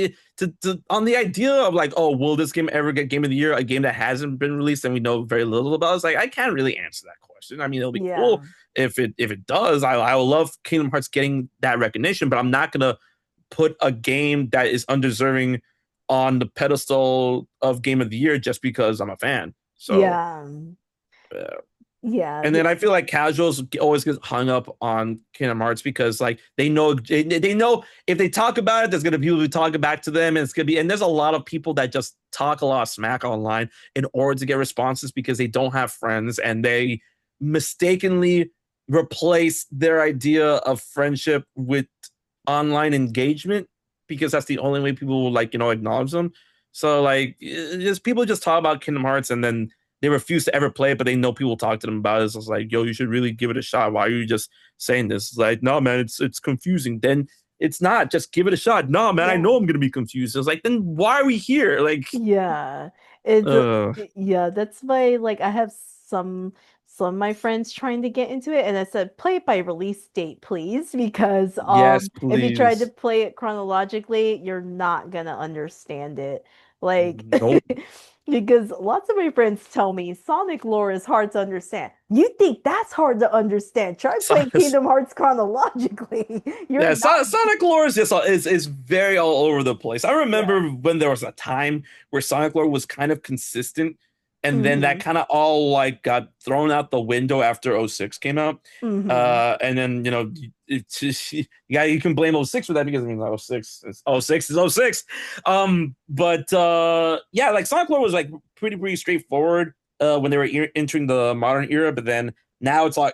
on the idea of like, oh, will this game ever get Game of the Year, a game that hasn't been released and we know very little about? It's like I can't really answer that question. I mean, it'll be Yeah. cool if it does. I will love Kingdom Hearts getting that recognition, but I'm not gonna put a game that is undeserving on the pedestal of Game of the Year just because I'm a fan. So Yeah. uh, Yeah. and then I feel like casuals always get hung up on Kingdom Hearts because like they know if they talk about it, there's gonna be people who talk back to them, and it's gonna be, and there's a lot of people that just talk a lot of smack online in order to get responses because they don't have friends, and they mistakenly replace their idea of friendship with online engagement because that's the only way people will like acknowledge them. So like just people just talk about Kingdom Hearts and then they refuse to ever play it, but they know people talk to them about it. So it's like, yo, you should really give it a shot. Why are you just saying this? It's like, no, man, it's confusing. Then it's not. Just give it a shot. No, man, I Yeah. know I'm gonna be confused. It's like, then why are we here? Like, Yeah. It's uh, yeah, that's why like I have some of my friends trying to get into it and I said play it by release date, please, because yes, if you try to please. play it chronologically, you're not gonna understand it. Like Nope. because lots of my friends tell me Sonic lore is hard to understand. You think that's hard to understand? Try playing Kingdom Hearts chronologically. You're Yeah, not. Sonic lore is just is very all over the place. I Yeah. remember when there was a time where Sonic lore was kind of consistent, and then that Hmm. kind of all like got thrown out the window after '06 came out. Hmm. And then it's just, you can blame '06 for that because I mean '06 is '06 is '06. But yeah, like Sonic lore was like pretty straightforward. when they were entering the modern era, but then now it's like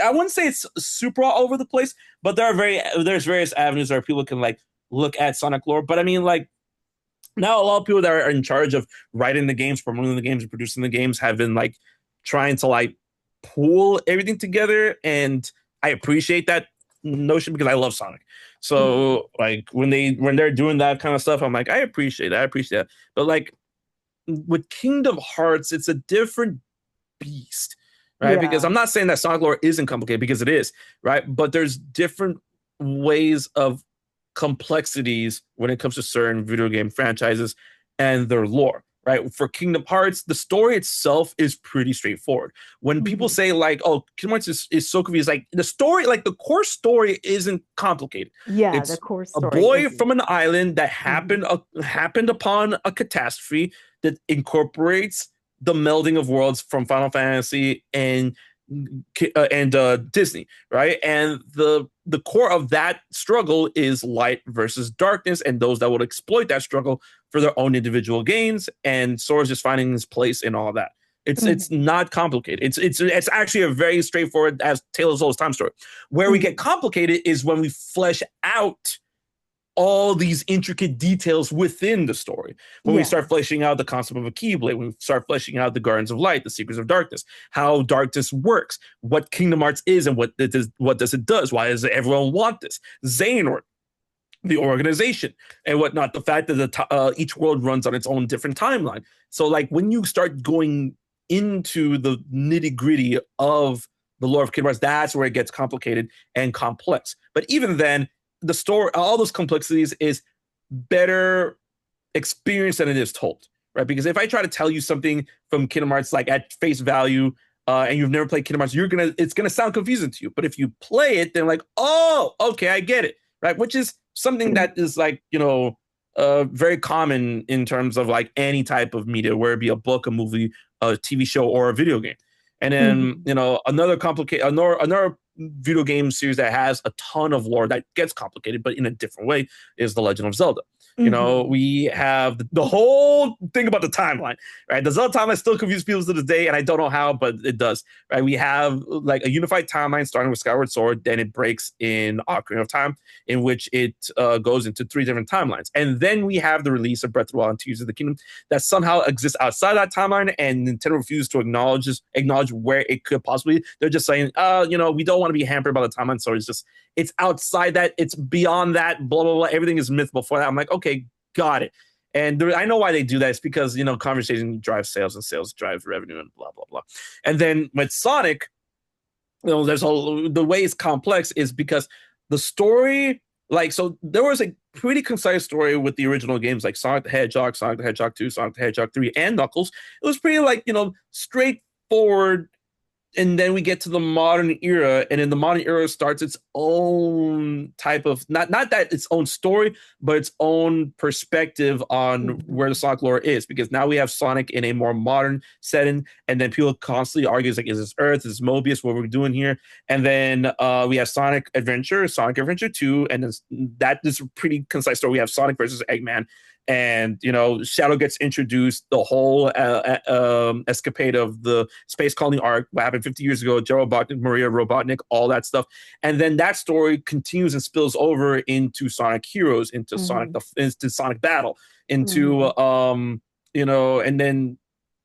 I wouldn't say it's super all over the place, but there's various avenues where people can like look at Sonic lore. But I mean, like now a lot of people that are in charge of writing the games, promoting the games, and producing the games have been like trying to like pull everything together, and I appreciate that notion because I love Sonic. So like when they're doing that kind of stuff, I'm like, I appreciate it. I appreciate it. But like with Kingdom Hearts, it's a different beast, right? Because Yeah. I'm not saying that Sonic lore isn't complicated because it is, right? But there's different ways of complexities when it comes to certain video game franchises and their lore, right? For Kingdom Hearts, the story itself is pretty straightforward. When people Mhm. say like, "Oh, Kingdom Hearts is so confused," like the story, like the core story, isn't complicated. Yeah, the It's core a story boy isn't. from an island that Mhm. happened upon a catastrophe that incorporates the melding of worlds from Final Fantasy and Disney, right? And the core of that struggle is light versus darkness, and those that would exploit that struggle for their own individual gains. And Sora's just finding his place in all that. It's Mhm. not complicated. It's actually a very straightforward as Tale of Souls time story. Where we get Mhm. complicated is when we flesh out all these intricate details within the story. When we start Yeah. fleshing out the concept of a Keyblade, when we start fleshing out the Gardens of Light, the Secrets of Darkness, how darkness works, what Kingdom Hearts is, and what does it does? Why does everyone want this? Xehanort, the organization, and whatnot. The fact that each world runs on its own different timeline. So, like when you start going into the nitty gritty of the lore of Kingdom Hearts, that's where it gets complicated and complex. But even then, the story, all those complexities is better experienced than it is told, right? Because if I try to tell you something from Kingdom Hearts like at face value, and you've never played Kingdom Hearts, it's gonna sound confusing to you. But if you play it, then like, oh, okay, I get it, right? Which is something Mhm. that is like very common in terms of like any type of media, where it be a book, a movie, a TV show, or a video game. And then Mhm. another video game series that has a ton of lore that gets complicated, but in a different way, is The Legend of Zelda. Mhm. We have the whole thing about the timeline, right? The Zelda timeline still confuses people to this day, and I don't know how, but it does, right? We have like a unified timeline starting with Skyward Sword, then it breaks in Ocarina of Time, in which it goes into three different timelines. And then we have the release of Breath of the Wild and Tears of the Kingdom that somehow exists outside that timeline, and Nintendo refuses to acknowledge where it could possibly. They're just saying, we don't want to be hampered by the timeline, so it's outside that, it's beyond that, blah blah blah. Everything is myth before that. I'm like, okay, got it. And I know why they do that. It's because conversation drives sales, and sales drives revenue, and blah blah blah. And then with Sonic, the way it's complex is because the story, like, so there was a pretty concise story with the original games like Sonic the Hedgehog, Sonic the Hedgehog 2, Sonic the Hedgehog 3, and Knuckles. It was pretty like straightforward. And then we get to the modern era, and in the modern era starts its own type of, not that its own story, but its own perspective on where the Mhm. Sonic lore is, because now we have Sonic in a more modern setting, and then people constantly argue like, is this Earth, is this Mobius, what we're doing here? And then we have Sonic Adventure 2, and then that is a pretty concise story. We have Sonic versus Eggman, and Shadow gets introduced, the whole escapade of the space colony arc, what happened 50 years ago, Joe Robotnik, Maria Robotnik, all that stuff. And then that story continues and spills over into Sonic Heroes, into Mhm. into Sonic Battle, into Mhm. and then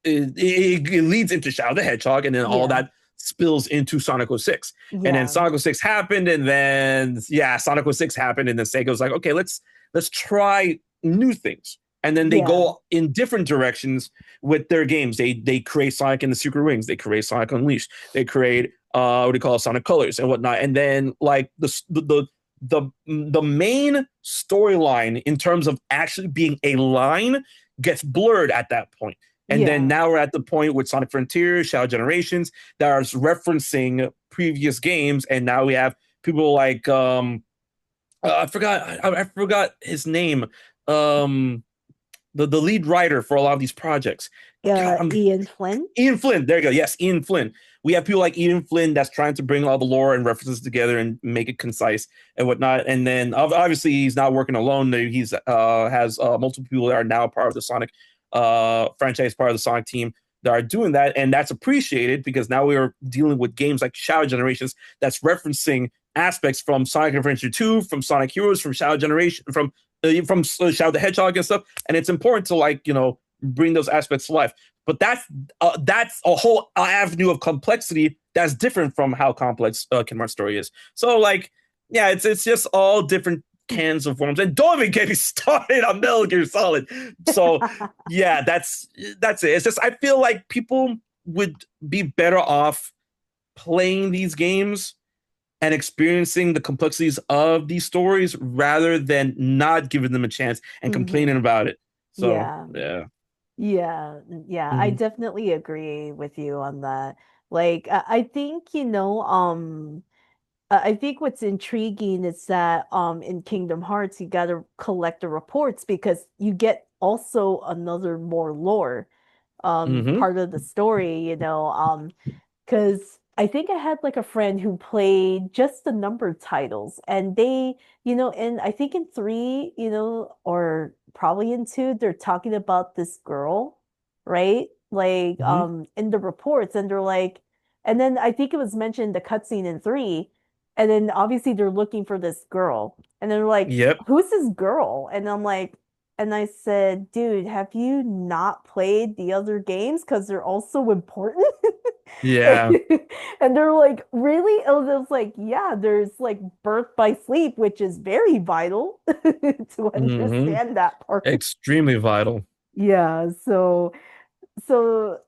it leads into Shadow the Hedgehog, and then all Yeah. that spills into Sonic 06. And then Yeah. Sonic 06 happened, and then Sonic 06 happened, and then Sega was like, okay, let's try new things. And then they Yeah. go in different directions with their games. They create Sonic and the Secret Wings. They create Sonic Unleashed. They create what do you call it, Sonic Colors and whatnot. And then like the main storyline in terms of actually being a line gets blurred at that point. And then Yeah. now we're at the point with Sonic Frontiers, Shadow Generations that are referencing previous games, and now we have people like I forgot his name. Um, the lead writer for a lot of these projects. God, Ian Flynn. Ian Flynn. There you go. Yes, Ian Flynn. We have people like Ian Flynn that's trying to bring all the lore and references together and make it concise and whatnot. And then obviously he's not working alone. He's has multiple people that are now part of the Sonic franchise, part of the Sonic team. that are doing that, and that's appreciated because now we are dealing with games like Shadow Generations that's referencing aspects from Sonic Adventure 2, from Sonic Heroes, from Shadow Generation, from Shadow the Hedgehog and stuff. And it's important to bring those aspects to life. But that's a whole avenue of complexity that's different from how complex Kingdom Hearts story is. So yeah, it's just all different cans of worms. And don't even get me started on Metal Gear Solid. So yeah, that's it. It's just I feel like people would be better off playing these games and experiencing the complexities of these stories rather than not giving them a chance and complaining about it. So Yeah. yeah. Yeah, I Mhm. definitely agree with you on that. Like, I think, I think what's intriguing is that in Kingdom Hearts you got to collect the reports because you get also another more lore Mhm. part of the story, because I think I had like a friend who played just the numbered titles, and they, and I think in three, or probably in two, they're talking about this girl, right? Like, Mhm. in the reports, and they're like, and then I think it was mentioned in the cutscene in three, and then obviously they're looking for this girl, and they're like, Yep. "Who's this girl?" And I'm like, and I said, dude, have you not played the other games? Because they're also important. Yeah. And they're like, really? And I was like, yeah, there's like birth by sleep, which is very vital to Mhm. understand that part. Extremely vital. Yeah,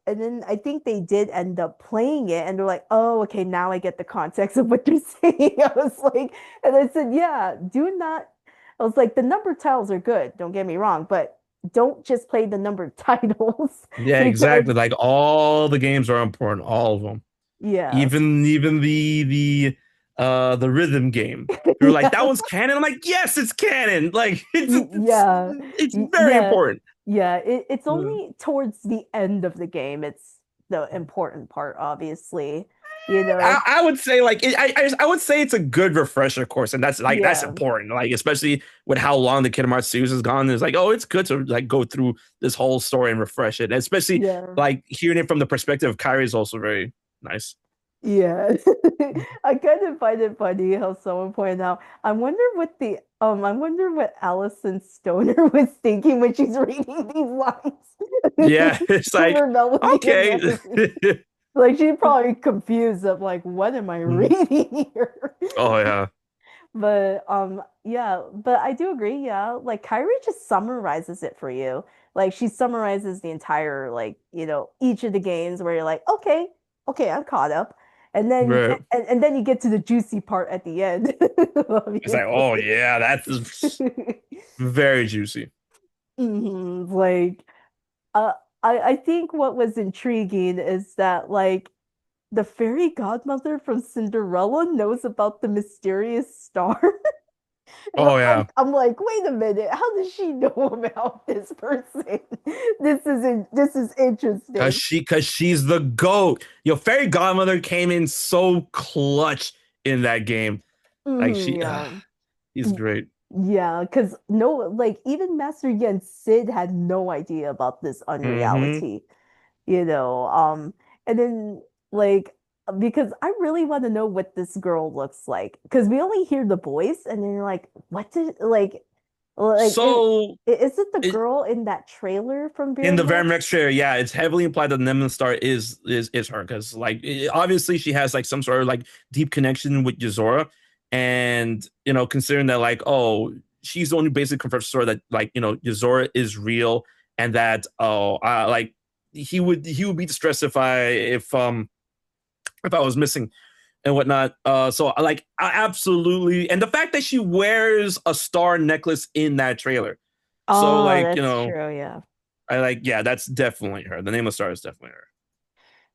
and then I think they did end up playing it, and they're like, "Oh, okay, now I get the context of what you're saying." I was like, and I said, "Yeah, do not." I was like, "The number titles are good, don't get me wrong, but don't just play the numbered titles Yeah, because exactly. Like all the games are important, all of them. yeah, Even the rhythm game. You're like, that yeah, one's canon. I'm like, yes, it's canon. Like yeah, it's very yeah, important. yeah. It's Uh, only towards the end of the game. It's the important part, obviously. I would say I would say it's a good refresher course, and that's Yeah, important. Like especially with how long the Kingdom Hearts series has gone, it's like it's good to like go through this whole story and refresh it. And especially yeah. like hearing it from the perspective of Kyrie is also very nice. Yeah. I kind of find it funny how someone pointed out, I wonder what Allison Stoner was thinking when she's reading these lines Yeah, it's like for Melody and okay. Mary. Like she's probably confused of like, what am I reading here? Oh yeah. But yeah, but I do agree, yeah. Like Kyrie just summarizes it for you. Like she summarizes the entire like, each of the games where you're like, okay, okay, I'm caught up. And then Right. and then you get to the juicy part at the end, It's like, oh obviously. yeah, that's very juicy. Like uh I think what was intriguing is that like the fairy godmother from Cinderella knows about the mysterious star. And Oh yeah. I'm like, wait a minute, how does she know about this person? This is interesting. Cause she's the GOAT. Your fairy godmother came in so clutch in that game. Like Yeah. he's great. Yeah, because no, like even Master Yi and Sid had no idea about this Mm-hmm. unreality, and then like because I really want to know what this girl looks like because we only hear the voice and then you're like, what did like So is it the it, girl in that trailer from in the very Verimax? next trailer, yeah, it's heavily implied that Nemesis Star is her because obviously she has like some sort of like deep connection with Yuzora, and considering that like she's the only basic confirmed story that like Yuzora is real and that like he would be distressed if I was missing and whatnot. So I absolutely, and the fact that she wears a star necklace in that trailer, so Oh, that's true, yeah. I like, yeah, that's definitely her. The name of Star is definitely her.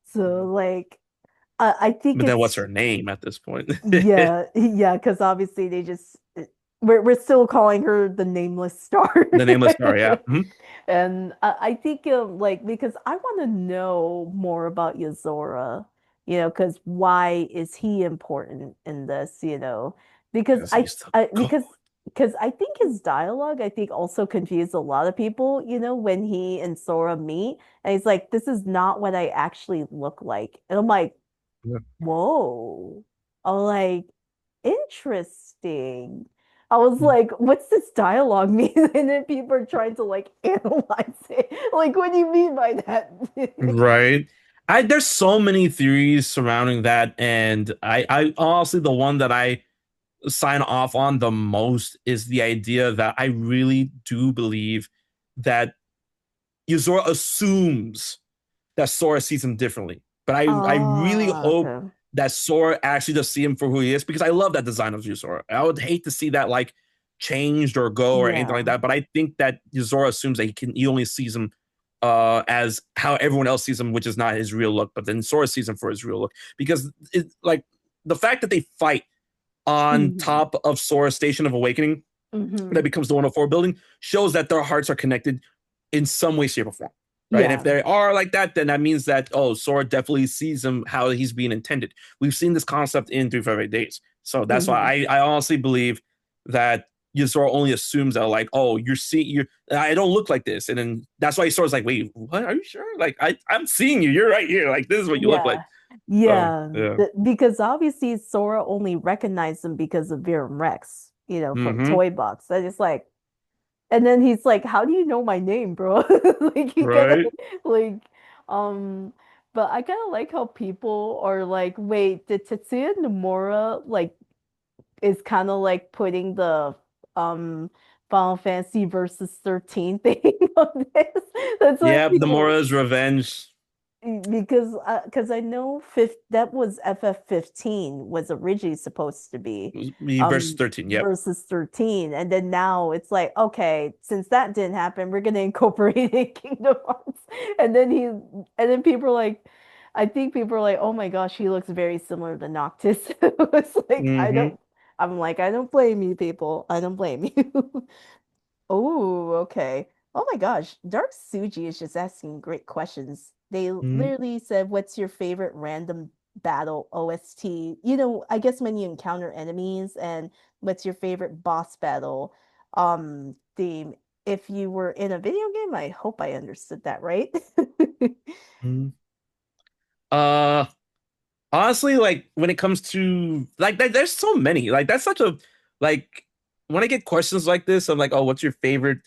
So like I think But then what's it's her name at this point? The yeah, yeah, because obviously they just we're still calling her the nameless star. nameless star, yeah. Mhm. And I think like because I want to know more about Yozora, because why is he important in this, because Because he's the because GOAT. because I think his dialogue, I think also confused a lot of people, when he and Sora meet, and he's like, "This is not what I actually look like," and I'm like, Yeah. "Whoa!" I'm like, "Interesting." I was like, "What's this dialogue mean?" And then people are trying to like analyze it. Like, what do you mean by that? Right. There's so many theories surrounding that, and I honestly the one that I sign off on the most is the idea that I really do believe that Yuzora assumes that Sora sees him differently. But I really Oh, hope okay. that Sora actually does see him for who he is because I love that design of Yuzora. I would hate to see that like changed or go or anything like Yeah. that. But I think that Yuzora assumes that he only sees him as how everyone else sees him, which is not his real look. But then Sora sees him for his real look because like the fact that they fight on Hmm. top of Sora's Station of Awakening that Hmm. becomes the 104 building shows that their hearts are connected in some way, shape, or form. Right. And if Yeah. they are like that, then that means that, oh, Sora definitely sees him how he's being intended. We've seen this concept in 358 Days. So that's Hmm. why I honestly believe that Sora only assumes that, like, oh, I don't look like this. And then that's why Sora's like, wait, what? Are you sure? Like, I'm seeing you. You're right here. Like, this is what you look like. Yeah. So, Yeah. yeah. Because obviously Sora only recognized him because of Virum Rex, from Mm-hmm. Toy Box. And it's like, and then he's like, "How do you know my name, bro?" Like he kind of Right. like, um, but I kind of like how people are like, "Wait, did Tetsuya Nomura like is kind of like putting the um Final Fantasy versus 13 thing on this?" That's what Yeah. The people Mora's revenge. because I know fifth that was FF15 was originally supposed to be Me versus 13. Yep. versus 13, and then now it's like, okay, since that didn't happen, we're gonna incorporate it in Kingdom Hearts. And then people are like, I think people are like, oh my gosh, he looks very similar to Noctis. It's like Mm-hmm. I'm like, I don't blame you, people. I don't blame you. Oh, okay. Oh my gosh, Dark Suji is just asking great questions. They Mm-hmm. literally said, "What's your favorite random battle OST?" I guess when you encounter enemies, and what's your favorite boss battle theme? If you were in a video game, I hope I understood that right. Mm-hmm. Uh, Honestly, like when it comes to like there's so many. Like that's such a like when I get questions like this, I'm like, oh, what's your favorite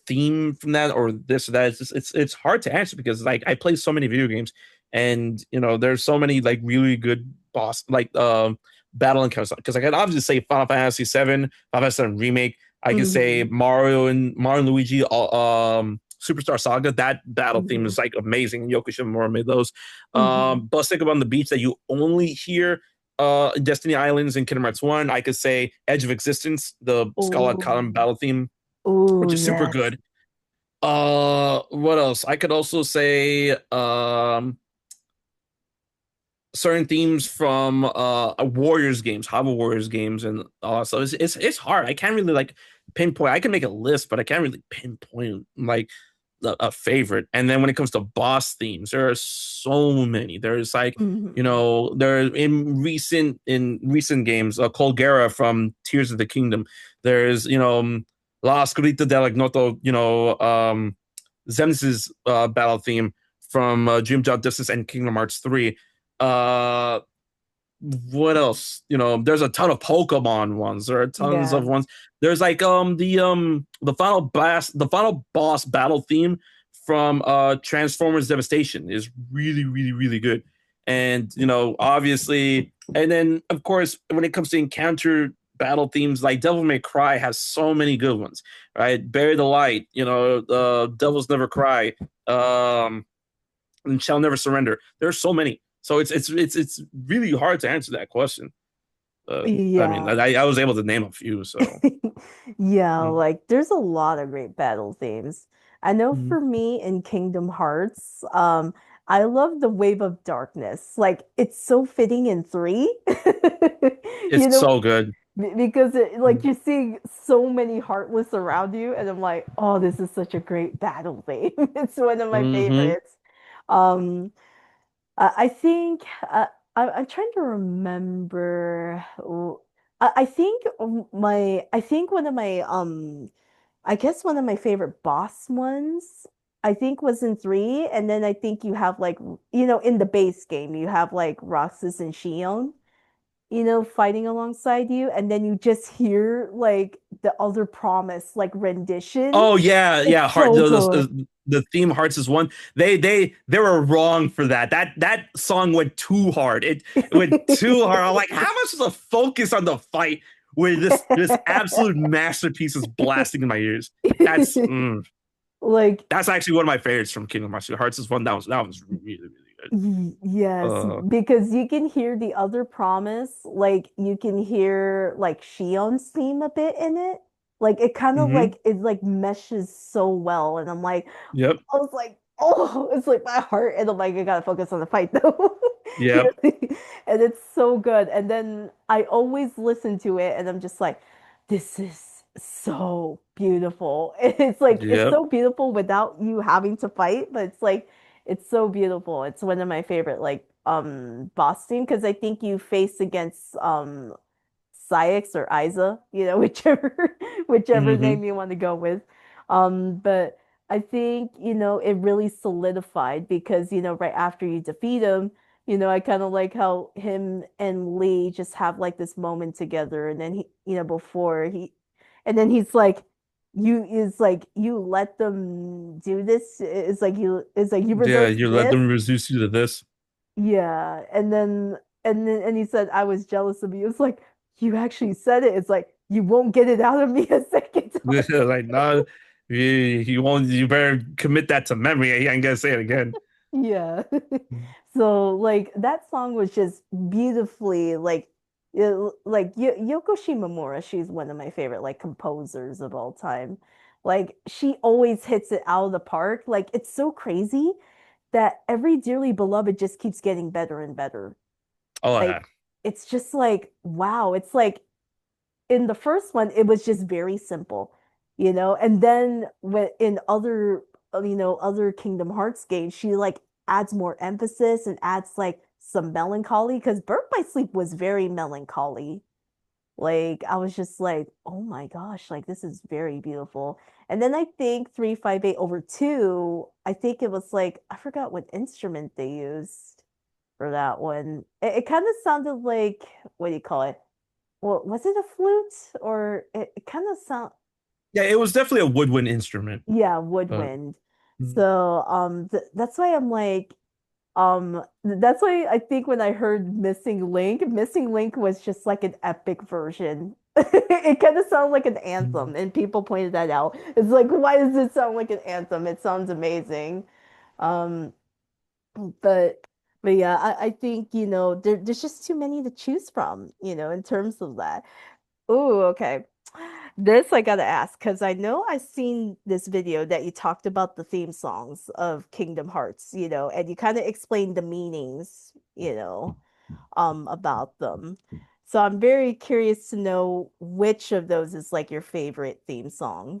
theme from that or this or that? It's hard to answer because like I play so many video games, and there's so many like really good boss like battle encounters. Because I can obviously say Final Fantasy 7, Final Fantasy 7 remake. I could say Hmm. Mario and Luigi Superstar Saga. That battle theme Hmm. is like amazing. Yoko Shimomura made those. Hmm. Bustic on the Beach that you only hear Destiny Islands and Kingdom Hearts 1. I could say Edge of Existence, the Scarlet Oh, Column battle theme, oh which is super yes. good. What else? I could also say certain themes from Warriors games, Hobble Warriors games, and so it's hard. I can't really like pinpoint. I can make a list, but I can't really pinpoint like a favorite. And then when it comes to boss themes, there are so many. There's like Hmm. there in recent games, Colgera from Tears of the Kingdom. There's La Oscarita del Ignoto, Zemnis's battle theme from Dream Job Distance and Kingdom Hearts 3. Uh, what else? There's a ton of Pokemon ones. There are tons Yeah. of ones. There's like the final boss battle theme from Transformers Devastation is really, really, really good. And obviously, and then of course, when it comes to encounter battle themes, like Devil May Cry has so many good ones, right? Bury the Light, Devils Never Cry, and Shall Never Surrender. There's so many. So it's really hard to answer that question. I mean, Yeah. I was able to name a few. So Yeah, mm, like there's a lot of great battle themes. I know mm. for me in Kingdom Hearts, I love the Wave of Darkness. Like it's so fitting in three. You It's know, so good. because like Mm, you're seeing so many Heartless around you, and I'm like, oh, this is such a great battle theme. It's one of my mm-hmm. favorites. Um, I think I'm trying to remember. I think I think one of my I guess one of my favorite boss ones I think was in three, and then I think you have like in the base game you have like Roxas and Shion, fighting alongside you, and then you just hear like the other promise like rendition. Oh yeah, It's yeah. Heart so good. the theme Hearts is one. They were wrong for that. That song went too hard. It went too hard. I'm like, how much is the focus on the fight where this absolute masterpiece is blasting in my ears? That's Like that's actually one of my favorites from Kingdom Hearts. Hearts is one that was really really good. Yes, because you can hear the other promise, like you can hear like Shion's theme a bit in it. Like it kind of Mm-hmm. like it like meshes so well, and Yep. I was like, oh, it's like my heart, and I'm like, I gotta focus on the fight though. Yep. And it's so good. And then I always listen to it, and I'm just like, this is so beautiful. It's like it's Yep. so beautiful without you having to fight, but it's so beautiful. It's one of my favorite like boss team because I think you face against Syx or Isa, whichever Mm-hmm. name you want to go with. But I think, it really solidified because, right after you defeat him, I kind of like how him and Lee just have like this moment together, and then and then he's like, you let them do this. It's like you Yeah, reserve you let this. them reduce you to this. Yeah, and he said I was jealous of you. It's like you actually said it. It's like you won't get it out of me a second time. Like, no, you won't. You better commit that to memory. I ain't gonna say it again. Yeah. So like that song was just beautifully like Yoko Shimomura, she's one of my favorite like composers of all time. Like she always hits it out of the park. Like it's so crazy that every Dearly Beloved just keeps getting better and better. Oh Like yeah. it's just like wow, it's like in the first one it was just very simple, and then when in other Kingdom Hearts games she like adds more emphasis and adds like some melancholy because Birth by Sleep was very melancholy. Like I was just like, oh my gosh, like this is very beautiful. And then I think 358 over 2, I think it was like I forgot what instrument they used for that one. It kind of sounded like, what do you call it? Well, was it a flute or it kind of sound Yeah, it was definitely a woodwind instrument. yeah, Uh, woodwind. mm, So that's why I'm like that's why I think when I heard Missing Link was just like an epic version. It kind of sounds like an mm. anthem, and people pointed that out. It's like, why does it sound like an anthem? It sounds amazing. Um, but yeah, I think, there's just too many to choose from, in terms of that. Oh, okay. This I gotta ask because I know I've seen this video that you talked about the theme songs of Kingdom Hearts, and you kind of explained the meanings, about them. So I'm very curious to know which of those is like your favorite theme song.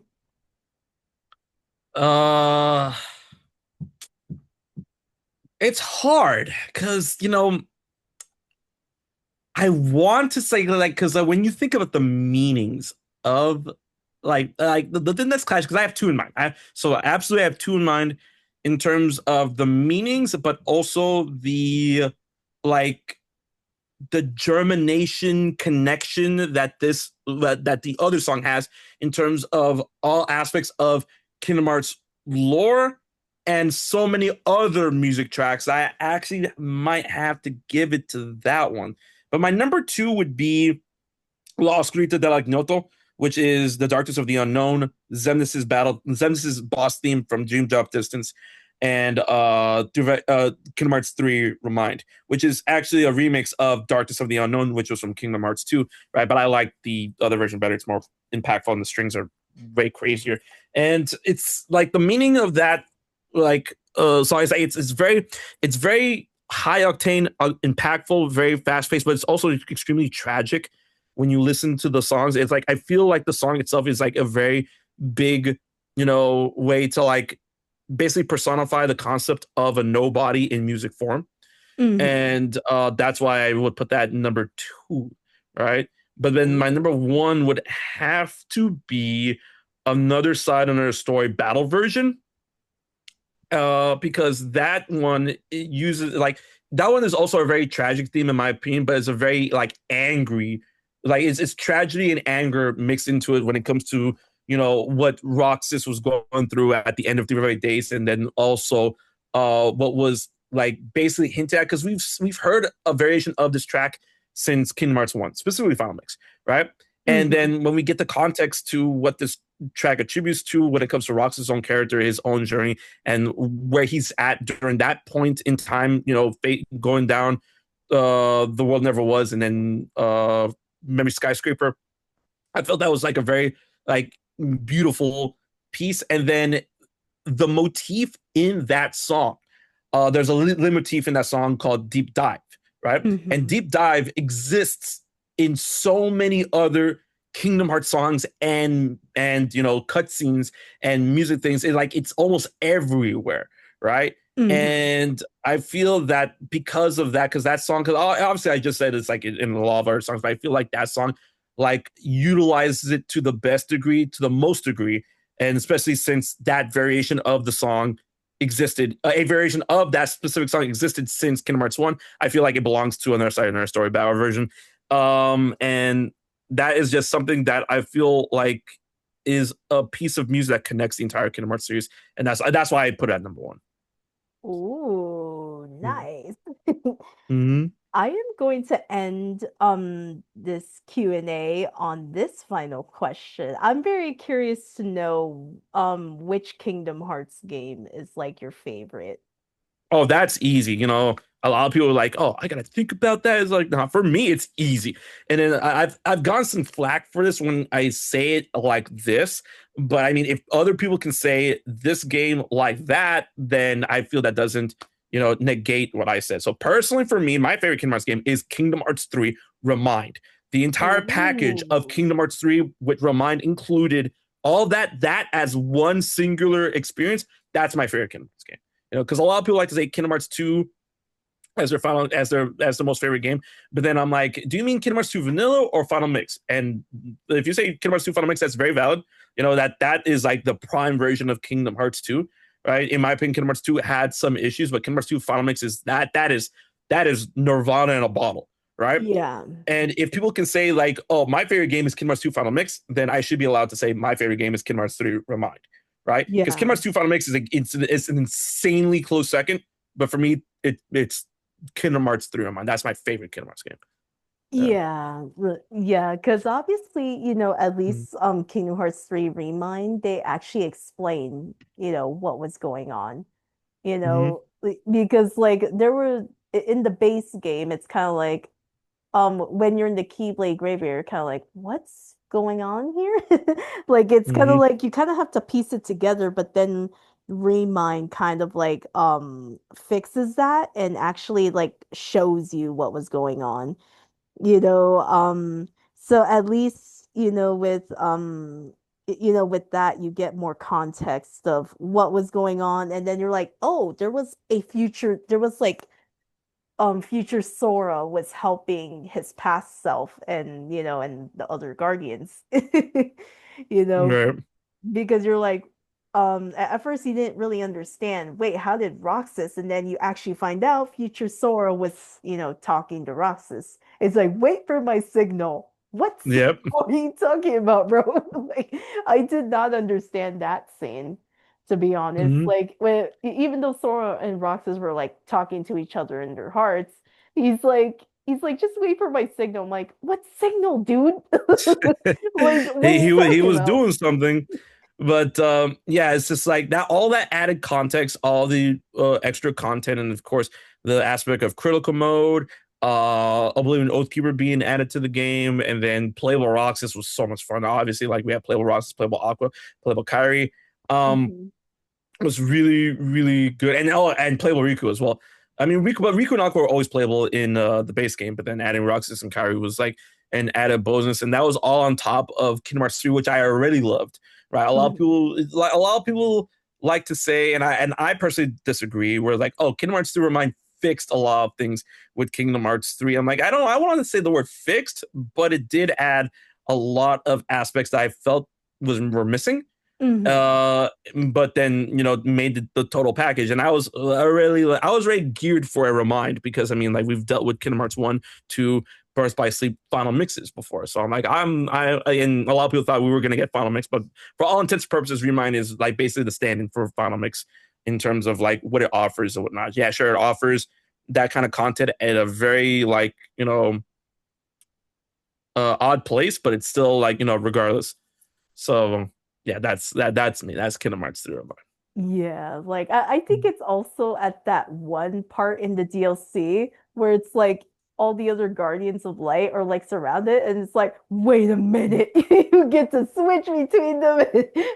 uh, it's hard because I want to say like because when you think about the meanings of like the thing that's clash because I have two in mind. So I absolutely have two in mind in terms of the meanings, but also the like the germination connection that the other song has in terms of all aspects of Kingdom Hearts lore and so many other music tracks. I actually might have to give it to that one. But my number two would be La Oscurita del Ignoto, which is the Darkness of the Unknown, Xemnas' boss theme from Dream Drop Distance, and Kingdom Hearts 3 Remind, which is actually a remix of Darkness of the Unknown, which was from Kingdom Hearts 2, right? But I like the other version better. It's more impactful and the strings are way crazier. And it's like the meaning of that, like so I say it's very high octane, impactful, very fast paced, but it's also extremely tragic when you listen to the songs. It's like I feel like the song itself is like a very big, way to like basically personify the concept of a nobody in music form. Hmm. And that's why I would put that number two, right? But then my number one would have to be Another Side, Another Story battle version. Because that one it uses like that one is also a very tragic theme in my opinion, but it's a very like angry, like it's tragedy and anger mixed into it when it comes to what Roxas was going through at the end of 358 Days, and then also what was like basically hinted at because we've heard a variation of this track since Kingdom Hearts 1, specifically Final Mix, right? And Mhm. then when we get the context to what this track attributes to when it comes to Roxas' own character, his own journey, and where he's at during that point in time, fate going down, the world never was, and then Memory Skyscraper. I felt that was like a very like beautiful piece, and then the motif in that song. There's a motif in that song called Deep Dive, right? And Mhm. Deep Dive exists in so many other Kingdom Hearts songs and cutscenes and music things. It's almost everywhere, right? Mhm. And I feel that because of that, because that song, because obviously I just said it's like in a lot of other songs, but I feel like that song like utilizes it to the best degree, to the most degree, and especially since that variation of the song existed, a variation of that specific song existed since Kingdom Hearts 1. I feel like it belongs to Another Side, Another Story battle version. And that is just something that I feel like is a piece of music that connects the entire Kingdom Hearts series, and that's why I put it at number one. Ooh, Mm-hmm. nice. Mm-hmm. I am going to end this Q&A on this final question. I'm very curious to know which Kingdom Hearts game is like your favorite. Oh, that's easy. A lot of people are like, "Oh, I gotta think about that." It's like, nah, for me, it's easy. And then I've gotten some flack for this when I say it like this. But I mean, if other people can say this game like that, then I feel that doesn't, negate what I said. So personally, for me, my favorite Kingdom Hearts game is Kingdom Hearts 3 Remind. The entire package of Ooh. Kingdom Hearts 3 with Remind included all that as one singular experience. That's my favorite Kingdom Hearts game. Because a lot of people like to say Kingdom Hearts 2 as their final as the most favorite game. But then I'm like, do you mean Kingdom Hearts 2 vanilla or Final Mix? And if you say Kingdom Hearts 2 Final Mix, that's very valid. That is like the prime version of Kingdom Hearts 2, right? In my opinion, Kingdom Hearts 2 had some issues, but Kingdom Hearts 2 Final Mix is that is Nirvana in a bottle, right? Yeah. And if people can say like, oh, my favorite game is Kingdom Hearts 2 Final Mix, then I should be allowed to say my favorite game is Kingdom Hearts 3 Remind, right? Because Kingdom Yeah. Hearts 2 Final Mix it's an insanely close second, but for me, it's Kingdom Hearts 3 Remind. That's my favorite Kingdom Hearts game. Yeah. Yeah, because obviously, at Mhm. least Kingdom Hearts 3 Remind, they actually explain, what was going on. Mhm. Because like there were in the base game, it's kind of like when you're in the Keyblade graveyard, you're kind of like, what's going on here? Like it's kind of Mhm. like you kind of have to piece it together, but then Remind kind of like fixes that and actually like shows you what was going on. You know, so at least, with that you get more context of what was going on, and then you're like, oh, there was like future Sora was helping his past self and and the other guardians. you know Right. because you're like at first you didn't really understand, wait, how did Roxas, and then you actually find out future Sora was talking to Roxas. It's like, wait for my signal. What signal Yep. are you talking about, bro? Like, I did not understand that scene, to be honest. Mhm. Like, even though Sora and Roxas were like talking to each other in their hearts, he's like, just wait for my signal. I'm like, what signal, dude? Like, what are you He talking was about? doing something, but yeah, it's just like that. All that added context, all the extra content, and of course the aspect of critical mode, Oblivion Oathkeeper being added to the game, and then playable Roxas was so much fun. Obviously, like we have playable Roxas, playable Aqua, playable Kyrie. Um, Mhm. was really really good, and playable Riku as well. I mean, Riku and Aqua were always playable in the base game, but then adding Roxas and Kyrie was like an added bonus, and that was all on top of Kingdom Hearts 3, which I already loved. Right, Mhm. a lot of people like to say, and I personally disagree. Where like, oh, Kingdom Hearts 3 Remind fixed a lot of things with Kingdom Hearts 3. I'm like, I want to say the word fixed, but it did add a lot of aspects that I felt were missing. Mhm. uh but then made the total package, and I was already geared for a remind, because I mean, like, we've dealt with Kingdom Hearts 1 to Birth by Sleep final mixes before, so I'm like, and a lot of people thought we were going to get final mix, but for all intents and purposes, Remind is like basically the stand-in for final mix in terms of like what it offers and whatnot. Yeah, sure, it offers that kind of content at a very, like, odd place, but it's still like, regardless. So yeah, that's me. That's Kingdom Hearts 3. Yeah, like I think it's also at that one part in the DLC where it's like all the other Guardians of Light are like surrounded, and it's like, wait a minute, you get to switch between them.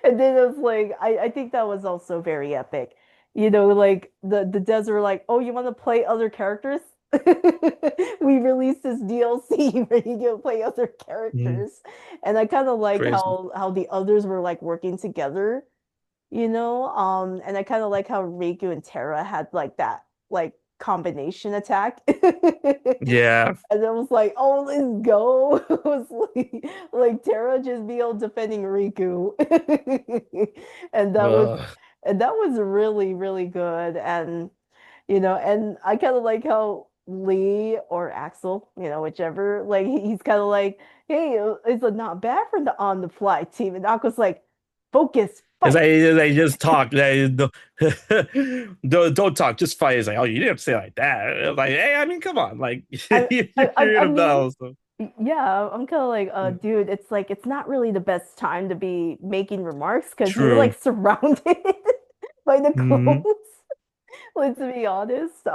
And then it's like, I think that was also very epic. Like the devs are like, oh, you want to play other characters? We released this DLC where you can play other Mm, characters. And I kind of like crazy. how the others were like working together, and I kind of like how Riku and Terra had like that like combination attack. Yeah. And it was like, oh, let's go. It was like Terra just be able defending Riku. And that was Ugh. and that was really, really good. And I kind of like how Lee or Axel, whichever, like he's kind of like, hey, it's not bad for the on the fly team. And Aqua's like, focus, It's fight. like they just talk. They don't talk. Just fight. It's like, oh, you didn't have to say it like that. It's like, hey, I mean, come on, like, I you're I in a mean, battle. So. yeah, I'm kind of like, Mm, dude, it's like it's not really the best time to be making remarks because you're like true. surrounded by the clones. Hmm. Let's be honest.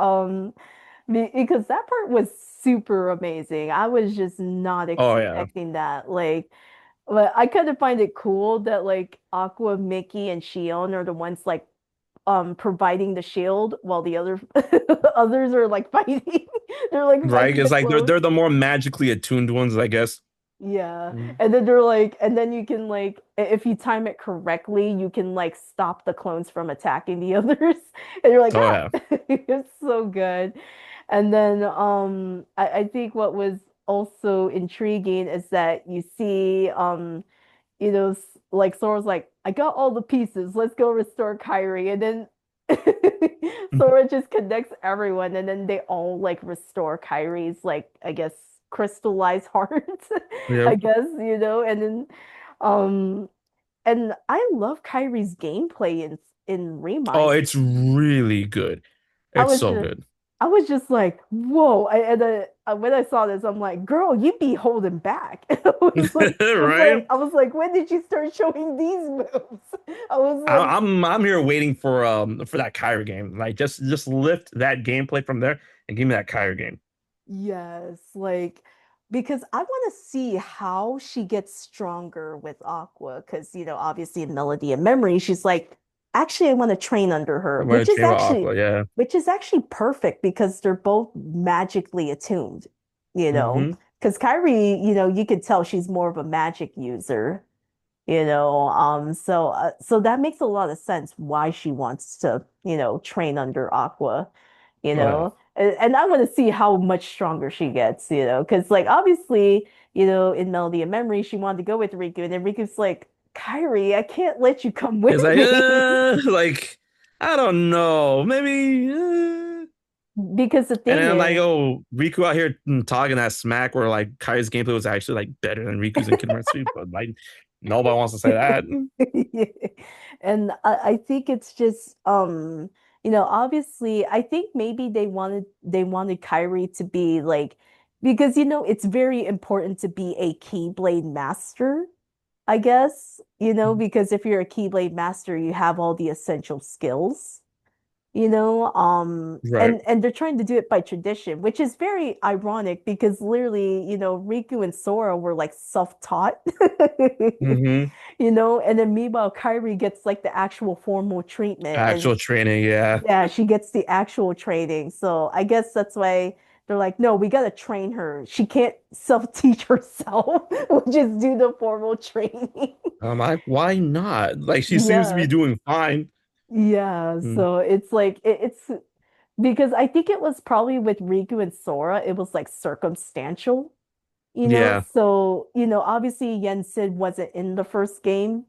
Because that part was super amazing. I was just not Oh yeah. expecting that. Like, but I kind of find it cool that like Aqua, Mickey, and Shion are the ones like providing the shield while the others are like fighting. They're like Right. fighting the It's like they're clones. they're the more magically attuned ones, I guess. Yeah. Mm. And then they're like, and then you can like, if you time it correctly, you can like stop the clones from attacking the others. And you're like, Oh ah, yeah. it's so good. And then I think what was also intriguing is that you see like Sora's like, I got all the pieces, let's go restore Kyrie. And then Sora just connects everyone, and then they all like restore Kyrie's like, I guess, crystallized heart, I Yep. guess, and then um and I love Kyrie's gameplay in Oh, Remind. it's really good. I It's was so just good. I was just like, whoa. When I saw this, I'm like, girl, you be holding back. Right. I was like, when did you start showing these moves? I was like, I'm here waiting for that Kyra game. Like, just lift that gameplay from there and give me that Kyra game. yes, like because I want to see how she gets stronger with Aqua, because obviously in Melody and Memory, she's like, actually, I want to train under her, I'm gonna train with Aqua, yeah. which is actually perfect because they're both magically attuned, you know. Hmm. Because Kyrie, you could tell she's more of a magic user, so that makes a lot of sense why she wants to, train under Aqua, Oh yeah. and I want to see how much stronger she gets, because like obviously, in Melody and Memory, she wanted to go with Riku, and then Riku's like, Kyrie, I can't let you come with It's like, me. like, I don't know, maybe. Because the And thing then I'm like, is, oh, Riku out here talking that smack, where like Kai's gameplay was actually like better than Riku's in Kingdom Hearts 3, but like nobody wants to say that. yeah. And I think it's just obviously I think maybe they wanted Kyrie to be like, because it's very important to be a Keyblade master, I guess, because if you're a Keyblade master, you have all the essential skills, Right. and they're trying to do it by tradition, which is very ironic because literally, Riku and Sora were like self-taught. Hmm. And then meanwhile, Kyrie gets like the actual formal treatment, and Actual training, yeah. yeah, she gets the actual training. So I guess that's why they're like, no, we gotta train her. She can't self-teach herself. We'll just do the formal training. I'm like, why not? Like, she seems to Yeah. be doing fine. Yeah. Mm. So it's like it's because I think it was probably with Riku and Sora, it was like circumstantial, Yeah. So, obviously Yen Sid wasn't in the first game,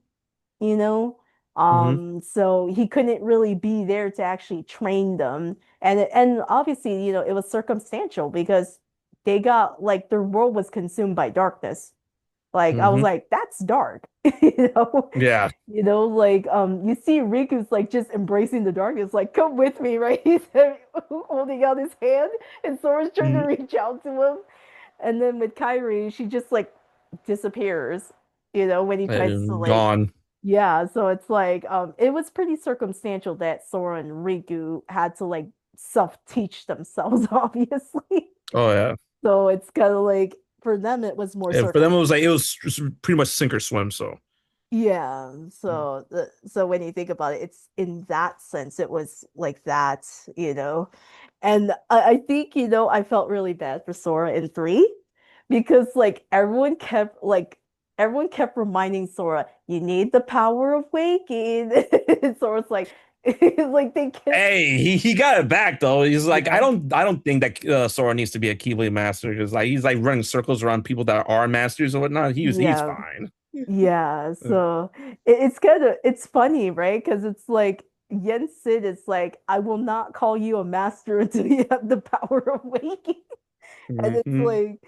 you know. Hmm. So he couldn't really be there to actually train them. And obviously, it was circumstantial because they got like their world was consumed by darkness. Like I was Hmm. like, that's dark, you know. Yeah. Like you see Riku's like just embracing the darkness, like come with me, right? He's holding out his hand, and Sora's trying to Hmm. reach out to him. And then with Kairi, she just like disappears, when he tries to And like, gone. yeah. So it's like, it was pretty circumstantial that Sora and Riku had to like self-teach themselves, obviously. Oh yeah. So it's kind of like for them, it was more And for them, circumstantial. it was just pretty much sink or swim. So. Yeah, so when you think about it, it's in that sense it was like that. And I think, I felt really bad for Sora in 3 because like everyone kept reminding Sora, you need the power of waking. And Sora's like like they kept Hey, he got it back though. He's like, I yeah. don't I don't think that Sora needs to be a Keyblade master because like he's like running circles around people that are masters and whatnot. He's Yeah. fine. Yeah, so it's kind of it's funny, right? Because it's like Yen Sid is like, I will not call you a master until you have the power of waking. And it's Mhm. like,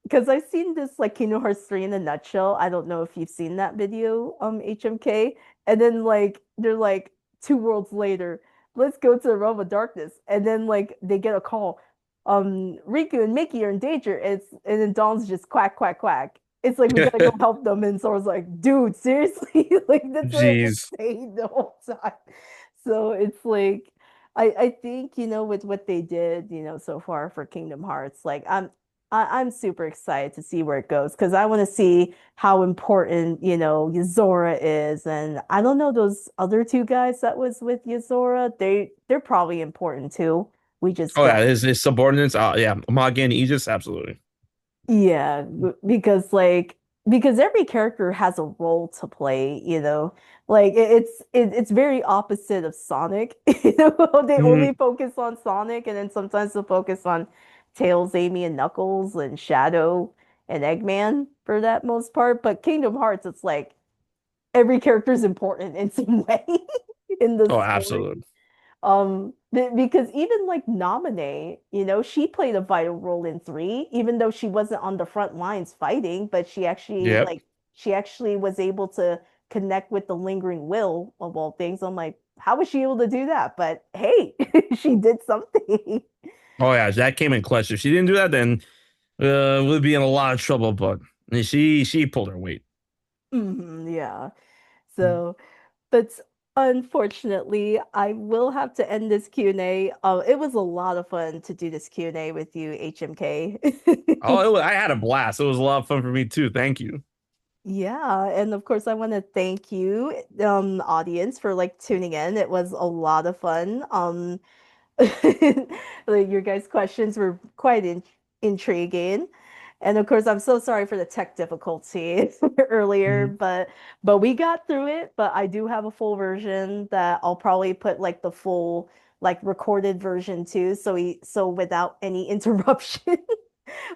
because I've seen this like Kingdom Hearts 3 in a nutshell. I don't know if you've seen that video, HMK. And then like they're like 2 worlds later, let's go to the realm of darkness. And then like they get a call. Riku and Mickey are in danger. And then Dawn's just quack, quack, quack. It's like we gotta go help them. And Sora's like, dude, seriously? Like that's what I've been Jeez. saying the whole time. So it's like I think, with what they did, so far for Kingdom Hearts, like I'm super excited to see where it goes because I want to see how important, Yuzora is. And I don't know those other 2 guys that was with Yuzora, they're probably important too. We just Oh don't. yeah, his subordinates. Yeah, Magen, Aegis, absolutely. Yeah, because every character has a role to play, Like it's very opposite of Sonic. They only Mhm. focus on Sonic and then sometimes they'll focus on Tails, Amy, and Knuckles and Shadow and Eggman for that most part. But Kingdom Hearts, it's like every character is important in some way in the Oh, story. absolutely. Because even like Nominee, she played a vital role in 3, even though she wasn't on the front lines fighting, but Yep. she actually was able to connect with the lingering will of all things. I'm like, how was she able to do that? But hey, she did something. Oh yeah, that came in clutch. If she didn't do that, then we'd be in a lot of trouble. But she pulled her weight. Yeah. So, but unfortunately, I will have to end this Q&A. It was a lot of fun to do this Q&A with you, HMK. I had a blast. It was a lot of fun for me too. Thank you. Yeah, and of course I want to thank you, audience, for like tuning in. It was a lot of fun. Like your guys' questions were quite intriguing. And of course, I'm so sorry for the tech difficulty earlier, Mhm. but we got through it. But I do have a full version that I'll probably put like the full like recorded version too, so without any interruption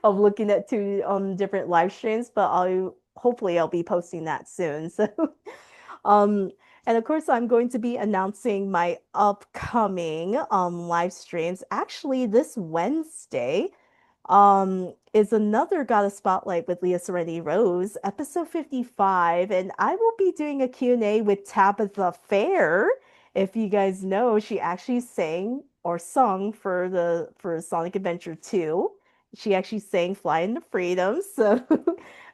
of looking at 2 different live streams. But I'll be posting that soon. So um and of course, I'm going to be announcing my upcoming live streams. Actually, this Wednesday is another Goddess Spotlight with Liaserenityrose, episode 55, and I will be doing a Q&A with Tabitha Fair. If you guys know, she actually sang or sung for Sonic Adventure 2. She actually sang Fly into Freedom. So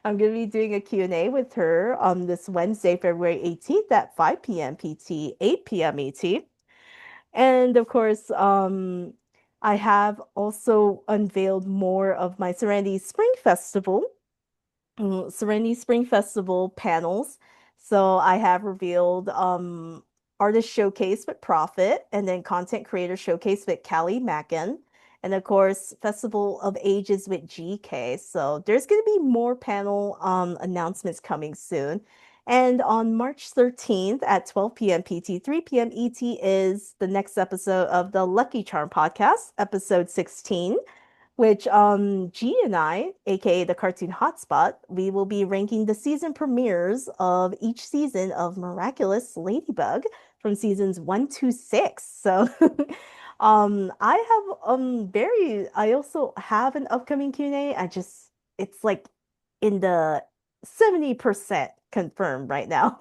I'm going to be doing a Q&A with her on this Wednesday, February 18th at 5 p.m. PT, 8 p.m. ET. And of course, I have also unveiled more of my Serenity Spring Festival panels. So I have revealed Artist Showcase with Profit, and then Content Creator Showcase with Callie Mackin, and of course Festival of Ages with GK. So there's going to be more panel announcements coming soon. And on March 13th at 12 p.m. PT, 3 p.m. ET is the next episode of the Lucky Charm podcast, episode 16, which G and I, aka the Cartoon Hotspot, we will be ranking the season premieres of each season of Miraculous Ladybug from seasons 1 to 6. So I have I also have an upcoming Q&A. It's like in the 70% confirmed right now.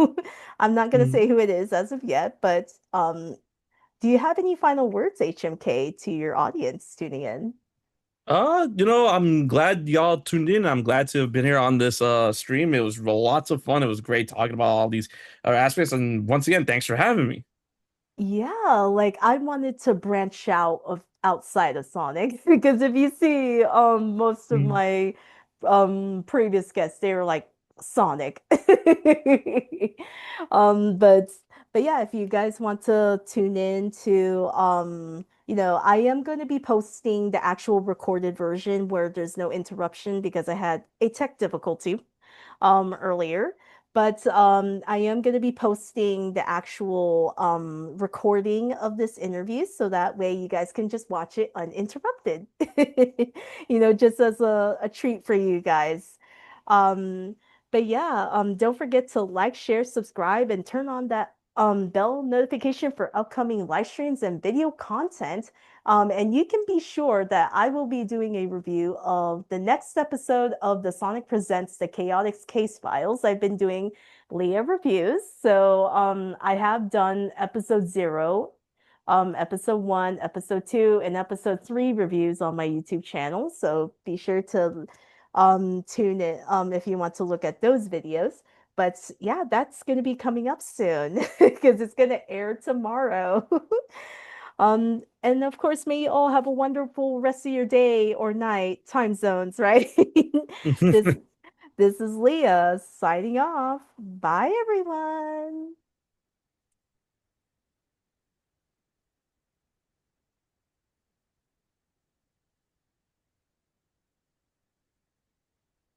I'm not gonna Mm. say who it is as of yet, but do you have any final words, HMK, to your audience tuning in? I'm glad y'all tuned in. I'm glad to have been here on this stream. It was lots of fun. It was great talking about all these aspects. And once again, thanks for having me. Yeah, like I wanted to branch out of outside of Sonic because if you see most of Mm. my previous guests, they were like Sonic. Um but but yeah, if you guys want to tune in to I am going to be posting the actual recorded version where there's no interruption because I had a tech difficulty earlier. But I am going to be posting the actual recording of this interview so that way you guys can just watch it uninterrupted. Just as a treat for you guys. Um, but yeah, don't forget to like, share, subscribe, and turn on that bell notification for upcoming live streams and video content. And you can be sure that I will be doing a review of the next episode of the Sonic Presents The Chaotix Case Files. I've been doing Leah reviews. So I have done episode 0, episode 1, episode 2, and episode 3 reviews on my YouTube channel. So be sure to tune in if you want to look at those videos. But yeah, that's going to be coming up soon because it's going to air tomorrow. And of course, may you all have a wonderful rest of your day or night, time zones, right? This this is Leah signing off. Bye, everyone.